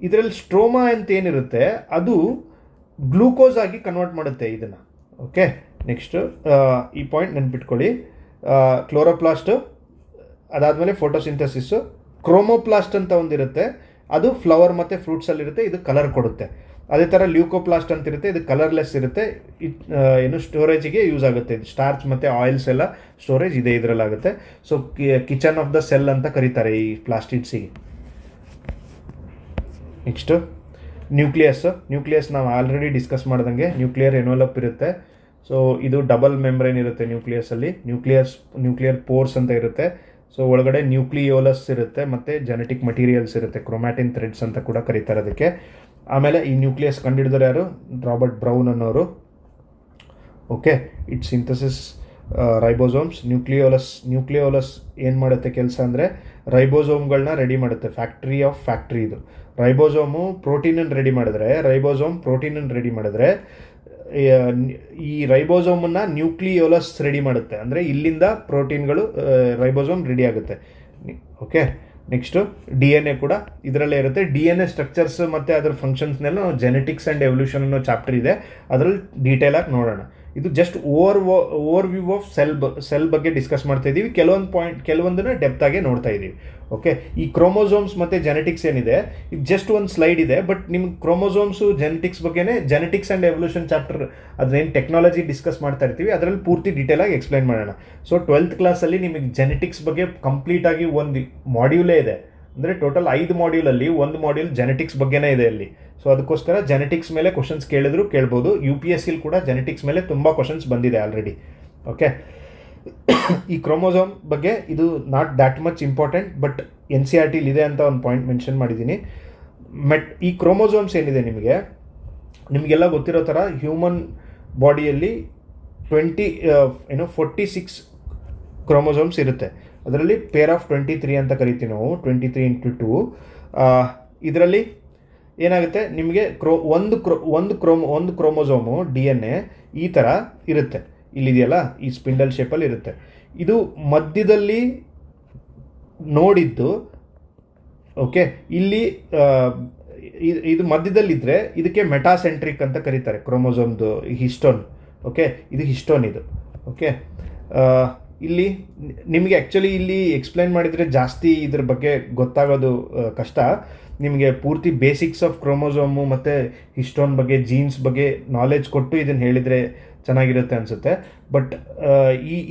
ಇದರಲ್ಲಿ ಸ್ಟ್ರೋಮಾ ಅಂತ ಏನಿರುತ್ತೆ ಅದು ಗ್ಲೂಕೋಸ್ ಆಗಿ ಕನ್ವರ್ಟ್ ಮಾಡುತ್ತೆ ಇದನ್ನು. ಓಕೆ, ನೆಕ್ಸ್ಟು ಈ ಪಾಯಿಂಟ್ ನೆನ್ಪಿಟ್ಕೊಳ್ಳಿ. ಕ್ಲೋರೋಪ್ಲಾಸ್ಟು ಅದಾದಮೇಲೆ ಫೋಟೋಸಿಂಥಸಿಸ್ಸು. ಕ್ರೋಮೋಪ್ಲಾಸ್ಟ್ ಅಂತ ಒಂದಿರುತ್ತೆ, ಅದು ಫ್ಲವರ್ ಮತ್ತು ಫ್ರೂಟ್ಸಲ್ಲಿರುತ್ತೆ. ಇದು ಕಲರ್ ಕೊಡುತ್ತೆ. ಅದೇ ಥರ ಲ್ಯೂಕೋಪ್ಲಾಸ್ಟ್ ಅಂತ ಇರುತ್ತೆ, ಇದು ಕಲರ್ಲೆಸ್ ಇರುತ್ತೆ. ಏನು ಸ್ಟೋರೇಜಿಗೆ ಯೂಸ್ ಆಗುತ್ತೆ. ಇದು ಸ್ಟಾರ್ಚ್ ಮತ್ತು ಆಯಿಲ್ಸ್ ಎಲ್ಲ ಸ್ಟೋರೇಜ್ ಇದೆ ಇದರಲ್ಲಾಗುತ್ತೆ. So kitchen of the cell ಅಂತ ಕರೀತಾರೆ ಈ ಪ್ಲಾಸ್ಟಿಡ್ಸಿಗೆ. ನೆಕ್ಸ್ಟು ನ್ಯೂಕ್ಲಿಯಸ್ ನಾವು ಆಲ್ರೆಡಿ ಡಿಸ್ಕಸ್ ಮಾಡ್ದಂಗೆ ನ್ಯೂಕ್ಲಿಯರ್ ಎನ್ವಲಪ್ ಇರುತ್ತೆ. ಸೊ ಇದು ಡಬಲ್ ಮೆಂಬ್ರೇನ್ ಇರುತ್ತೆ ನ್ಯೂಕ್ಲಿಯಸ್ಸಲ್ಲಿ. ನ್ಯೂಕ್ಲಿಯರ್ ಪೋರ್ಸ್ ಅಂತ ಇರುತ್ತೆ. ಸೊ ಒಳಗಡೆ ನ್ಯೂಕ್ಲಿಯೋಲಸ್ ಇರುತ್ತೆ ಮತ್ತು ಜೆನೆಟಿಕ್ ಮಟೀರಿಯಲ್ಸ್ ಇರುತ್ತೆ, ಕ್ರೊಮ್ಯಾಟಿನ್ ಥ್ರೆಡ್ಸ್ ಅಂತ ಕೂಡ ಕರೀತಾರೆ ಅದಕ್ಕೆ. ಆಮೇಲೆ ಈ ನ್ಯೂಕ್ಲಿಯಸ್ ಕಂಡುಹಿಡಿದ್ರೆ ಯಾರು? ರಾಬರ್ಟ್ ಬ್ರೌನ್ ಅನ್ನೋರು. Okay, it synthesis ribosomes. Nucleolus ಏನು ಮಾಡುತ್ತೆ ಕೆಲಸ ಅಂದರೆ ರೈಬೋಸೋಮ್ಗಳನ್ನ ರೆಡಿ ಮಾಡುತ್ತೆ. ಫ್ಯಾಕ್ಟ್ರಿ ಇದು. ರೈಬೋಸೋಮು ಪ್ರೋಟೀನನ್ನು ರೆಡಿ ಮಾಡಿದ್ರೆ, ಈ ರೈಬೋಸೋಮನ್ನು ನ್ಯೂಕ್ಲಿಯೋಲಸ್ ರೆಡಿ ಮಾಡುತ್ತೆ. ಅಂದರೆ ಇಲ್ಲಿಂದ ಪ್ರೋಟೀನ್ಗಳು ರೈಬೋಸೋಮ್ ರೆಡಿ ಆಗುತ್ತೆ. ಓಕೆ, ನೆಕ್ಸ್ಟು DNA ಕೂಡ ಇದರಲ್ಲೇ ಇರುತ್ತೆ. DNA ಸ್ಟ್ರಕ್ಚರ್ಸ್ ಮತ್ತು ಅದರ ಫಂಕ್ಷನ್ಸ್ನೆಲ್ಲ ನಾವು ಜೆನೆಟಿಕ್ಸ್ ಆ್ಯಂಡ್ ಎವಲ್ಯೂಷನ್ ಅನ್ನೋ ಚಾಪ್ಟರ್ ಇದೆ, ಅದರಲ್ಲಿ ಡೀಟೇಲಾಗಿ ನೋಡೋಣ. ಇದು just over view of cell ಬಗ್ಗೆ ಡಿಸ್ಕಸ್ ಮಾಡ್ತಾ ಇದ್ದೀವಿ. ಕೆಲವೊಂದನ್ನು ಡೆಪ್ತಾಗೆ ನೋಡ್ತಾ ಇದ್ದೀವಿ. ಓಕೆ, ಈ ಕ್ರೋಮೋಸೋಮ್ಸ್ ಮತ್ತು ಜೆನೆಟಿಕ್ಸ್ ಏನಿದೆ, ಇದು ಜಸ್ಟ್ ಒಂದು ಸ್ಲೈಡ್ ಇದೆ, ಬಟ್ ನಿಮ್ಗೆ ಕ್ರೋಮೋಸೋಮ್ಸು ಜೆನೆಟಿಕ್ಸ್ ಬಗ್ಗೆನೇ ಜೆನೆಟಿಕ್ಸ್ ಆ್ಯಂಡ್ ಎವಲ್ಯೂಷನ್ ಚಾಪ್ಟರ್ ಅದೇನು ಟೆಕ್ನಾಲಜಿ ಡಿಸ್ಕಸ್ ಮಾಡ್ತಾ ಇರ್ತೀವಿ ಅದರಲ್ಲಿ ಪೂರ್ತಿ ಡೀಟೇಲಾಗಿ ಎಕ್ಸ್ಪ್ಲೈನ್ ಮಾಡೋಣ. ಸೊ 12th ಕ್ಲಾಸಲ್ಲಿ ನಿಮಗೆ ಜೆನೆಟಿಕ್ಸ್ ಬಗ್ಗೆ ಕಂಪ್ಲೀಟಾಗಿ ಒಂದು ಮಾಡ್ಯೂಲೇ ಇದೆ. ಅಂದರೆ ಟೋಟಲ್ 5 ಮಾಡ್ಯೂಲಲ್ಲಿ ಒಂದು ಮಾಡ್ಯೂಲ್ ಜೆನೆಟಿಕ್ಸ್ ಬಗ್ಗೆನೇ ಇದೆ ಅಲ್ಲಿ. ಸೊ ಅದಕ್ಕೋಸ್ಕರ ಜೆನೆಟಿಕ್ಸ್ ಮೇಲೆ ಕ್ವಶನ್ಸ್ ಕೇಳ್ಬೋದು. UPSC ಕೂಡ ಜೆನೆಟಿಕ್ಸ್ ಮೇಲೆ ತುಂಬ ಕ್ವಶನ್ಸ್ ಬಂದಿದೆ ಆಲ್ರೆಡಿ. ಓಕೆ, ಈ ಕ್ರೋಮೋಸೋಮ್ ಬಗ್ಗೆ ಇದು not that much important, but NCERTಲಿ ಇದೆ ಅಂತ ಒಂದು ಪಾಯಿಂಟ್ ಮೆನ್ಷನ್ ಮಾಡಿದ್ದೀನಿ. ಈ ಕ್ರೋಮೋಸೋಮ್ಸ್ ಏನಿದೆ ನಿಮಗೆಲ್ಲ ಗೊತ್ತಿರೋ ಥರ ಹ್ಯೂಮನ್ ಬಾಡಿಯಲ್ಲಿ 46 ಕ್ರೋಮೋಸೋಮ್ಸ್ ಇರುತ್ತೆ. ಅದರಲ್ಲಿ ಪೇರ್ ಆಫ್ 23 ಅಂತ ಕರಿತೀವಿ ನಾವು, 23x2. ಇದರಲ್ಲಿ ಏನಾಗುತ್ತೆ, ನಿಮಗೆ ಒಂದು ಕ್ರೋಮೋಸೋಮು DNA ಈ ಥರ ಇರುತ್ತೆ. ಇಲ್ಲಿದೆಯಲ್ಲ, ಈ ಸ್ಪಿಂಡಲ್ ಶೇಪಲ್ಲಿ ಇರುತ್ತೆ. ಇದು ಮಧ್ಯದಲ್ಲಿ ನೋಡಿದ್ದು. ಓಕೆ, ಇಲ್ಲಿ ಇದು ಮಧ್ಯದಲ್ಲಿದ್ದರೆ ಇದಕ್ಕೆ ಮೆಟಾಸೆಂಟ್ರಿಕ್ ಅಂತ ಕರೀತಾರೆ ಕ್ರೋಮೋಸೋಮ್ದು ಹಿಸ್ಟೋನ್. ಓಕೆ, ಇದು ಹಿಸ್ಟೋನ್ ಇದು. ಓಕೆ, ಇಲ್ಲಿ ನಿಮಗೆ ಆ್ಯಕ್ಚುಲಿ ಇಲ್ಲಿ ಎಕ್ಸ್ಪ್ಲೈನ್ ಮಾಡಿದರೆ ಜಾಸ್ತಿ ಇದ್ರ ಬಗ್ಗೆ ಗೊತ್ತಾಗೋದು ಕಷ್ಟ. ನಿಮಗೆ ಪೂರ್ತಿ ಬೇಸಿಕ್ಸ್ ಆಫ್ ಕ್ರೋಮೋಸೋಮು ಮತ್ತು ಹಿಸ್ಟೋನ್ ಬಗ್ಗೆ, ಜೀನ್ಸ್ ಬಗ್ಗೆ ನಾಲೆಜ್ ಕೊಟ್ಟು ಇದನ್ನು ಹೇಳಿದರೆ ಚೆನ್ನಾಗಿರುತ್ತೆ ಅನಿಸುತ್ತೆ. ಬಟ್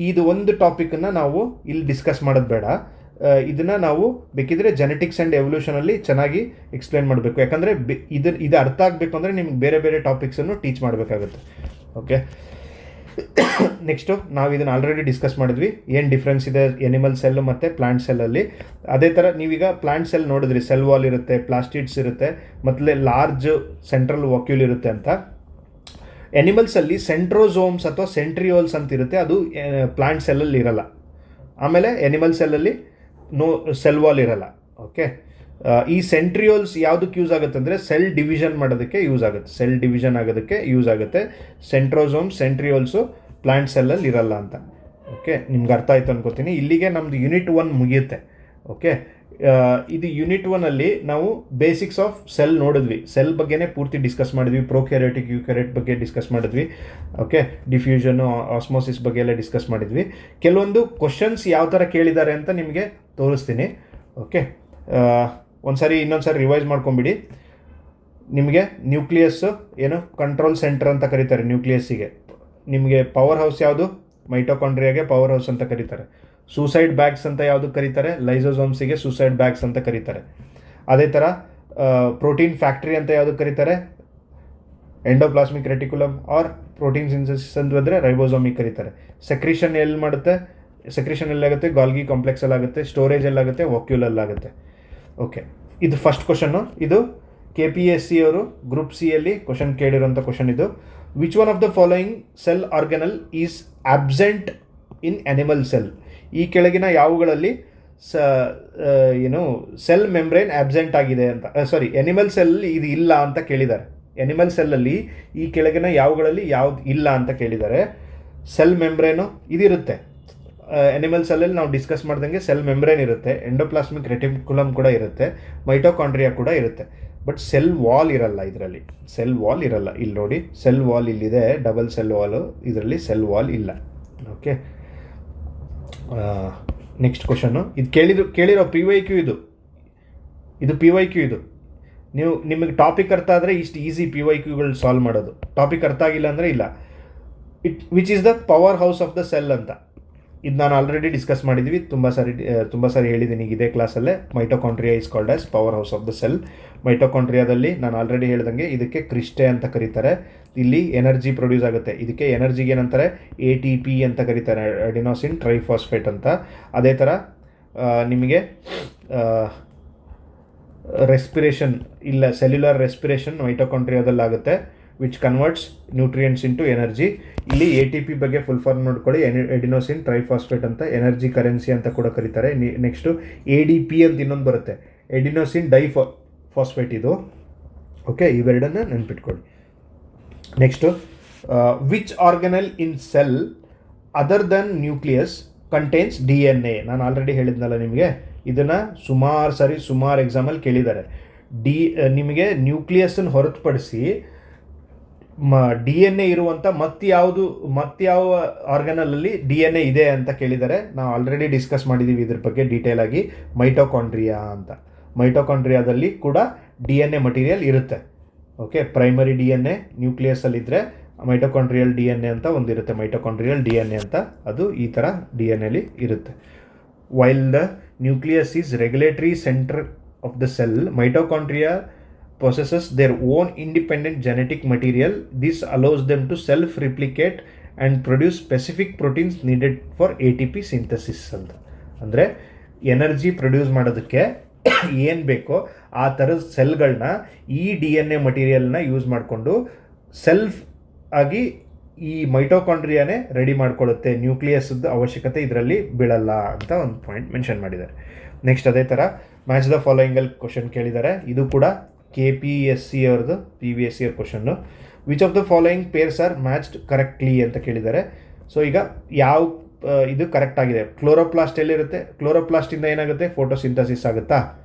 ಇದು ಒಂದು ಟಾಪಿಕನ್ನು ನಾವು ಇಲ್ಲಿ ಡಿಸ್ಕಸ್ ಮಾಡೋದು ಬೇಡ. ಇದನ್ನು ನಾವು ಬೇಕಿದ್ರೆ ಜೆನೆಟಿಕ್ಸ್ ಆ್ಯಂಡ್ ಎವಲ್ಯೂಷನಲ್ಲಿ ಚೆನ್ನಾಗಿ ಎಕ್ಸ್ಪ್ಲೈನ್ ಮಾಡಬೇಕು. ಯಾಕಂದರೆ ಇದು ಅರ್ಥ ಆಗಬೇಕು ಅಂದರೆ ನಿಮ್ಗೆ ಬೇರೆ ಬೇರೆ ಟಾಪಿಕ್ಸನ್ನು ಟೀಚ್ ಮಾಡಬೇಕಾಗುತ್ತೆ. ಓಕೆ, ನೆಕ್ಸ್ಟು ನಾವು ಇದನ್ನು ಆಲ್ರೆಡಿ ಡಿಸ್ಕಸ್ ಮಾಡಿದ್ವಿ, ಏನು ಡಿಫ್ರೆನ್ಸ್ ಇದೆ ಎನಿಮಲ್ ಸೆಲ್ ಮತ್ತು ಪ್ಲಾಂಟ್ ಸೆಲ್ಲಲ್ಲಿ. ಅದೇ ಥರ ನೀವೀಗ ಪ್ಲಾಂಟ್ ಸೆಲ್ ನೋಡಿದ್ರಿ, ಸೆಲ್ ವಾಲ್ ಇರುತ್ತೆ, ಪ್ಲಾಸ್ಟಿಡ್ಸ್ ಇರುತ್ತೆ, ಮತ್ತು ಲಾರ್ಜ್ ಸೆಂಟ್ರಲ್ ವಾಕ್ಯೂಲ್ ಇರುತ್ತೆ ಅಂತ. ಎನಿಮಲ್ಸಲ್ಲಿ ಸೆಂಟ್ರೋಸೋಮ್ಸ್ ಅಥವಾ ಸೆಂಟ್ರಿಯೋಲ್ಸ್ ಅಂತ ಇರುತ್ತೆ, ಅದು ಪ್ಲಾಂಟ್ ಸೆಲ್ಲಲ್ಲಿ ಇರಲ್ಲ. ಆಮೇಲೆ ಎನಿಮಲ್ ಸೆಲ್ಲಲ್ಲಿ ಸೆಲ್ ವಾಲ್ ಇರಲ್ಲ. ಓಕೆ, ಈ ಸೆಂಟ್ರಿಯೋಲ್ಸ್ ಯಾವುದಕ್ಕೆ ಯೂಸ್ ಆಗುತ್ತೆ ಅಂದರೆ ಸೆಲ್ ಡಿವಿಷನ್ ಮಾಡೋದಕ್ಕೆ ಯೂಸ್ ಆಗುತ್ತೆ. ಸೆಂಟ್ರಿಯೋಲ್ಸು ಪ್ಲಾಂಟ್ ಸೆಲ್ಲಲ್ಲಿ ಇರಲ್ಲ ಅಂತ. ಓಕೆ, ನಿಮ್ಗೆ ಅರ್ಥ ಆಯಿತು ಅನ್ಕೋತೀನಿ. ಇಲ್ಲಿಗೆ ನಮ್ಮದು ಯೂನಿಟ್ 1 ಮುಗಿಯುತ್ತೆ. ಓಕೆ, ಇದು ಯೂನಿಟ್ 1ಅಲ್ಲಿ ನಾವು ಬೇಸಿಕ್ಸ್ ಆಫ್ ಸೆಲ್ ನೋಡಿದ್ವಿ. ಸೆಲ್ ಬಗ್ಗೆನೇ ಪೂರ್ತಿ ಡಿಸ್ಕಸ್ ಮಾಡಿದ್ವಿ. ಪ್ರೊಕ್ಯಾರಿಯೋಟಿಕ್, ಯೂಕ್ಯಾರಿಯೋಟ್ ಬಗ್ಗೆ ಡಿಸ್ಕಸ್ ಮಾಡಿದ್ವಿ. ಓಕೆ, ಡಿಫ್ಯೂಷನು, ಆಸ್ಮೋಸಿಸ್ ಬಗ್ಗೆ ಎಲ್ಲ ಡಿಸ್ಕಸ್ ಮಾಡಿದ್ವಿ. ಕೆಲವೊಂದು ಕ್ವಶನ್ಸ್ ಯಾವ ಥರ ಕೇಳಿದ್ದಾರೆ ಅಂತ ನಿಮಗೆ ತೋರಿಸ್ತೀನಿ. ಓಕೆ, ಇನ್ನೊಂದು ಸಾರಿ ರಿವೈಸ್ ಮಾಡ್ಕೊಂಬಿಡಿ. ನಿಮಗೆ ನ್ಯೂಕ್ಲಿಯಸ್ಸು ಏನು ಕಂಟ್ರೋಲ್ ಸೆಂಟರ್ ಅಂತ ಕರೀತಾರೆ. ನ್ಯೂಕ್ಲಿಯಸ್ಸಿಗೆ ನಿಮಗೆ ಪವರ್ ಹೌಸ್ ಯಾವುದು? ಮೈಟೋಕಾಂಡ್ರಿಯಾಗೆ ಪವರ್ ಹೌಸ್ ಅಂತ ಕರೀತಾರೆ. ಸೂಸೈಡ್ ಬ್ಯಾಗ್ಸ್ ಅಂತ ಯಾವುದು ಕರೀತಾರೆ? ಲೈಸೋಸೋಮ್ಸಿಗೆ ಸೂಸೈಡ್ ಬ್ಯಾಗ್ಸ್ ಅಂತ ಕರೀತಾರೆ. ಅದೇ ಥರ ಪ್ರೋಟೀನ್ ಫ್ಯಾಕ್ಟ್ರಿ ಅಂತ ಯಾವುದು ಕರೀತಾರೆ? Endoplasmic reticulum or protein synthesis ಅಂತ ಬಂದರೆ ರೈಬೋಸೋಮಿಗೆ ಕರೀತಾರೆ. ಸೆಕ್ರಿಷನ್ ಎಲ್ಲಾಗುತ್ತೆ? ಗಾಲ್ಗಿ ಕಾಂಪ್ಲೆಕ್ಸಲ್ಲಿ ಆಗುತ್ತೆ. ಸ್ಟೋರೇಜ್ ಎಲ್ಲಾಗುತ್ತೆ? ವಾಕ್ಯೂಲಲ್ಲಾಗುತ್ತೆ. ಓಕೆ, ಇದು ಫಸ್ಟ್ ಕ್ವಶನ್ನು. ಇದು KPSC ಅವರು ಗ್ರೂಪ್ ಸಿಯಲ್ಲಿ ಕ್ವಶನ್ ಕೇಳಿರೋಂಥ ಕ್ವಶನ್ ಇದು. Which one of the following cell organelle is absent in animal cell? ಈ ಕೆಳಗಿನ ಯಾವುಗಳಲ್ಲಿ ಸೆಲ್ ಮೆಂಬ್ರೇನ್ ಆಬ್ಸೆಂಟ್ ಆಗಿದೆ ಅಂತ, ಎನಿಮಲ್ ಸೆಲ್ ಇದು ಇಲ್ಲ ಅಂತ ಕೇಳಿದ್ದಾರೆ. ಎನಿಮಲ್ ಸೆಲ್ಲಲ್ಲಿ ಈ ಕೆಳಗಿನ ಯಾವುಗಳಲ್ಲಿ ಯಾವ್ದು ಇಲ್ಲ ಅಂತ ಕೇಳಿದ್ದಾರೆ. ಸೆಲ್ ಮೆಂಬ್ರೇನು ಇದಿರುತ್ತೆ. ಎನಿಮಲ್ ಸೆಲ್ಲಲ್ಲಿ ನಾವು ಡಿಸ್ಕಸ್ ಮಾಡ್ದಂಗೆ ಸೆಲ್ ಮೆಂಬ್ರೇನ್ ಇರುತ್ತೆ, ಎಂಡೋಪ್ಲಾಸ್ಮಿಕ್ ರೆಟಿಕ್ಯುಲಮ್ ಕೂಡ ಇರುತ್ತೆ, ಮೈಟೋಕಾಂಡ್ರಿಯಾ ಕೂಡ ಇರುತ್ತೆ. ಬಟ್ ಸೆಲ್ ವಾಲ್ ಇರಲ್ಲ. ಇದರಲ್ಲಿ ಸೆಲ್ ವಾಲ್ ಇರಲ್ಲ. ಇಲ್ಲಿ ನೋಡಿ, ಸೆಲ್ ವಾಲ್ ಇಲ್ಲಿದೆ, ಡಬಲ್ ಸೆಲ್ ವಾಲು. ಇದರಲ್ಲಿ ಸೆಲ್ ವಾಲ್ ಇಲ್ಲ. Okay, next question. ಇದು ಕೇಳಿರೋ PYQ ಇದು PYQ ಇದು. ನಿಮಗೆ ಟಾಪಿಕ್ ಅರ್ಥ ಆದರೆ ಇಷ್ಟು ಈಸಿ PYQಗಳು ಸಾಲ್ವ್ ಮಾಡೋದು. ಟಾಪಿಕ್ ಅರ್ಥ ಆಗಿಲ್ಲ ಅಂದರೆ ಇಲ್ಲ. Which is the powerhouse of the cell ಅಂತ ಇದು ನಾನು ಆಲ್ರೆಡಿ ಡಿಸ್ಕಸ್ ಮಾಡಿದ್ವಿ, ತುಂಬ ಸಾರಿ ಹೇಳಿದ್ದೀನಿ ಈಗ ಇದೇ ಕ್ಲಾಸಲ್ಲೇ. Mitochondria is called as powerhouse of the cell. ಮೈಟೋಕಾಂಡ್ರಿಯಾದಲ್ಲಿ ನಾನು ಆಲ್ರೆಡಿ ಹೇಳ್ದಂಗೆ ಇದಕ್ಕೆ ಕ್ರಿಸ್ಟೆ ಅಂತ ಕರೀತಾರೆ. ಇಲ್ಲಿ ಎನರ್ಜಿ ಪ್ರೊಡ್ಯೂಸ್ ಆಗುತ್ತೆ. ಇದಕ್ಕೆ ಎನರ್ಜಿಗೆ ಏನಂತಾರೆ, ATP ಅಂತ ಕರೀತಾರೆ, ಅಡಿನೋಸಿನ್ ಟ್ರೈಫಾಸ್ಫೇಟ್ ಅಂತ. ಅದೇ ಥರ ನಿಮಗೆ ರೆಸ್ಪಿರೇಷನ್ ಇಲ್ಲ, ಸೆಲ್ಯುಲರ್ ರೆಸ್ಪಿರೇಷನ್ ಮೈಟೋಕಾಂಡ್ರಿಯಾದಲ್ಲಿ ಆಗುತ್ತೆ, which converts nutrients into energy. ಇಲ್ಲಿ ATP ಬಗ್ಗೆ ಫುಲ್ ಫಾರ್ಮ್ ನೋಡ್ಕೊಳ್ಳಿ, ಎಡಿನೋಸಿನ್ ಟ್ರೈಫಾಸ್ಫೇಟ್ ಅಂತ, ಎನರ್ಜಿ ಕರೆನ್ಸಿ ಅಂತ ಕೂಡ ಕರೀತಾರೆ. ನೆಕ್ಸ್ಟು ADP ಅಂತ ಇನ್ನೊಂದು ಬರುತ್ತೆ, ಎಡಿನೋಸಿನ್ ಡೈಫಾಸ್ಫೇಟ್ ಇದು. ಓಕೆ, ಇವೆರಡನ್ನು ನೆನ್ಪಿಟ್ಕೊಳ್ಳಿ. Next which organelle in cell other than nucleus contains DNA. ನಾನು ಆಲ್ರೆಡಿ ಹೇಳಿದ್ನಲ್ಲ ನಿಮಗೆ, ಇದನ್ನು ಸುಮಾರು ಎಕ್ಸಾಮಲ್ಲಿ ಕೇಳಿದ್ದಾರೆ. ನಿಮಗೆ ನ್ಯೂಕ್ಲಿಯಸ್ಸನ್ನು ಹೊರತುಪಡಿಸಿ DNA ಇರುವಂಥ ಮತ್ಯಾವ ಆರ್ಗನಲಲ್ಲಿ DNA ಇದೆ ಅಂತ ಕೇಳಿದ್ದಾರೆ. ನಾವು ಆಲ್ರೆಡಿ ಡಿಸ್ಕಸ್ ಮಾಡಿದ್ದೀವಿ ಇದ್ರ ಬಗ್ಗೆ ಡೀಟೇಲ್ ಆಗಿ. ಮೈಟೋಕಾಂಡ್ರಿಯಾ ಅಂತ, ಮೈಟೋಕಾಂಡ್ರಿಯಾದಲ್ಲಿ ಕೂಡ DNA ಮಟೀರಿಯಲ್ ಇರುತ್ತೆ. ಓಕೆ, ಪ್ರೈಮರಿ DNA ನ್ಯೂಕ್ಲಿಯಸ್ಸಲ್ಲಿದ್ದರೆ ಮೈಟೋಕಾಂಡ್ರಿಯಲ್ DNA ಅಂತ ಒಂದಿರುತ್ತೆ, ಮೈಟೋಕಾಂಡ್ರಿಯಲ್ DNA ಅಂತ, ಅದು ಈ ಥರ DNAಲಿ ಇರುತ್ತೆ. While the nucleus is regulatory centre of the cell, mitochondria possesses their own independent genetic material. This allows them to self-replicate and produce specific proteins needed for ATP synthesis ಅಂತ. ಅಂದರೆ energy produce ಮಾಡೋದಕ್ಕೆ ಏನು ಬೇಕೋ ಆ ಥರದ ಸೆಲ್ಗಳನ್ನ ಈ DNA ಮಟೀರಿಯಲ್ನ use ಮಾಡಿಕೊಂಡು self ಆಗಿ ಈ ಮೈಟೋಕಾಂಡ್ರಿಯಾನೇ ರೆಡಿ ಮಾಡ್ಕೊಳ್ಳುತ್ತೆ. ನ್ಯೂಕ್ಲಿಯಸ್ದ ಅವಶ್ಯಕತೆ ಇದರಲ್ಲಿ ಬೀಳಲ್ಲ ಅಂತ ಒಂದು ಪಾಯಿಂಟ್ ಮೆನ್ಷನ್ ಮಾಡಿದ್ದಾರೆ. ನೆಕ್ಸ್ಟ್ ಅದೇ ಥರ ಮ್ಯಾಚ್ ದ ಫಾಲೋಯಿಂಗಲ್ಲಿ ಕ್ವಶನ್ ಕೇಳಿದ್ದಾರೆ. ಇದು ಕೂಡ KPSC ಅವ್ರದ್ದು PVSC ಅವ್ರ question. Which of the following pairs are matched correctly ಅಂತ ಕೇಳಿದ್ದಾರೆ. ಸೊ ಈಗ ಯಾವ ಇದು ಕರೆಕ್ಟ್ ಆಗಿದೆ? ಕ್ಲೋರೋಪ್ಲಾಸ್ಟ್ ಎಲ್ಲಿರುತ್ತೆ? ಕ್ಲೋರೋಪ್ಲಾಸ್ಟಿಂದ ಏನಾಗುತ್ತೆ? ಫೋಟೋಸಿಂಥಸಿಸ್ ಆಗುತ್ತಾ?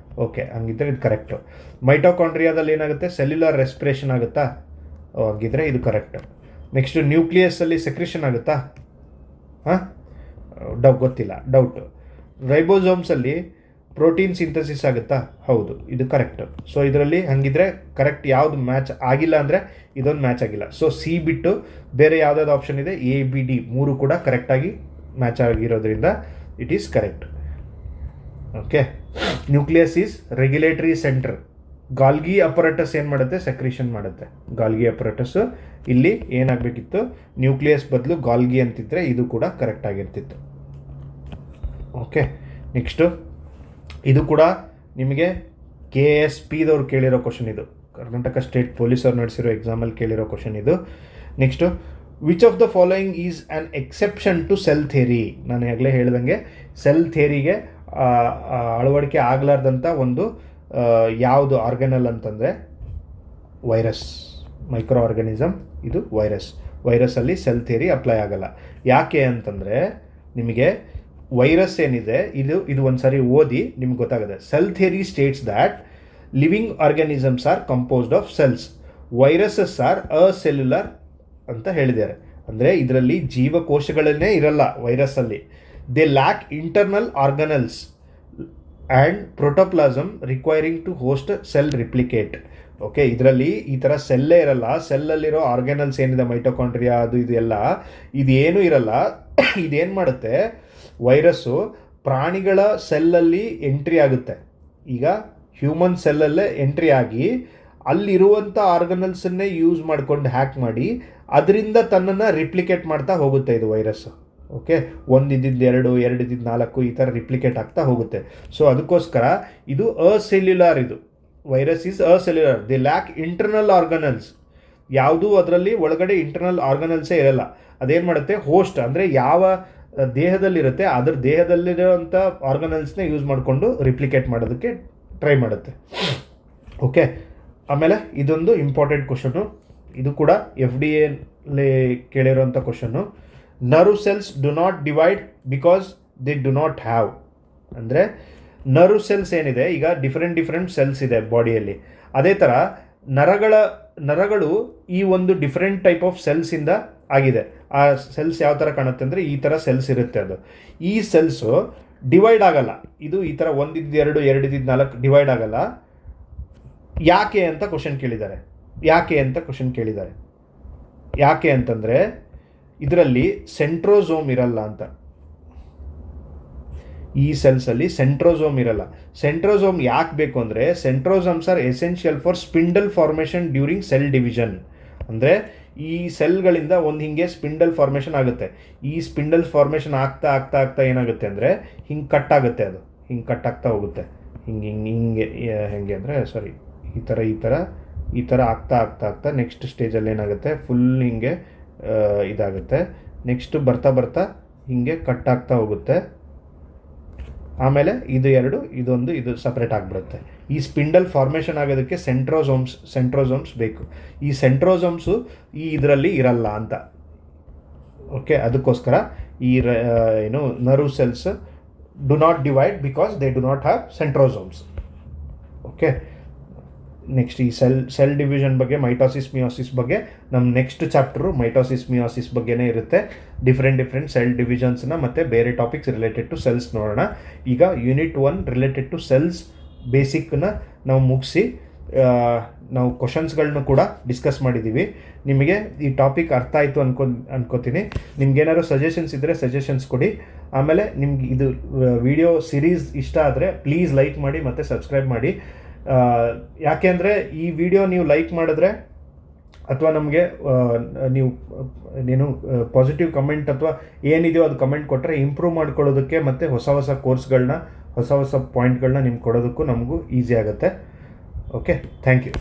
ಓಕೆ, ಹಂಗಿದ್ರೆ ಇದು ಕರೆಕ್ಟು. ಮೈಟೋಕಾಂಡ್ರಿಯಾದಲ್ಲಿ ಏನಾಗುತ್ತೆ? ಸೆಲ್ಯುಲರ್ ರೆಸ್ಪಿರೇಷನ್ ಆಗುತ್ತಾ? ಹಂಗಿದ್ರೆ ಇದು ಕರೆಕ್ಟ್. ನೆಕ್ಸ್ಟು ನ್ಯೂಕ್ಲಿಯಸ್ಸಲ್ಲಿ ಸೆಕ್ರಿಷನ್ ಆಗುತ್ತಾ? ಗೊತ್ತಿಲ್ಲ, ಡೌಟು. ರೈಬೋಸೋಮ್ಸಲ್ಲಿ ಪ್ರೋಟೀನ್ ಸಿಂಥಸಿಸ್ ಆಗುತ್ತಾ? ಹೌದು, ಇದು ಕರೆಕ್ಟು. ಸೊ ಇದರಲ್ಲಿ ಹಂಗಿದ್ರೆ ಕರೆಕ್ಟ್ ಯಾವುದು ಮ್ಯಾಚ್ ಆಗಿಲ್ಲ ಅಂದರೆ ಇದೊಂದು ಮ್ಯಾಚ್ ಆಗಿಲ್ಲ. ಸೊ C ಬಿಟ್ಟು ಬೇರೆ ಯಾವುದಾದ್ರು ಆಪ್ಷನ್ ಇದೆ, A, B, D 3 ಕೂಡ ಕರೆಕ್ಟಾಗಿ ಮ್ಯಾಚ್ ಆಗಿರೋದ್ರಿಂದ it is correct. Okay, nucleus is regulatory centre. Golgi ಅಪರಟಸ್ ಏನು ಮಾಡುತ್ತೆ? ಸೆಕ್ರಿಷನ್ ಮಾಡುತ್ತೆ. ಗಾಲ್ಗಿ ಅಪರಟಸ್ಸು ಇಲ್ಲಿ ಏನಾಗಬೇಕಿತ್ತು? ನ್ಯೂಕ್ಲಿಯಸ್ ಬದಲು ಗಾಲ್ಗಿ ಅಂತಿದ್ರೆ ಇದು ಕೂಡ ಕರೆಕ್ಟ್ ಆಗಿರ್ತಿತ್ತು. ಓಕೆ, ನೆಕ್ಸ್ಟು ಇದು ಕೂಡ ನಿಮಗೆ KSPದವ್ರು ಕೇಳಿರೋ ಕ್ವಶನ್. ಇದು ಕರ್ನಾಟಕ ಸ್ಟೇಟ್ ಪೊಲೀಸ್ ಅವ್ರು ನಡೆಸಿರೋ ಎಕ್ಸಾಮಲ್ಲಿ ಕೇಳಿರೋ ಕ್ವಶನ್ ಇದು. Next which of the following is an exception to cell theory. ನಾನು ಆಗಲೇ ಹೇಳ್ದಂಗೆ ಸೆಲ್ ಥಿಯರಿಗೆ ಅಳವಡಿಕೆ ಆಗಲಾರ್ದಂಥ ಒಂದು ಯಾವುದು ಆರ್ಗನಲ್ ಅಂತಂದರೆ ವೈರಸ್, ಮೈಕ್ರೋ ಆರ್ಗನಿಸಮ್. ಇದು ವೈರಸ್ಸಲ್ಲಿ ಸೆಲ್ ಥಿಯರಿ ಅಪ್ಲೈ ಆಗಲ್ಲ. ಯಾಕೆ ಅಂತಂದರೆ ನಿಮಗೆ ವೈರಸ್ ಏನಿದೆ ಇದು ಒಂದು ಸಾರಿ ಓದಿ ನಿಮ್ಗೆ ಗೊತ್ತಾಗುತ್ತೆ. Cell theory states that living organisms are composed of cells, viruses are acellular ಅಂತ ಹೇಳಿದ್ದಾರೆ. ಅಂದರೆ ಇದರಲ್ಲಿ ಜೀವಕೋಶಗಳನ್ನೇ ಇರಲ್ಲ ವೈರಸ್ಸಲ್ಲಿ. They lack internal organelles and protoplasm requiring to host cell replicate. Okay, ಇದರಲ್ಲಿ ಈ ಥರ ಸೆಲ್ಲೇ ಇರಲ್ಲ. ಸೆಲ್ಲಲ್ಲಿರೋ ಆರ್ಗ್ಯಾನಲ್ಸ್ ಏನಿದೆ, ಮೈಟೋಕಾಂಡ್ರಿಯಾ ಅದು ಇದು ಎಲ್ಲ ಇದೇನೂ ಇರಲ್ಲ. ಇದೇನು ಮಾಡುತ್ತೆ? ವೈರಸ್ಸು ಪ್ರಾಣಿಗಳ ಸೆಲ್ಲಲ್ಲಿ ಎಂಟ್ರಿ ಆಗುತ್ತೆ. ಈಗ ಹ್ಯೂಮನ್ ಸೆಲ್ಲಲ್ಲೇ ಎಂಟ್ರಿ ಆಗಿ ಅಲ್ಲಿರುವಂಥ ಆರ್ಗನಲ್ಸನ್ನೇ ಯೂಸ್ ಮಾಡ್ಕೊಂಡು ಹ್ಯಾಕ್ ಮಾಡಿ ಅದರಿಂದ ತನ್ನನ್ನು ರಿಪ್ಲಿಕೇಟ್ ಮಾಡ್ತಾ ಹೋಗುತ್ತೆ ಇದು ವೈರಸ್ಸು. ಓಕೆ, 1 ಇದ್ದಿದ್ದು 2, 2 ಇದ್ದಿದ್ದು 4 ಈ ಥರ ರಿಪ್ಲಿಕೇಟ್ ಆಗ್ತಾ ಹೋಗುತ್ತೆ. ಸೊ ಅದಕ್ಕೋಸ್ಕರ ಇದು ಅಸೆಲ್ಯುಲಾರ್. ಇದು virus is acellular. The lack internal organelles. ಯಾವುದೂ ಅದರಲ್ಲಿ ಒಳಗಡೆ ಇಂಟರ್ನಲ್ ಆರ್ಗನಲ್ಸೇ ಇರಲ್ಲ. ಅದೇನು ಮಾಡುತ್ತೆ? ಹೋಸ್ಟ್ ಅಂದರೆ ಯಾವ ದೇಹದಲ್ಲಿರುತ್ತೆ ಅದರ ದೇಹದಲ್ಲಿರೋಂಥ ಆರ್ಗನಲ್ಸ್ನೇ ಯೂಸ್ ಮಾಡಿಕೊಂಡು ರಿಪ್ಲಿಕೇಟ್ ಮಾಡೋದಕ್ಕೆ ಟ್ರೈ ಮಾಡುತ್ತೆ. ಓಕೆ, ಆಮೇಲೆ ಇದೊಂದು ಇಂಪಾರ್ಟೆಂಟ್ ಕ್ವಶನ್ನು. ಇದು ಕೂಡ FDA ಕೇಳಿರೋಂಥ question. Nerve cells do not divide because they do not have. ಅಂದರೆ ನರ್ವ್ ಸೆಲ್ಸ್ ಏನಿದೆ, ಈಗ ಡಿಫ್ರೆಂಟ್ ಸೆಲ್ಸ್ ಇದೆ ಬಾಡಿಯಲ್ಲಿ. ಅದೇ ಥರ ನರಗಳು ಈ ಒಂದು ಡಿಫ್ರೆಂಟ್ ಟೈಪ್ ಆಫ್ ಸೆಲ್ಸಿಂದ ಆಗಿದೆ. ಆ ಸೆಲ್ಸ್ ಯಾವ ಥರ ಕಾಣುತ್ತೆ ಅಂದರೆ ಈ ಥರ ಸೆಲ್ಸ್ ಇರುತ್ತೆ. ಅದು ಈ ಸೆಲ್ಸು ಡಿವೈಡ್ ಆಗಲ್ಲ. ಇದು ಈ ಥರ 1 ಇದ್ದು 2, 2 ಇದ್ದು 4 ಡಿವೈಡ್ ಆಗಲ್ಲ. ಯಾಕೆ ಅಂತ ಕ್ವಶನ್ ಕೇಳಿದ್ದಾರೆ. ಯಾಕೆ ಅಂತಂದರೆ ಇದರಲ್ಲಿ ಸೆಂಟ್ರೋಸೋಮ್ ಇರಲ್ಲ ಅಂತ. ಈ ಸೆಲ್ಸಲ್ಲಿ ಸೆಂಟ್ರೋಸೋಮ್ ಇರಲ್ಲ. ಸೆಂಟ್ರೋಸೋಮ್ ಯಾಕೆ ಬೇಕು ಅಂದರೆ centrosomes are essential for spindle formation during cell division. ಅಂದರೆ ಈ ಸೆಲ್ಗಳಿಂದ ಒಂದು ಹಿಂಗೆ ಸ್ಪಿಂಡಲ್ ಫಾರ್ಮೇಷನ್ ಆಗುತ್ತೆ. ಈ ಸ್ಪಿಂಡಲ್ ಫಾರ್ಮೇಷನ್ ಆಗ್ತಾ ಆಗ್ತಾ ಆಗ್ತಾ ಏನಾಗುತ್ತೆ ಅಂದರೆ ಹಿಂಗೆ ಕಟ್ ಆಗುತ್ತೆ, ಅದು ಹಿಂಗೆ ಕಟ್ ಆಗ್ತಾ ಹೋಗುತ್ತೆ. ಹೆಂಗೆ ಅಂದರೆ ಈ ಥರ ಆಗ್ತಾ ಆಗ್ತಾ ಆಗ್ತಾ ನೆಕ್ಸ್ಟ್ ಸ್ಟೇಜಲ್ಲಿ ಏನಾಗುತ್ತೆ, ಫುಲ್ ಹಿಂಗೆ ಇದಾಗುತ್ತೆ. ನೆಕ್ಸ್ಟ್ ಬರ್ತಾ ಬರ್ತಾ ಹಿಂಗೆ ಕಟ್ ಆಗ್ತಾ ಹೋಗುತ್ತೆ. ಆಮೇಲೆ ಇದು ಸಪ್ರೇಟ್ ಆಗಿಬಿಡುತ್ತೆ. ಈ ಸ್ಪಿಂಡಲ್ ಫಾರ್ಮೇಷನ್ ಆಗೋದಕ್ಕೆ ಸೆಂಟ್ರೋಸೋಮ್ಸ್ ಬೇಕು. ಈ ಸೆಂಟ್ರೋಸೋಮ್ಸು ಇದರಲ್ಲಿ ಇರಲ್ಲ ಅಂತ. ಓಕೆ, ಅದಕ್ಕೋಸ್ಕರ ಈ nerve cells do not divide because they do not have centrosomes. Okay, next ಈ ಸೆಲ್ ಡಿವಿಷನ್ ಬಗ್ಗೆ, ಮೈಟೋಸಿಸ್ ಮಿಯೋಸಿಸ್ ಬಗ್ಗೆ ನಮ್ಮ ನೆಕ್ಸ್ಟ್ ಚಾಪ್ಟರು ಮೈಟೋಸಿಸ್ ಮಿಯೋಸಿಸ್ ಬಗ್ಗೆನೇ ಇರುತ್ತೆ. ಡಿಫ್ರೆಂಟ್ ಸೆಲ್ ಡಿವಿಷನ್ಸ್ನ ಮತ್ತು ಬೇರೆ ಟಾಪಿಕ್ಸ್ ರಿಲೇಟೆಡ್ ಟು ಸೆಲ್ಸ್ ನೋಡೋಣ. ಈಗ ಯೂನಿಟ್ 1 ರಿಲೇಟೆಡ್ ಟು ಸೆಲ್ಸ್ ಬೇಸಿಕ್ನ ನಾವು ಮುಗಿಸಿ ನಾವು ಕ್ವಶನ್ಸ್ಗಳನ್ನ ಕೂಡ ಡಿಸ್ಕಸ್ ಮಾಡಿದ್ದೀವಿ. ನಿಮಗೆ ಈ ಟಾಪಿಕ್ ಅರ್ಥ ಆಯಿತು ಅನ್ಕೋತೀನಿ. ನಿಮ್ಗೇನಾದ್ರು ಸಜೆಷನ್ಸ್ ಇದ್ದರೆ ಸಜೆಷನ್ಸ್ ಕೊಡಿ. ಆಮೇಲೆ ನಿಮ್ಗೆ ಇದು ವಿಡಿಯೋ ಸಿರೀಸ್ ಇಷ್ಟ ಆದರೆ ಪ್ಲೀಸ್ ಲೈಕ್ ಮಾಡಿ ಮತ್ತು ಸಬ್ಸ್ಕ್ರೈಬ್ ಮಾಡಿ. ಯಾಕೆ ಅಂದರೆ ಈ ವಿಡಿಯೋ ನೀವು ಲೈಕ್ ಮಾಡಿದ್ರೆ ಅಥವಾ ನಮಗೆ ನೀನು ಪಾಸಿಟಿವ್ ಕಮೆಂಟ್ ಅಥವಾ ಏನಿದೆಯೋ ಅದು ಕಮೆಂಟ್ ಕೊಟ್ಟರೆ ಇಂಪ್ರೂವ್ ಮಾಡ್ಕೊಳ್ಳೋದಕ್ಕೆ ಮತ್ತು ಹೊಸ ಕೋರ್ಸ್ಗಳನ್ನ ಹೊಸ ಪಾಯಿಂಟ್ಗಳನ್ನ ನಿಮ್ಗೆ ಕೊಡೋದಕ್ಕೂ ನಮಗೂ ಈಸಿ ಆಗುತ್ತೆ. Okay, thank you.